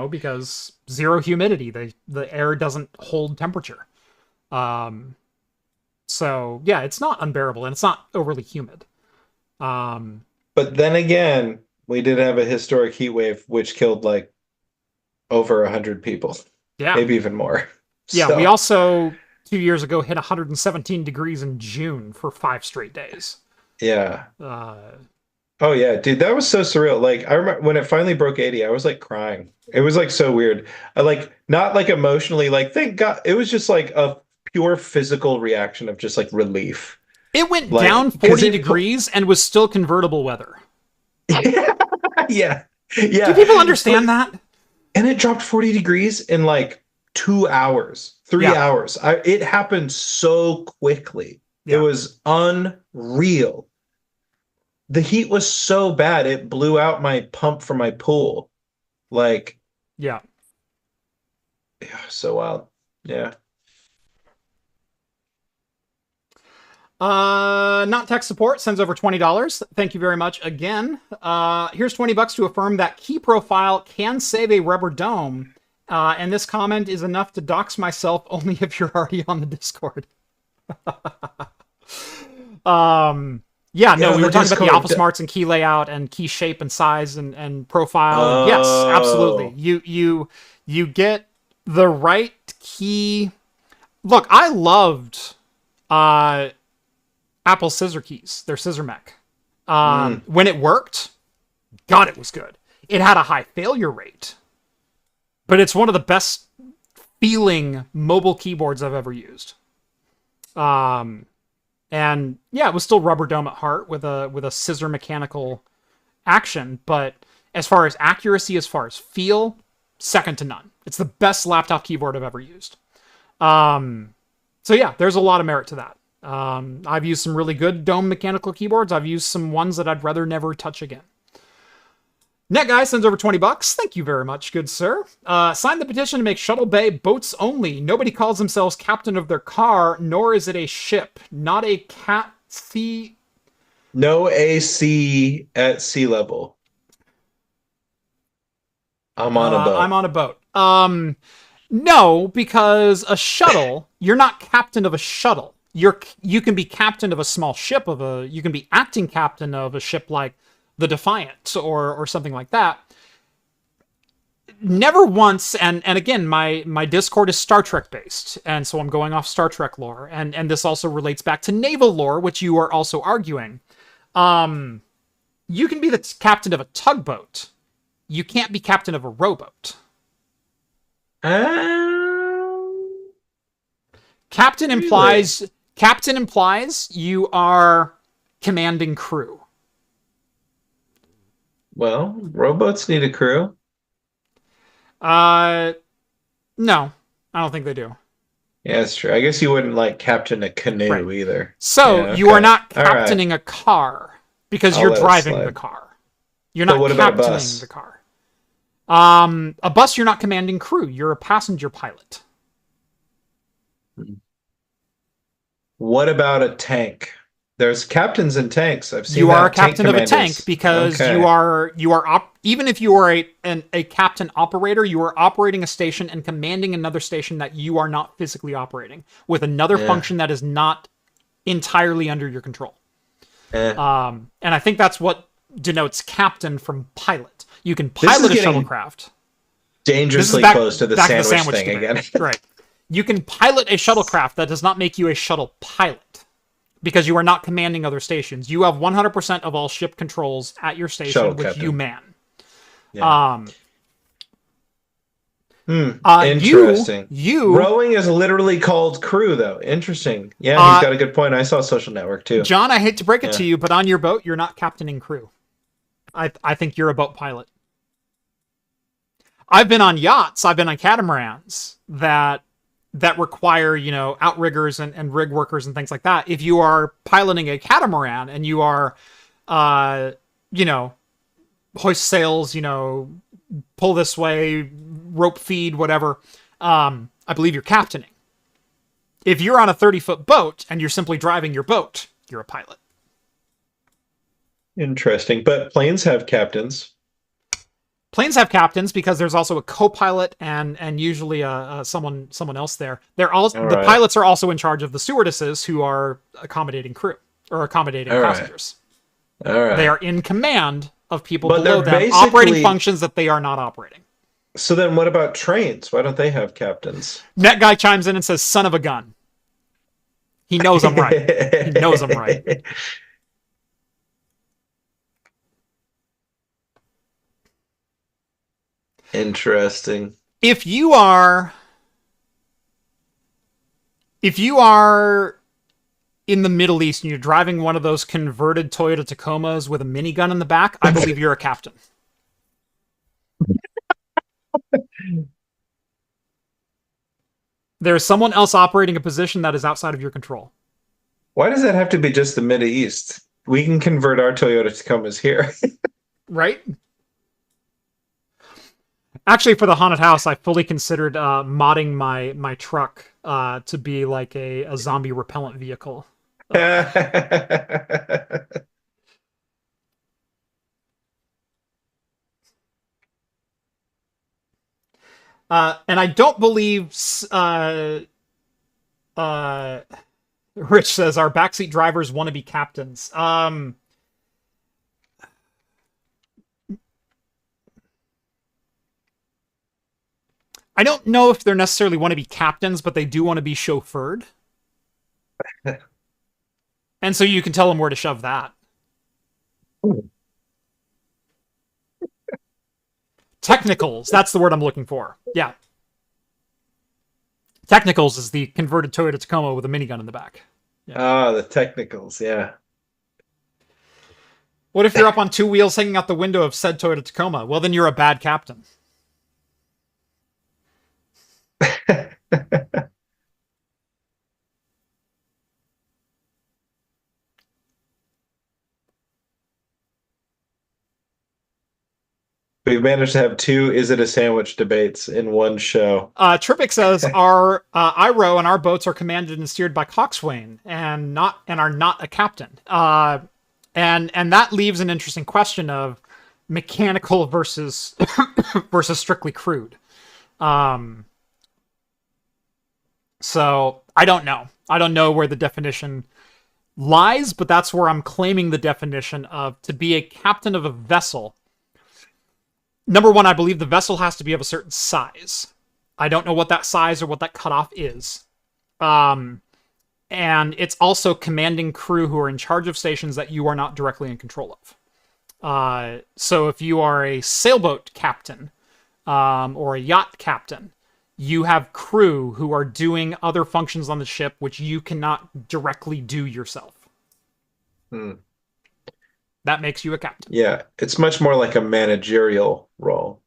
Because zero humidity, the air doesn't hold temperature. So yeah, it's not unbearable and it's not overly humid. But then again, we did have a historic heat wave which killed like over 100 people. Yeah. Maybe even more. Yeah, so. We also 2 years ago hit 117 degrees in June for 5 straight days. Yeah. Oh yeah, dude, that was so surreal. Like I remember when it finally broke 80, I was like crying. It was like so weird. I like not like emotionally, like thank God. It was just like a pure physical reaction of just like relief. It went Like, down because 40 degrees and was still convertible weather. yeah, Do yeah. people understand that? And it dropped 40 degrees in like 2 hours, three Yeah. hours. It happened so quickly. It Yeah. was unreal. The heat was so bad, it blew out my pump for my pool. Like, Yeah. yeah, so wild. Yeah. Not tech support sends over $20. Thank you very much again. Here's $20 to affirm that key profile can save a rubber dome. And this comment is enough to dox myself only if you're already on the Discord. Yeah, no, we were talking about the alpha smarts and key layout and key shape and size and profile. And yes, absolutely. You get the right key. Look, I loved Apple scissor keys, their scissor mech. When it worked, God, it was good. It had a high failure rate, but it's one of the best feeling mobile keyboards I've ever used. And yeah, it was still rubber dome at heart with a scissor mechanical action, but as far as accuracy, as far as feel, second to none. It's the best laptop keyboard I've ever used. So yeah, there's a lot of merit to that. I've used some really good dome mechanical keyboards. I've used some ones that I'd rather never touch again. Net Guy sends over $20. Thank you very much, good sir. Sign the petition to make Shuttle Bay boats only. Nobody calls themselves captain of their car, nor is it a ship. Not a cat sea. No AC at sea level. I'm on a boat. I'm on a boat. No, because a shuttle, you're not captain of a shuttle. You can be captain of a small ship you can be acting captain of a ship like the Defiant or something like that. Never once, and again, my Discord is Star Trek based, and so I'm going off Star Trek lore, and this also relates back to naval lore, which you are also arguing. You can be the captain of a tugboat. You can't be captain of a rowboat. Captain implies you are commanding crew. Well, rowboats need a crew. No, I don't think they do. Yeah, that's true. I guess you wouldn't like captain a canoe either. So yeah, you are not captaining a car because you're driving the car. You're not captaining the car. A bus, you're not commanding crew. You're a passenger pilot. What about a tank? There's captains in tanks. I've seen you are a captain of a tank because you are even if you are a captain operator, you are operating a station and commanding another station that you are not physically operating with another function that is not entirely under your control. And I think that's what denotes captain from pilot. You can pilot a shuttlecraft. Dangerously close to the sandwich thing again. Right. You can pilot a shuttlecraft. That does not make you a shuttle pilot because you are not commanding other stations. You have 100% of all ship controls at your station, which you man. Yeah. Interesting. Rowing is literally called crew, though. Interesting. Yeah, he's got a good point. I saw Social Network, too. John, I hate to break it to you, but on your boat, you're not captaining crew. I think you're a boat pilot. I've been on yachts, I've been on catamarans that require, outriggers and rig workers and things like that. If you are piloting a catamaran and you are, hoist sails, pull this way, rope feed, whatever, I believe you're captaining. If you're on a 30-foot boat and you're simply driving your boat, you're a pilot. Interesting. But planes have captains. Planes have captains because there's also a co-pilot and usually someone else there. The pilots are also in charge of the stewardesses who are accommodating crew or accommodating passengers. All right. They are in command of people below them, operating functions that they are not operating. So then what about trains? Why don't they have captains? Net Guy chimes in and says, son of a gun. He knows I'm right. He knows I'm right. Interesting. If you are If you are in the Middle East and you're driving one of those converted Toyota Tacomas with a minigun in the back, I believe you're a captain. There's someone else operating a position that is outside of your control. Why does that have to be just the Middle East? We can convert our Toyota Tacomas here. Right? Actually, for the haunted house, I fully considered modding my truck to be like a zombie repellent vehicle. And I don't believe Rich says our backseat drivers want to be captains. I don't know if they necessarily want to be captains, but they do want to be chauffeured. And so you can tell them where to shove that. Technicals, that's the word I'm looking for. Yeah. Technicals is the converted Toyota Tacoma with a minigun in the back. Yeah. The technicals, yeah. What if you're up on two wheels hanging out the window of said Toyota Tacoma? Well, then you're a bad captain. We've managed to have two "is it a sandwich" debates in one show. Tripic says our IRO and our boats are commanded and steered by coxswain and are not a captain. And that leaves an interesting question of mechanical versus versus strictly crewed. So I don't know. I don't know where the definition lies, but that's where I'm claiming the definition of to be a captain of a vessel. Number one, I believe the vessel has to be of a certain size. I don't know what that size or what that cutoff is. And it's also commanding crew who are in charge of stations that you are not directly in control of. So if you are a sailboat captain or a yacht captain, you have crew who are doing other functions on the ship which you cannot directly do yourself. That makes you a captain. Yeah, it's much more like a managerial role.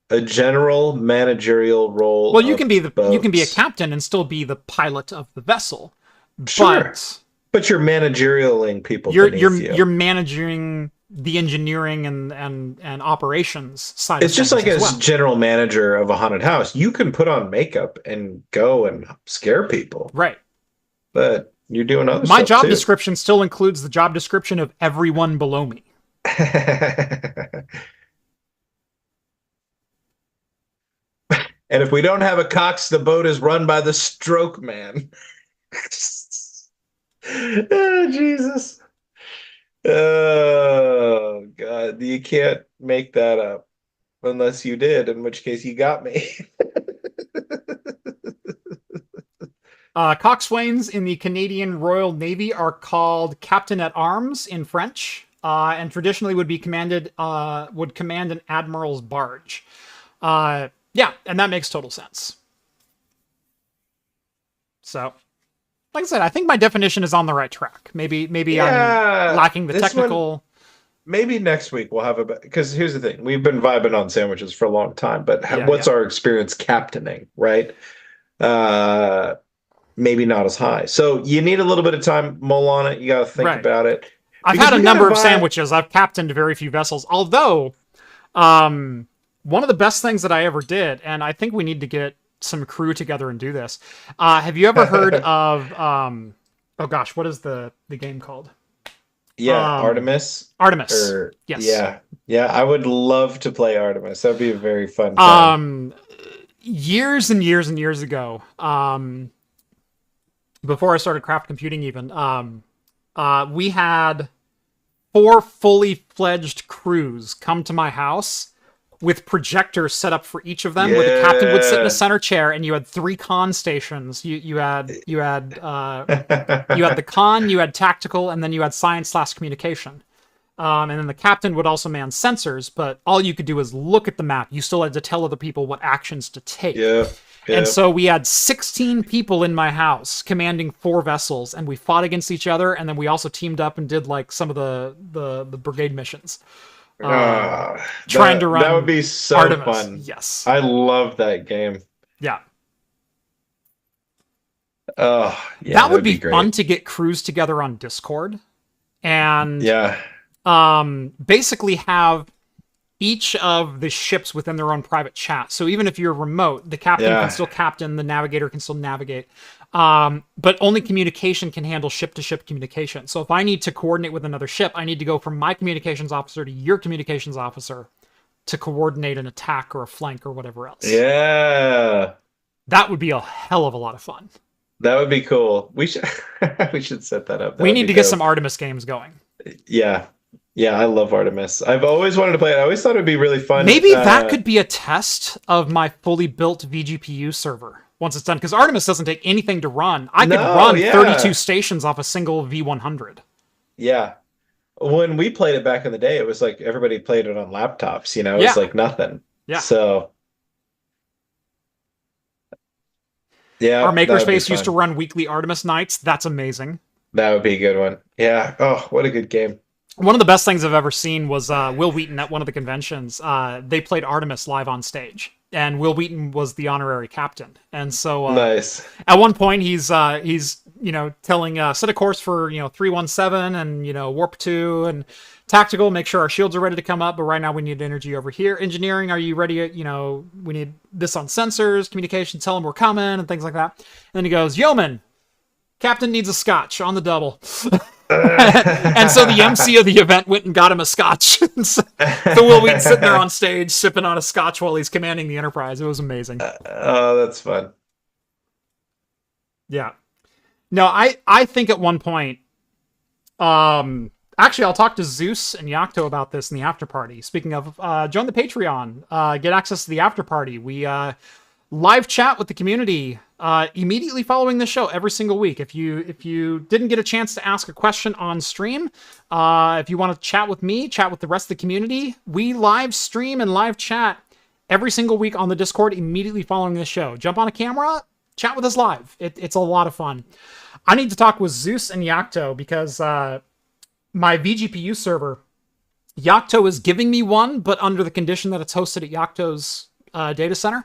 A general managerial role. Well, you can be a captain and still be the pilot of the vessel. Sure. But you're managerialing people. You're managing the engineering and operations side. It's just like as general manager of a haunted house, you can put on makeup and go and scare people. Right. But you're doing other My stuff job too. description still includes the job description of everyone below me. And if we don't have a cox, the boat is run by the stroke man. Oh, Jesus. Oh, God. You can't make that up unless you did, in which case you got me. Coxswains in the Canadian Royal Navy are called Captain at Arms in French, and traditionally would command an admiral's barge. Yeah, and that makes total sense. So, like I said, I think my definition is on the right track. Maybe I'm lacking the technical. Maybe next week we'll have because here's the thing: we've been vibing on sandwiches for a long time, but what's our experience captaining, right? Maybe not as high. So you need a little bit of time, mull on it. You got to think about it. I've had a number of sandwiches. I've captained very few vessels. Although, one of the best things that I ever did, and I think we need to get some crew together and do this. Have you ever heard of, oh gosh, what is the game called? Yeah, Artemis. Artemis. Yes. Yeah. I would love to play Artemis. That'd be a very fun time. Years and years and years ago, before I started craft computing even, we had 4 fully fledged crews come to my house with projectors set up for each of them, where the captain would sit in a center chair, and you had 3 con stations. You had the con, you had tactical, and then you had science/communication. And then the captain would also man sensors, but all you could do was look at the map. You still had to tell other people what actions to take. Yeah. And Yep. so we had 16 people in my house commanding 4 vessels, and we fought against each other, and then we also teamed up and did like some of the brigade missions. Trying to That would run be so Artemis. fun. Yes. I love that game. Yeah. Oh, yeah, That that would would be be fun great. to get crews together on Discord and Yeah, basically have each of the ships within their own private chat. So even if you're remote, the captain can yeah, still captain, the navigator can still navigate. But only communication can handle ship-to-ship communication. So if I need to coordinate with another ship, I need to go from my communications officer to your communications officer to coordinate an attack or a flank or whatever else. yeah. That would be a hell of a lot of fun. That would be cool. We should we should set that up. That We would need be to get dope. some Artemis games going. Yeah, yeah. I love Artemis. I've always wanted to play it. I always thought it'd be really fun. Maybe that could be a test of my fully built VGPU server once it's done, because Artemis doesn't take anything to run. I could No, run yeah. 32 stations off a single V100. Yeah. When we played it back in the day, it was like everybody played it on laptops. It Yeah. was like nothing. Yeah. So yeah, Our that would be makerspace used to fun. run weekly Artemis nights. That's amazing. That would be a good one. Yeah. Oh, what a good game. One of the best things I've ever seen was Will Wheaton at one of the conventions. They played Artemis live on stage, and Will Wheaton was the honorary captain. And so Nice. at one point he's telling set a course for 317 and warp 2 and tactical, make sure our shields are ready to come up, but right now we need energy over here. Engineering, are you ready? We need this on sensors. Communication, tell them we're coming, and things like that. And then he goes, yeoman, captain needs a scotch on the double. And so the MC of the event went and got him a scotch. So Will Wheaton's sitting there on stage sipping on a scotch while he's commanding the Enterprise. It was amazing. Oh, that's fun. Yeah. No, I think at one point, actually, I'll talk to Zeus and Yakto about this in the after party. Speaking of, join the Patreon, get access to the after party. We live chat with the community immediately following the show every single week. If you didn't get a chance to ask a question on stream, if you want to chat with me, chat with the rest of the community, we live stream and live chat every single week on the Discord immediately following the show. Jump on a camera, chat with us live. It's a lot of fun. I need to talk with Zeus and Yakto because my vGPU server, Yakto is giving me one, but under the condition that it's hosted at Yakto's data center.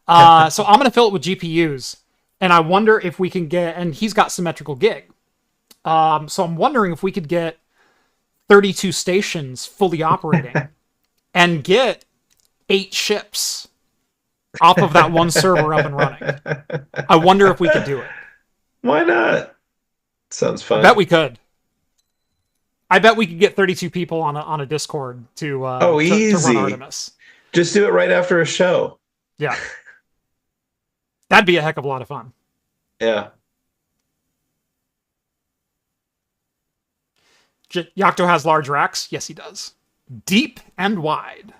So I'm going to fill it with GPUs, and I wonder if we can get, and he's got symmetrical gig. So I'm wondering if we could get 32 stations fully operating and get 8 ships off of that one server up and running. I wonder if we could do it. Why not? Sounds fun. I bet we could. I bet we could get 32 people on a Discord to easy. run Artemis. Just do it right after a show. Yeah. That'd be a heck of a lot of fun. Yeah. Yakto has large racks. Yes, he does. Deep and wide.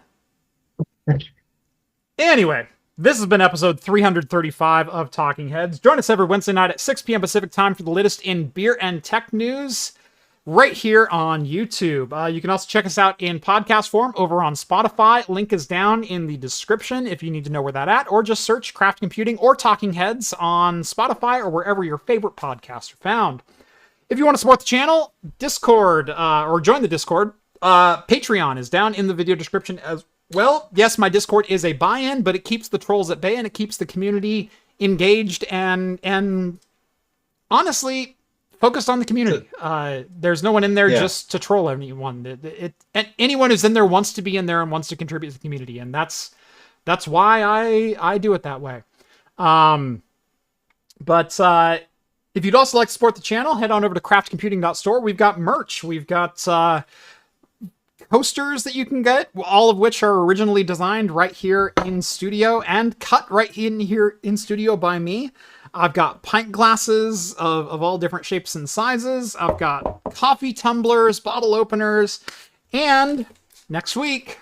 Anyway, this has been episode 335 of Talking Heads. Join us every Wednesday night at 6 p.m. Pacific time for the latest in beer and tech news right here on YouTube. You can also check us out in podcast form over on Spotify. Link is down in the description if you need to know where that's at, or just search Craft Computing or Talking Heads on Spotify or wherever your favorite podcasts are found. If you want to support the channel, Discord, or join the Discord, Patreon is down in the video description as well. Yes, my Discord is a buy-in, but it keeps the trolls at bay and it keeps the community engaged and honestly focused on the community. There's no one in there just to troll anyone. And anyone who's in there wants to be in there and wants to contribute to the community, and that's why I do it that way. But if you'd also like to support the channel, head on over to craftcomputing.store. We've got merch. We've got coasters that you can get, all of which are originally designed right here in studio and cut right in here in studio by me. I've got pint glasses of all different shapes and sizes. I've got coffee tumblers, bottle openers, and next week,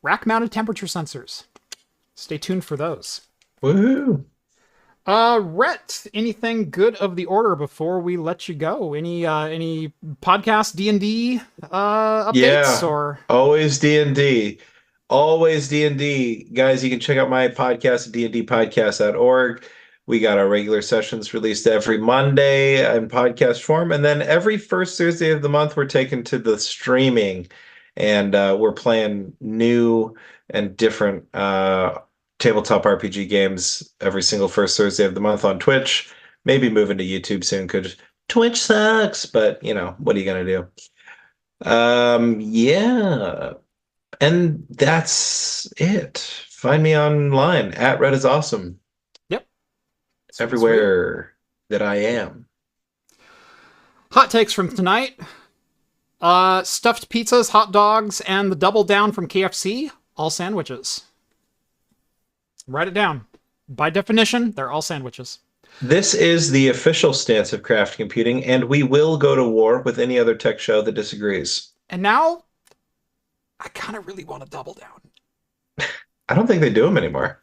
rack-mounted temperature sensors. Stay tuned for those. Woohoo! Rhett, anything good of the order before we let you go? Any podcast D&D updates? Yeah, Or always D&D. always D&D. Guys, you can check out my podcast at dndpodcast.org. We got our regular sessions released every Monday in podcast form. And then every first Thursday of the month, we're taken to the streaming. And we're playing new and different tabletop RPG games every single first Thursday of the month on Twitch. Maybe moving to YouTube soon because Twitch sucks. But, what are you going to do? Yeah. And that's it. Find me online at Rett is awesome. Yep. Sweet, Everywhere that I am. Hot takes from tonight. Stuffed pizzas, hot dogs, and the double down from KFC, all sandwiches. Write it down. By definition, they're all sandwiches. This is the official stance of craft computing, and we will go to war with any other tech show that disagrees. And now, I kind of really want to double down. I don't think they do them anymore.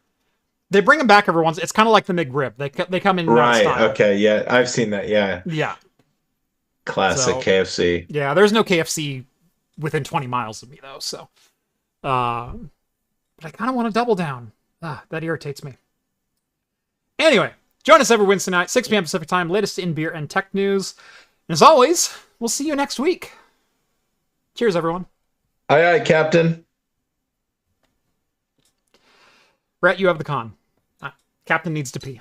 They bring them back every once. It's kind of like the McRib. They come in right. style. Okay. Yeah, I've seen that. Yeah. Yeah. Classic KFC. Yeah, there's no KFC within 20 miles of me though. So, but I kind of want to double down. That irritates me. Anyway, join us every Wednesday night, 6 p.m. Pacific time. Latest in beer and tech news. And as always, we'll see you next week. Cheers, everyone. Aye, aye, Captain. Rhett, you have the con. Captain needs to pee.